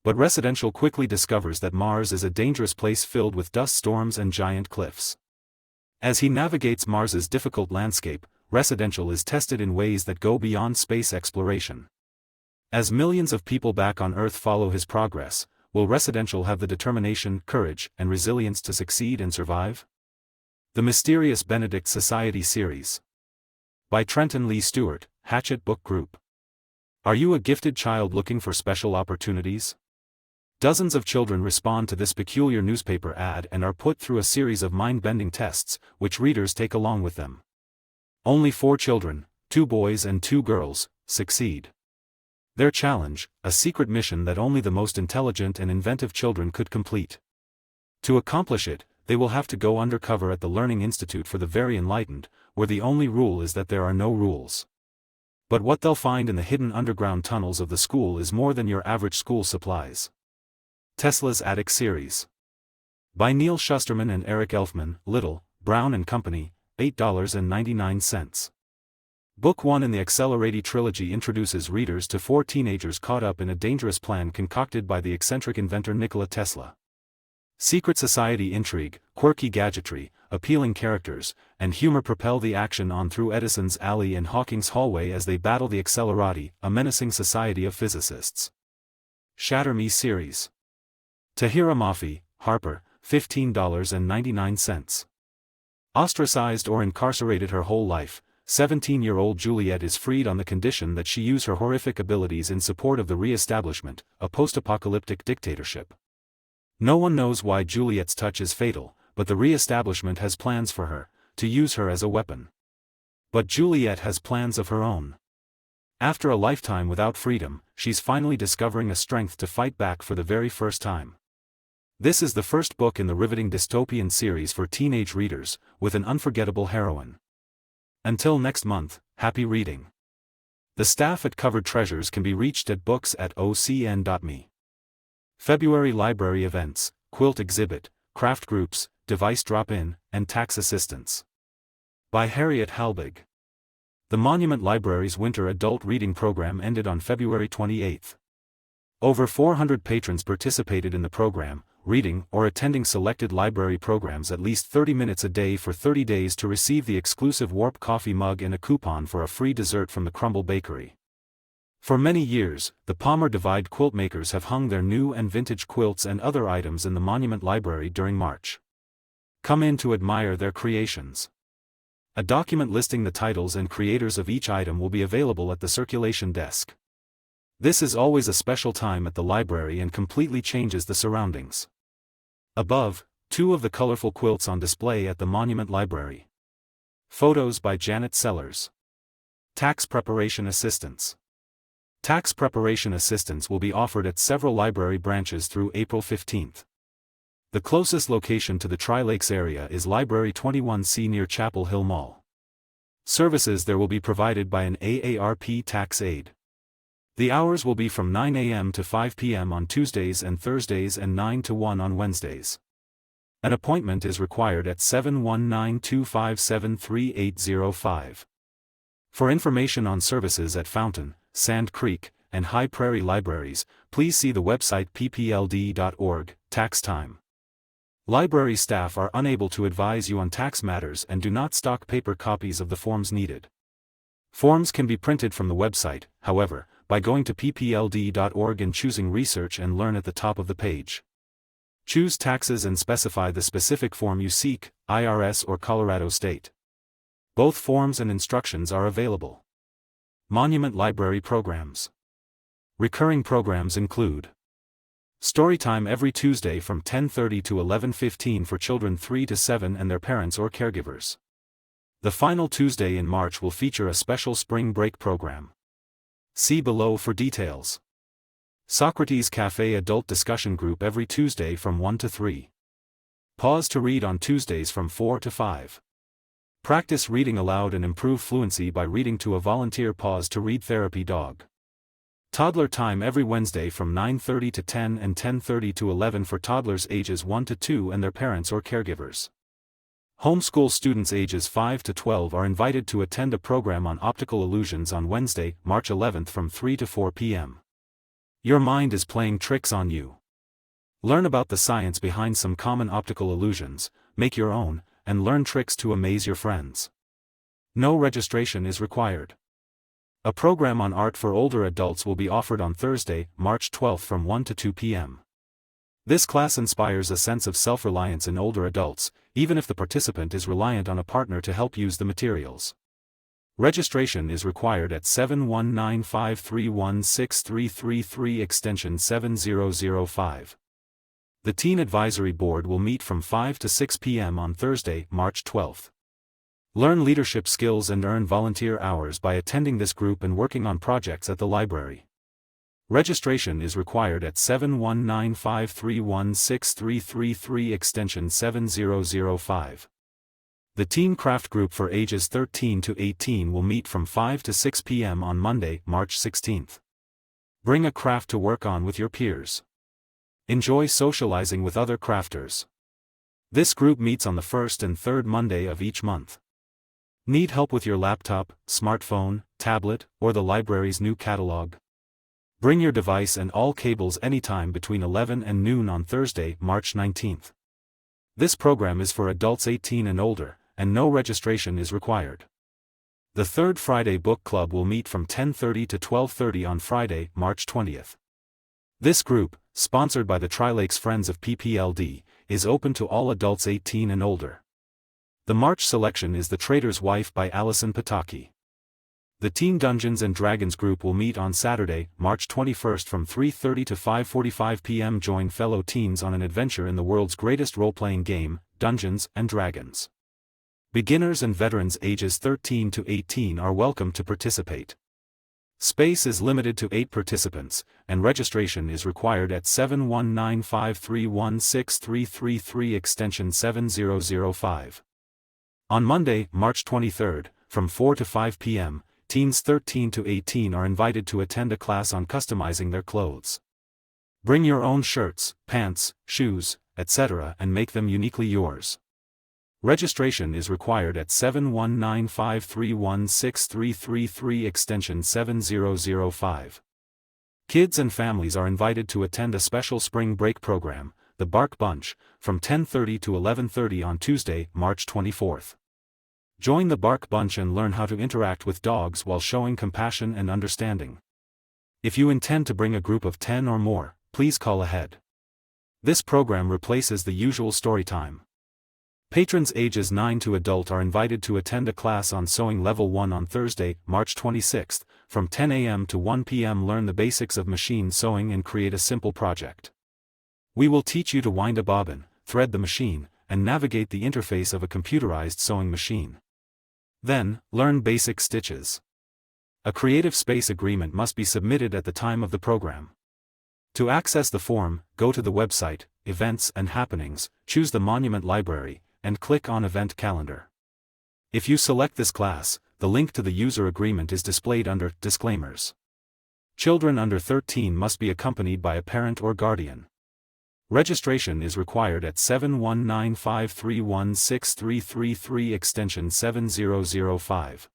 But Residential quickly discovers that Mars is a dangerous place filled with dust storms and giant cliffs. As he navigates Mars's difficult landscape, Residential is tested in ways that go beyond space exploration. As millions of people back on Earth follow his progress, will Residential have the determination, courage, and resilience to succeed and survive? The Mysterious Benedict Society Series. By Trenton Lee Stewart, Hatchet Book Group. Are you a gifted child looking for special opportunities? Dozens of children respond to this peculiar newspaper ad and are put through a series of mind-bending tests, which readers take along with them. Only 4 children, 2 boys and 2 girls, succeed. Their challenge, a secret mission that only the most intelligent and inventive children could complete. To accomplish it, they will have to go undercover at the Learning Institute for the Very Enlightened, where the only rule is that there are no rules. But what they'll find in the hidden underground tunnels of the school is more than your average school supplies. Tesla's Attic Series. By Neil Shusterman and Eric Elfman, Little, Brown and Company, $8.99. Book 1 in the Accelerati trilogy introduces readers to 4 teenagers caught up in a dangerous plan concocted by the eccentric inventor Nikola Tesla. Secret society intrigue, quirky gadgetry, appealing characters, and humor propel the action on through Edison's alley and Hawking's hallway as they battle the Accelerati, a menacing society of physicists. Shatter Me Series. Tahira Mafi, Harper, $15.99. Ostracized or incarcerated her whole life, 17-year-old Juliet is freed on the condition that she use her horrific abilities in support of the re-establishment, a post-apocalyptic dictatorship. No one knows why Juliet's touch is fatal, but the re-establishment has plans for her, to use her as a weapon. But Juliet has plans of her own. After a lifetime without freedom, she's finally discovering a strength to fight back for the very first time. This is the first book in the riveting dystopian series for teenage readers, with an unforgettable heroine. Until next month, happy reading. The staff at Covered Treasures can be reached at books@ocn.me. February library events, quilt exhibit, craft groups, device drop-in, and tax assistance. By Harriet Halbig. The Monument Library's winter adult reading program ended on February 28. Over 400 patrons participated in the program, reading or attending selected library programs at least 30 minutes a day for 30 days to receive the exclusive Warp coffee mug and a coupon for a free dessert from the Crumble Bakery. For many years, the Palmer Divide quilt makers have hung their new and vintage quilts and other items in the Monument Library during March. Come in to admire their creations. A document listing the titles and creators of each item will be available at the circulation desk. This is always a special time at the library and completely changes the surroundings. Above, 2 of the colorful quilts on display at the Monument Library. Photos by Janet Sellers. Tax preparation assistance. Tax preparation assistance will be offered at several library branches through April 15. The closest location to the Tri-Lakes area is Library 21C near Chapel Hill Mall. Services there will be provided by an AARP tax aide. The hours will be from 9 a.m. to 5 p.m. on Tuesdays and Thursdays and 9 to 1 on Wednesdays. An appointment is required at 719-257-3805. For information on services at Fountain, Sand Creek, and High Prairie libraries, please see the website ppld.org, Tax Time. Library staff are unable to advise you on tax matters and do not stock paper copies of the forms needed. Forms can be printed from the website, however, by going to ppld.org and choosing Research and Learn at the top of the page. Choose Taxes and specify the specific form you seek, IRS or Colorado State. Both forms and instructions are available. Monument Library Programs. Recurring programs include Storytime every Tuesday from 10:30 to 11:15 for children 3 to 7 and their parents or caregivers. The final Tuesday in March will feature a special spring break program. See below for details. Socrates Cafe Adult Discussion Group every Tuesday from 1 to 3. Pause to read on Tuesdays from 4 to 5. Practice reading aloud and improve fluency by reading to a volunteer pause to read therapy dog. Toddler Time every Wednesday from 9:30 to 10 and 10:30 to 11 for toddlers ages 1 to 2 and their parents or caregivers. Homeschool students ages 5 to 12 are invited to attend a program on optical illusions on Wednesday, March 11 from 3 to 4 p.m. Your mind is playing tricks on you. Learn about the science behind some common optical illusions, make your own, and learn tricks to amaze your friends. No registration is required. A program on art for older adults will be offered on Thursday, March 12 from 1 to 2 p.m. This class inspires a sense of self-reliance in older adults, even if the participant is reliant on a partner to help use the materials. Registration is required at 719-531-6333 extension 7005. The Teen Advisory Board will meet from 5 to 6 p.m. on Thursday, March 12. Learn leadership skills and earn volunteer hours by attending this group and working on projects at the library. Registration is required at 719-531-6333 extension 7005. The Teen Craft Group for ages 13 to 18 will meet from 5 to 6 p.m. on Monday, March 16. Bring a craft to work on with your peers. Enjoy socializing with other crafters. This group meets on the first and third Monday of each month. Need help with your laptop, smartphone, tablet, or the library's new catalog? Bring your device and all cables anytime between 11 and noon on Thursday, March 19. This program is for adults 18 and older, and no registration is required. The Third Friday Book Club will meet from 10:30 to 12:30 on Friday, March 20. This group, sponsored by the Tri-Lakes Friends of PPLD, is open to all adults 18 and older. The March selection is The Trader's Wife by Allison Pataki. The Teen Dungeons and Dragons group will meet on Saturday, March 21 from 3:30 to 5:45 p.m. Join fellow teens on an adventure in the world's greatest role-playing game, Dungeons and Dragons. Beginners and veterans ages 13 to 18 are welcome to participate. Space is limited to 8 participants, and registration is required at 719-531-6333 extension 7005. On Monday, March 23, from 4 to 5 p.m., teens 13 to 18 are invited to attend a class on customizing their clothes. Bring your own shirts, pants, shoes, etc. and make them uniquely yours. Registration is required at 719-531-6333 extension 7005. Kids and families are invited to attend a special spring break program, the Bark Bunch, from 10:30 to 11:30 on Tuesday, March 24. Join the Bark Bunch and learn how to interact with dogs while showing compassion and understanding. If you intend to bring a group of 10 or more, please call ahead. This program replaces the usual story time. Patrons ages 9 to adult are invited to attend a class on Sewing Level 1 on Thursday, March 26, from 10 a.m. to 1 p.m. Learn the basics of machine sewing and create a simple project. We will teach you to wind a bobbin, thread the machine, and navigate the interface of a computerized sewing machine. Then, learn basic stitches. A creative space agreement must be submitted at the time of the program. To access the form, go to the website, Events and Happenings, choose the Monument Library, and click on Event Calendar. If you select this class, the link to the user agreement is displayed under Disclaimers. Children under 13 must be accompanied by a parent or guardian. Registration is required at 719531633 extension 7005.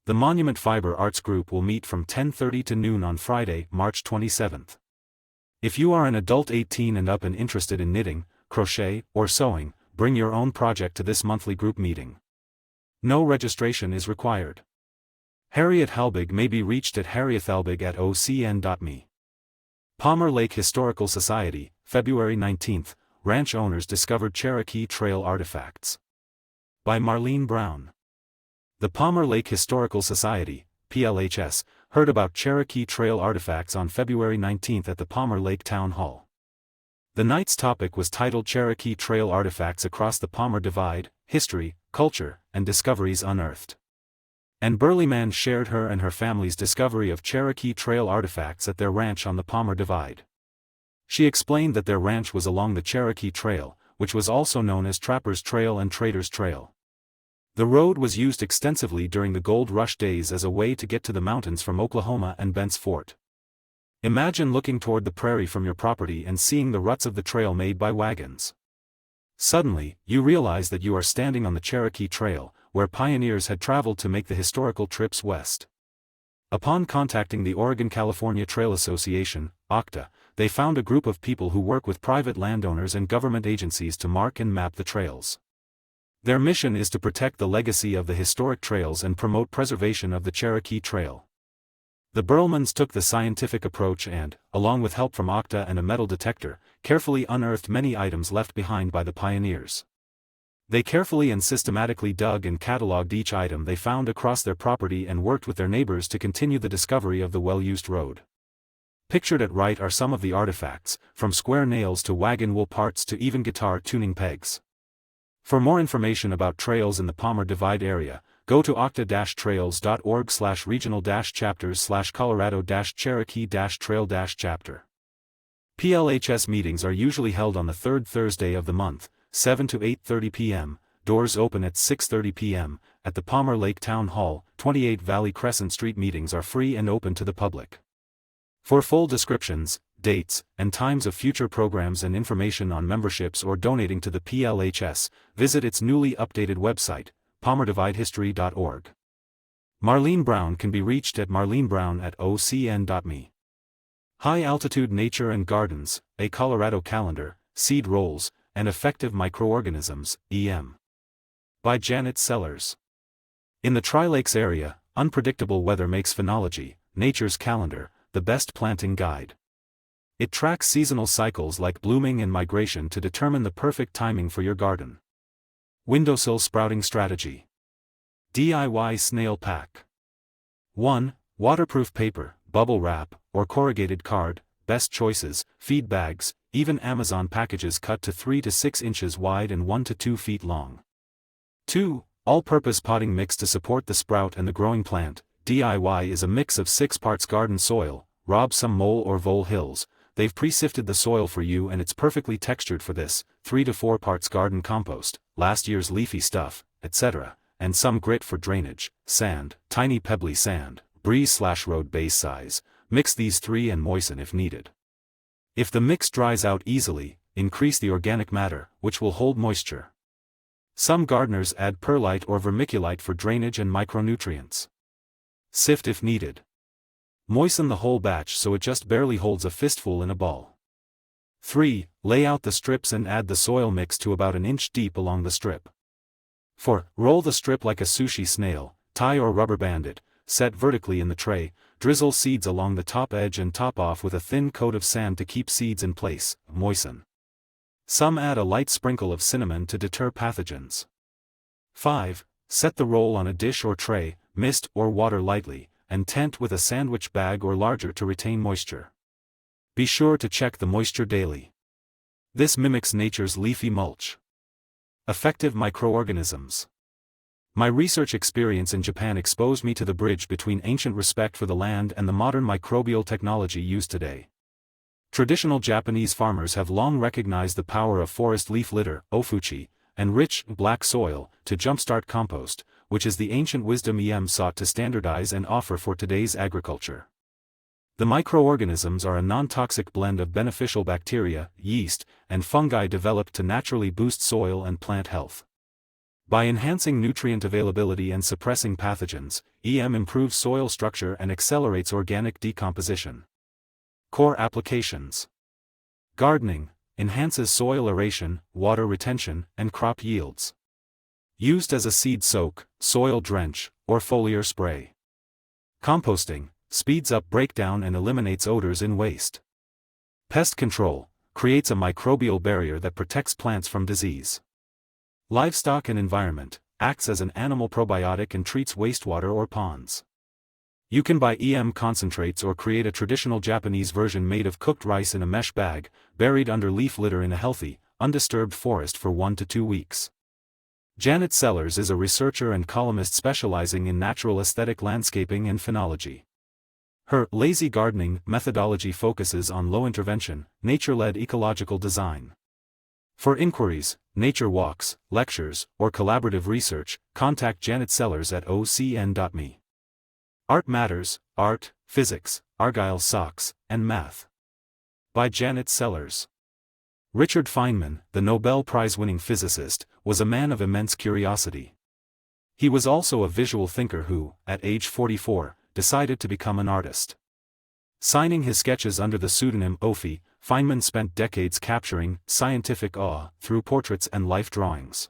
The Monument Fiber Arts Group will meet from 10:30 to noon on Friday, March 27th. If you are an adult 18 and up and interested in knitting, crochet, or sewing, bring your own project to this monthly group meeting. No registration is required. Harriet Halbig may be reached at harriethalbig@ocn.me. Palmer Lake Historical Society, February 19. Ranch owners discovered Cherokee Trail artifacts. By Marlene Brown. The Palmer Lake Historical Society, PLHS, heard about Cherokee Trail artifacts on February 19 at the Palmer Lake Town Hall. The night's topic was titled Cherokee Trail Artifacts Across the Palmer Divide, History, Culture, and Discoveries Unearthed. Ann Burleyman shared her and her family's discovery of Cherokee Trail artifacts at their ranch on the Palmer Divide. She explained that their ranch was along the Cherokee Trail, which was also known as Trapper's Trail and Trader's Trail. The road was used extensively during the Gold Rush days as a way to get to the mountains from Oklahoma and Bent's Fort. Imagine looking toward the prairie from your property and seeing the ruts of the trail made by wagons. Suddenly, you realize that you are standing on the Cherokee Trail, where pioneers had traveled to make the historical trips west. Upon contacting the Oregon-California Trail Association, OCTA, they found a group of people who work with private landowners and government agencies to mark and map the trails. Their mission is to protect the legacy of the historic trails and promote preservation of the Cherokee Trail. The Burlmans took the scientific approach and, along with help from OCTA and a metal detector, carefully unearthed many items left behind by the pioneers. They carefully and systematically dug and cataloged each item they found across their property and worked with their neighbors to continue the discovery of the well-used road. Pictured at right are some of the artifacts, from square nails to wagon wheel parts to even guitar tuning pegs. For more information about trails in the Palmer Divide area, go to octa-trails.org/regional-chapters/Colorado-Cherokee-Trail-chapter. PLHS meetings are usually held on the third Thursday of the month, 7 to 8:30 p.m., doors open at 6:30 p.m., at the Palmer Lake Town Hall. 28 Valley Crescent Street meetings are free and open to the public. For full descriptions, dates, and times of future programs and information on memberships or donating to the PLHS, visit its newly updated website, palmerdividehistory.org. Marlene Brown can be reached at marlenebrown@ocn.me. High Altitude Nature and Gardens, A Colorado Calendar, Seed Rolls, and Effective Microorganisms, EM. By Janet Sellers. In the Tri-Lakes area, unpredictable weather makes phenology, Nature's Calendar, the best planting guide. It tracks seasonal cycles like blooming and migration to determine the perfect timing for your garden. Windowsill Sprouting Strategy. DIY Snail Pack. 1. Waterproof paper, bubble wrap, or corrugated card, best choices, feed bags, even Amazon packages cut to 3 to 6 inches wide and 1 to 2 feet long. 2. All-purpose potting mix to support the sprout and the growing plant. DIY is a mix of 6 parts garden soil, rob some mole or vole hills, they've pre-sifted the soil for you and it's perfectly textured for this, 3 to 4 parts garden compost, last year's leafy stuff, etc., and some grit for drainage, sand, tiny pebbly sand, breeze/road base size, mix these 3 and moisten if needed. If the mix dries out easily, increase the organic matter, which will hold moisture. Some gardeners add perlite or vermiculite for drainage and micronutrients. Sift if needed. Moisten the whole batch so it just barely holds a fistful in a ball. 3. Lay out the strips and add the soil mix to about an inch deep along the strip. 4. Roll the strip like a sushi snail, tie or rubber band it, set vertically in the tray, drizzle seeds along the top edge and top off with a thin coat of sand to keep seeds in place, moisten. Some add a light sprinkle of cinnamon to deter pathogens. 5. Set the roll on a dish or tray, mist or water lightly, and tent with a sandwich bag or larger to retain moisture. Be sure to check the moisture daily. This mimics nature's leafy mulch. Effective Microorganisms. My research experience in Japan exposed me to the bridge between ancient respect for the land and the modern microbial technology used today. Traditional Japanese farmers have long recognized the power of forest leaf litter, ofuchi, and rich, black soil, to jumpstart compost, which is the ancient wisdom EM sought to standardize and offer for today's agriculture. The microorganisms are a non-toxic blend of beneficial bacteria, yeast, and fungi developed to naturally boost soil and plant health. By enhancing nutrient availability and suppressing pathogens, EM improves soil structure and accelerates organic decomposition. Core applications. Gardening enhances soil aeration, water retention, and crop yields. Used as a seed soak, soil drench, or foliar spray. Composting speeds up breakdown and eliminates odors in waste. Pest control creates a microbial barrier that protects plants from disease. Livestock and environment acts as an animal probiotic and treats wastewater or ponds. You can buy EM concentrates or create a traditional Japanese version made of cooked rice in a mesh bag, buried under leaf litter in a healthy, undisturbed forest for 1 to 2 weeks. Janet Sellers is a researcher and columnist specializing in natural aesthetic landscaping and phenology. Her lazy gardening methodology focuses on low-intervention, nature-led ecological design. For inquiries, nature walks, lectures, or collaborative research, contact Janet Sellers at ocn.me. Art Matters, Art, Physics, Argyle Socks, and Math. By Janet Sellers. Richard Feynman, the Nobel Prize-winning physicist, was a man of immense curiosity. He was also a visual thinker who, at age 44, decided to become an artist. Signing his sketches under the pseudonym Ophi, Feynman spent decades capturing scientific awe through portraits and life drawings.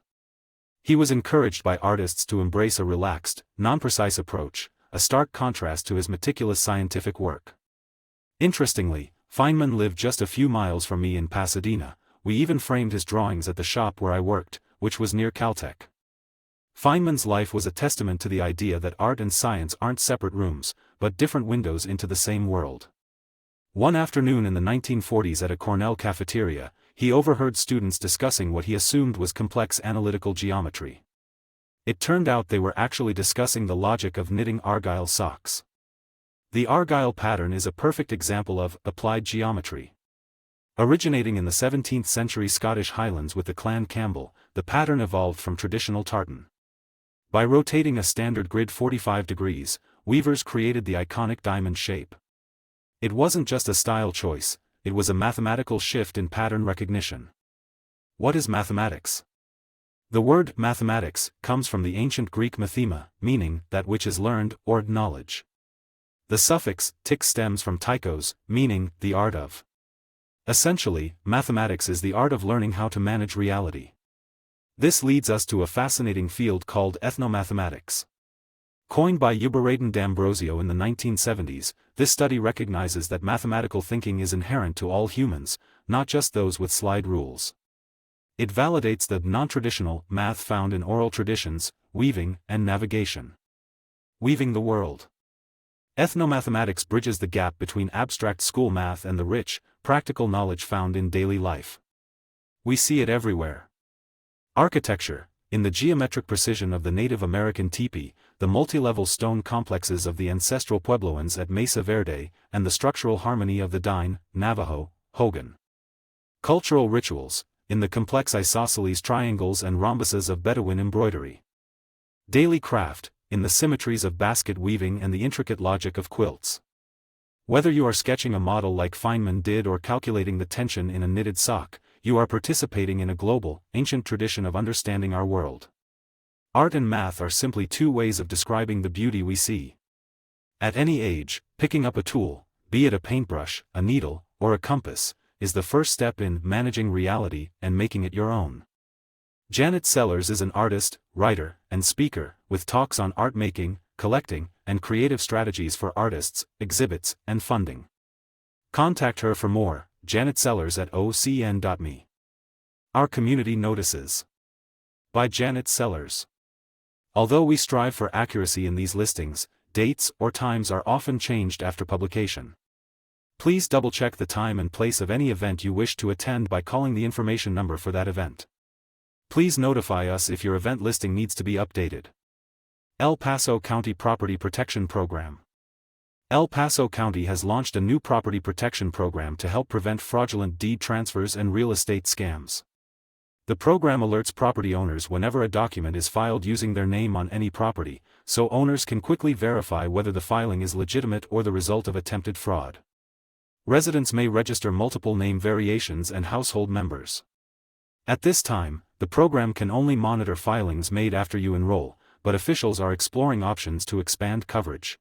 He was encouraged by artists to embrace a relaxed, non-precise approach, a stark contrast to his meticulous scientific work. Interestingly, Feynman lived just a few miles from me in Pasadena. We even framed his drawings at the shop where I worked, which was near Caltech. Feynman's life was a testament to the idea that art and science aren't separate rooms, but different windows into the same world. One afternoon in the 1940s at a Cornell cafeteria, he overheard students discussing what he assumed was complex analytical geometry. It turned out they were actually discussing the logic of knitting Argyle socks. The Argyle pattern is a perfect example of applied geometry. Originating in the 17th century Scottish Highlands with the Clan Campbell, the pattern evolved from traditional tartan. By rotating a standard grid 45 degrees, weavers created the iconic diamond shape. It wasn't just a style choice, it was a mathematical shift in pattern recognition. What is mathematics? The word mathematics comes from the ancient Greek mathema, meaning that which is learned or knowledge. The suffix -tic stems from tychos, meaning the art of. Essentially, mathematics is the art of learning how to manage reality. This leads us to a fascinating field called ethnomathematics. Coined by Uberadin D'Ambrosio in the 1970s, this study recognizes that mathematical thinking is inherent to all humans, not just those with slide rules. It validates the non-traditional math found in oral traditions, weaving, and navigation. Weaving the world. Ethnomathematics bridges the gap between abstract school math and the rich, practical knowledge found in daily life. We see it everywhere. Architecture, in the geometric precision of the Native American teepee, the multi-level stone complexes of the ancestral Puebloans at Mesa Verde, and the structural harmony of the Dine, Navajo, Hogan. Cultural rituals, in the complex isosceles triangles and rhombuses of Bedouin embroidery. Daily craft, in the symmetries of basket weaving and the intricate logic of quilts. Whether you are sketching a model like Feynman did or calculating the tension in a knitted sock, you are participating in a global, ancient tradition of understanding our world. Art and math are simply two ways of describing the beauty we see. At any age, picking up a tool, be it a paintbrush, a needle, or a compass, is the first step in managing reality and making it your own. Janet Sellers is an artist, writer, and speaker, with talks on art making, collecting, and creative strategies for artists, exhibits, and funding. Contact her for more. Janet Sellers at ocn.me. Our Community Notices. By Janet Sellers. Although we strive for accuracy in these listings, dates or times are often changed after publication. Please double-check the time and place of any event you wish to attend by calling the information number for that event. Please notify us if your event listing needs to be updated. El Paso County Property Protection Program. El Paso County has launched a new property protection program to help prevent fraudulent deed transfers and real estate scams. The program alerts property owners whenever a document is filed using their name on any property, so owners can quickly verify whether the filing is legitimate or the result of attempted fraud. Residents may register multiple name variations and household members. At this time, the program can only monitor filings made after you enroll, but officials are exploring options to expand coverage.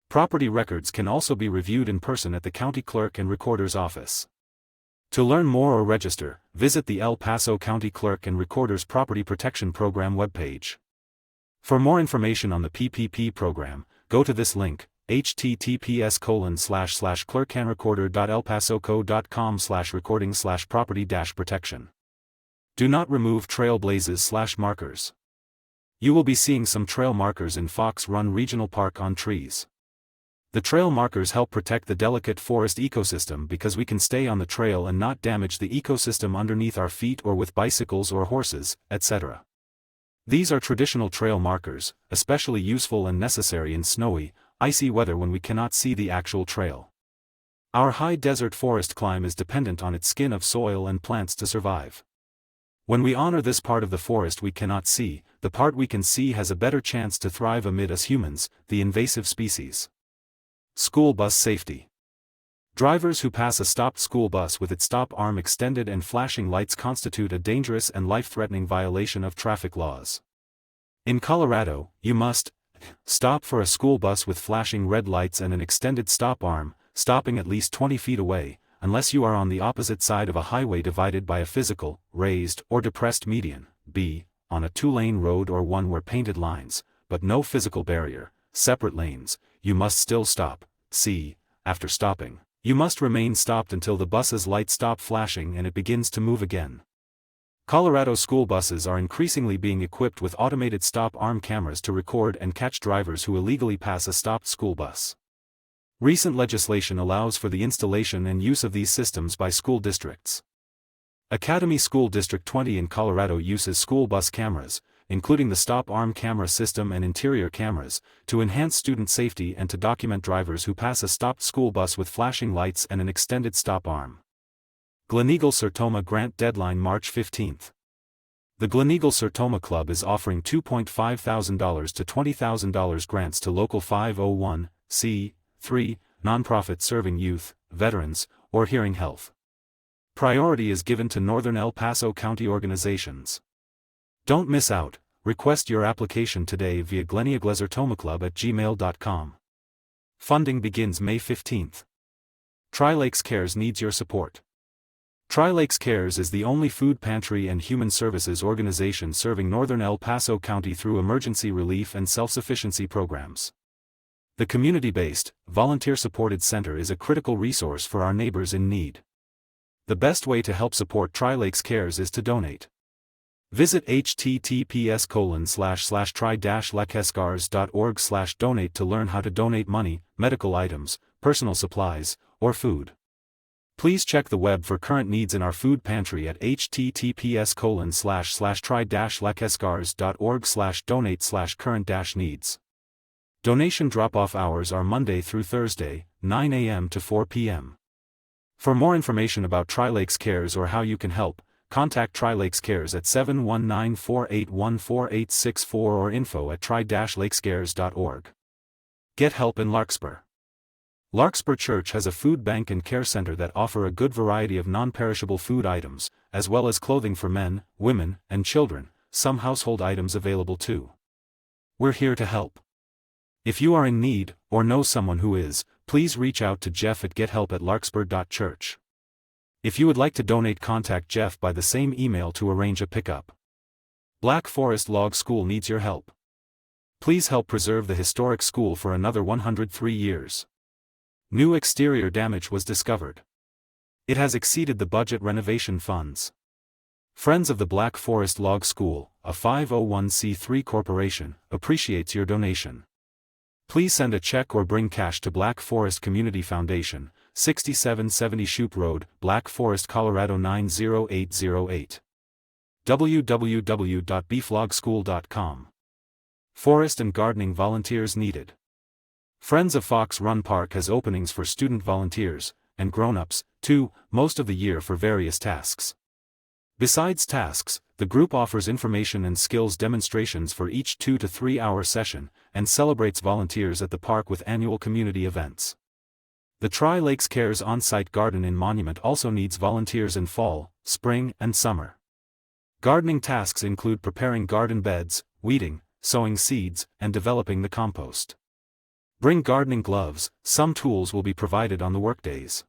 Property records can also be reviewed in person at the county clerk and recorder's office. To learn more or register, visit the El Paso County Clerk and Recorder's Property Protection Program webpage. For more information on the PPP program, go to this link, https://clerkandrecorder.elpasoco.com/recording/property-protection. Do not remove trailblazes/markers. You will be seeing some trail markers in Fox Run Regional Park on trees. The trail markers help protect the delicate forest ecosystem because we can stay on the trail and not damage the ecosystem underneath our feet or with bicycles or horses, etc. These are traditional trail markers, especially useful and necessary in snowy, icy weather when we cannot see the actual trail. Our high desert forest climb is dependent on its skin of soil and plants to survive. When we honor this part of the forest we cannot see, the part we can see has a better chance to thrive amid us humans, the invasive species. School bus safety. Drivers who pass a stopped school bus with its stop arm extended and flashing lights constitute a dangerous and life-threatening violation of traffic laws. In Colorado, you must stop for a school bus with flashing red lights and an extended stop arm, stopping at least 20 feet away, unless you are on the opposite side of a highway divided by a physical, raised, or depressed median, b, on a two-lane road or one where painted lines, but no physical barrier, separate lanes. You must still stop. C. After stopping, you must remain stopped until the bus's lights stop flashing and it begins to move again. Colorado school buses are increasingly being equipped with automated stop arm cameras to record and catch drivers who illegally pass a stopped school bus. Recent legislation allows for the installation and use of these systems by school districts. Academy School District 20 in Colorado uses school bus cameras, including the stop arm camera system and interior cameras, to enhance student safety and to document drivers who pass a stopped school bus with flashing lights and an extended stop arm. Gleneagle-Sertoma Grant Deadline March 15. The Gleneagle-Sertoma Club is offering $2,500 to $20,000 grants to local 501(c)(3) nonprofits serving youth, veterans, or hearing health. Priority is given to Northern El Paso County organizations. Don't miss out. Request your application today via gleneagle-sertomaclub@gmail.com. Funding begins May 15. Tri-Lakes Cares needs your support. Tri-Lakes Cares is the only food pantry and human services organization serving northern El Paso County through emergency relief and self-sufficiency programs. The community-based, volunteer-supported center is a critical resource for our neighbors in need. The best way to help support Tri-Lakes Cares is to donate. Visit https://tri-lakescars.org/donate to learn how to donate money, medical items, personal supplies, or food. Please check the web for current needs in our food pantry at https://tri-lakescars.org/donate/current-needs. Donation drop-off hours are Monday through Thursday, 9 a.m. to 4 p.m. For more information about Tri-Lakes Cares or how you can help, contact Tri-Lakes Cares at 719-481-4864 or info@tri-lakescares.org. Get help in Larkspur. Larkspur Church has a food bank and care center that offer a good variety of non-perishable food items, as well as clothing for men, women, and children, some household items available too. We're here to help. If you are in need, or know someone who is, please reach out to Jeff at gethelp@larkspur.church. If you would like to donate, contact Jeff by the same email to arrange a pickup. Black Forest Log School needs your help. Please help preserve the historic school for another 103 years. New exterior damage was discovered. It has exceeded the budget renovation funds. Friends of the Black Forest Log School, a 501c3 corporation, appreciates your donation. Please send a check or bring cash to Black Forest Community Foundation, 6770 Shoup Road, Black Forest, Colorado 90808. www.beeflogschool.com Forest and gardening volunteers needed. Friends of Fox Run Park has openings for student volunteers, and grown-ups, too, most of the year for various tasks. Besides tasks, the group offers information and skills demonstrations for each 2 to 3 hour session, and celebrates volunteers at the park with annual community events. The Tri-Lakes Cares on-site garden in Monument also needs volunteers in fall, spring, and summer. Gardening tasks include preparing garden beds, weeding, sowing seeds, and developing the compost. Bring gardening gloves. Some tools will be provided on the workdays.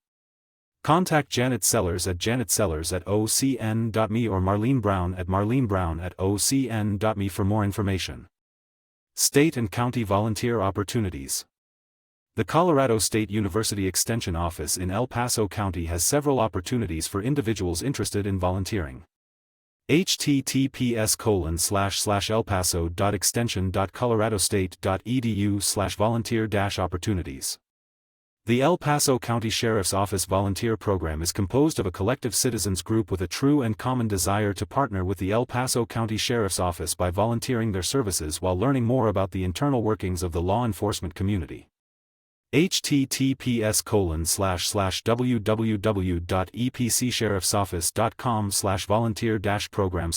Contact Janet Sellers at janetsellers@ocn.me or Marlene Brown at marlenebrown@ocn.me for more information. State and county volunteer opportunities. The Colorado State University Extension Office in El Paso County has several opportunities for individuals interested in volunteering. https://elpaso.extension.coloradostate.edu/volunteer-opportunities. The El Paso County Sheriff's Office Volunteer Program is composed of a collective citizens group with a true and common desire to partner with the El Paso County Sheriff's Office by volunteering their services while learning more about the internal workings of the law enforcement community. https://www.epcsheriffsoffice.com/volunteer-program/.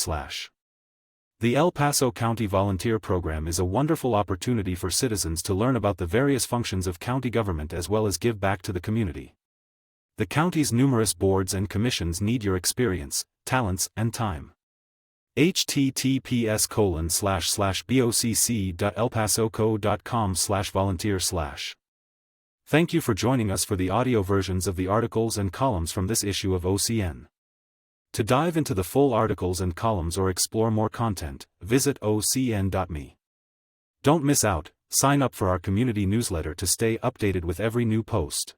The El Paso County Volunteer Program is a wonderful opportunity for citizens to learn about the various functions of county government as well as give back to the community. The county's numerous boards and commissions need your experience, talents, and time. https://bocc.elpasoco.com/volunteer/. Thank you for joining us for the audio versions of the articles and columns from this issue of OCN. To dive into the full articles and columns or explore more content, visit ocn.me. Don't miss out, sign up for our community newsletter to stay updated with every new post.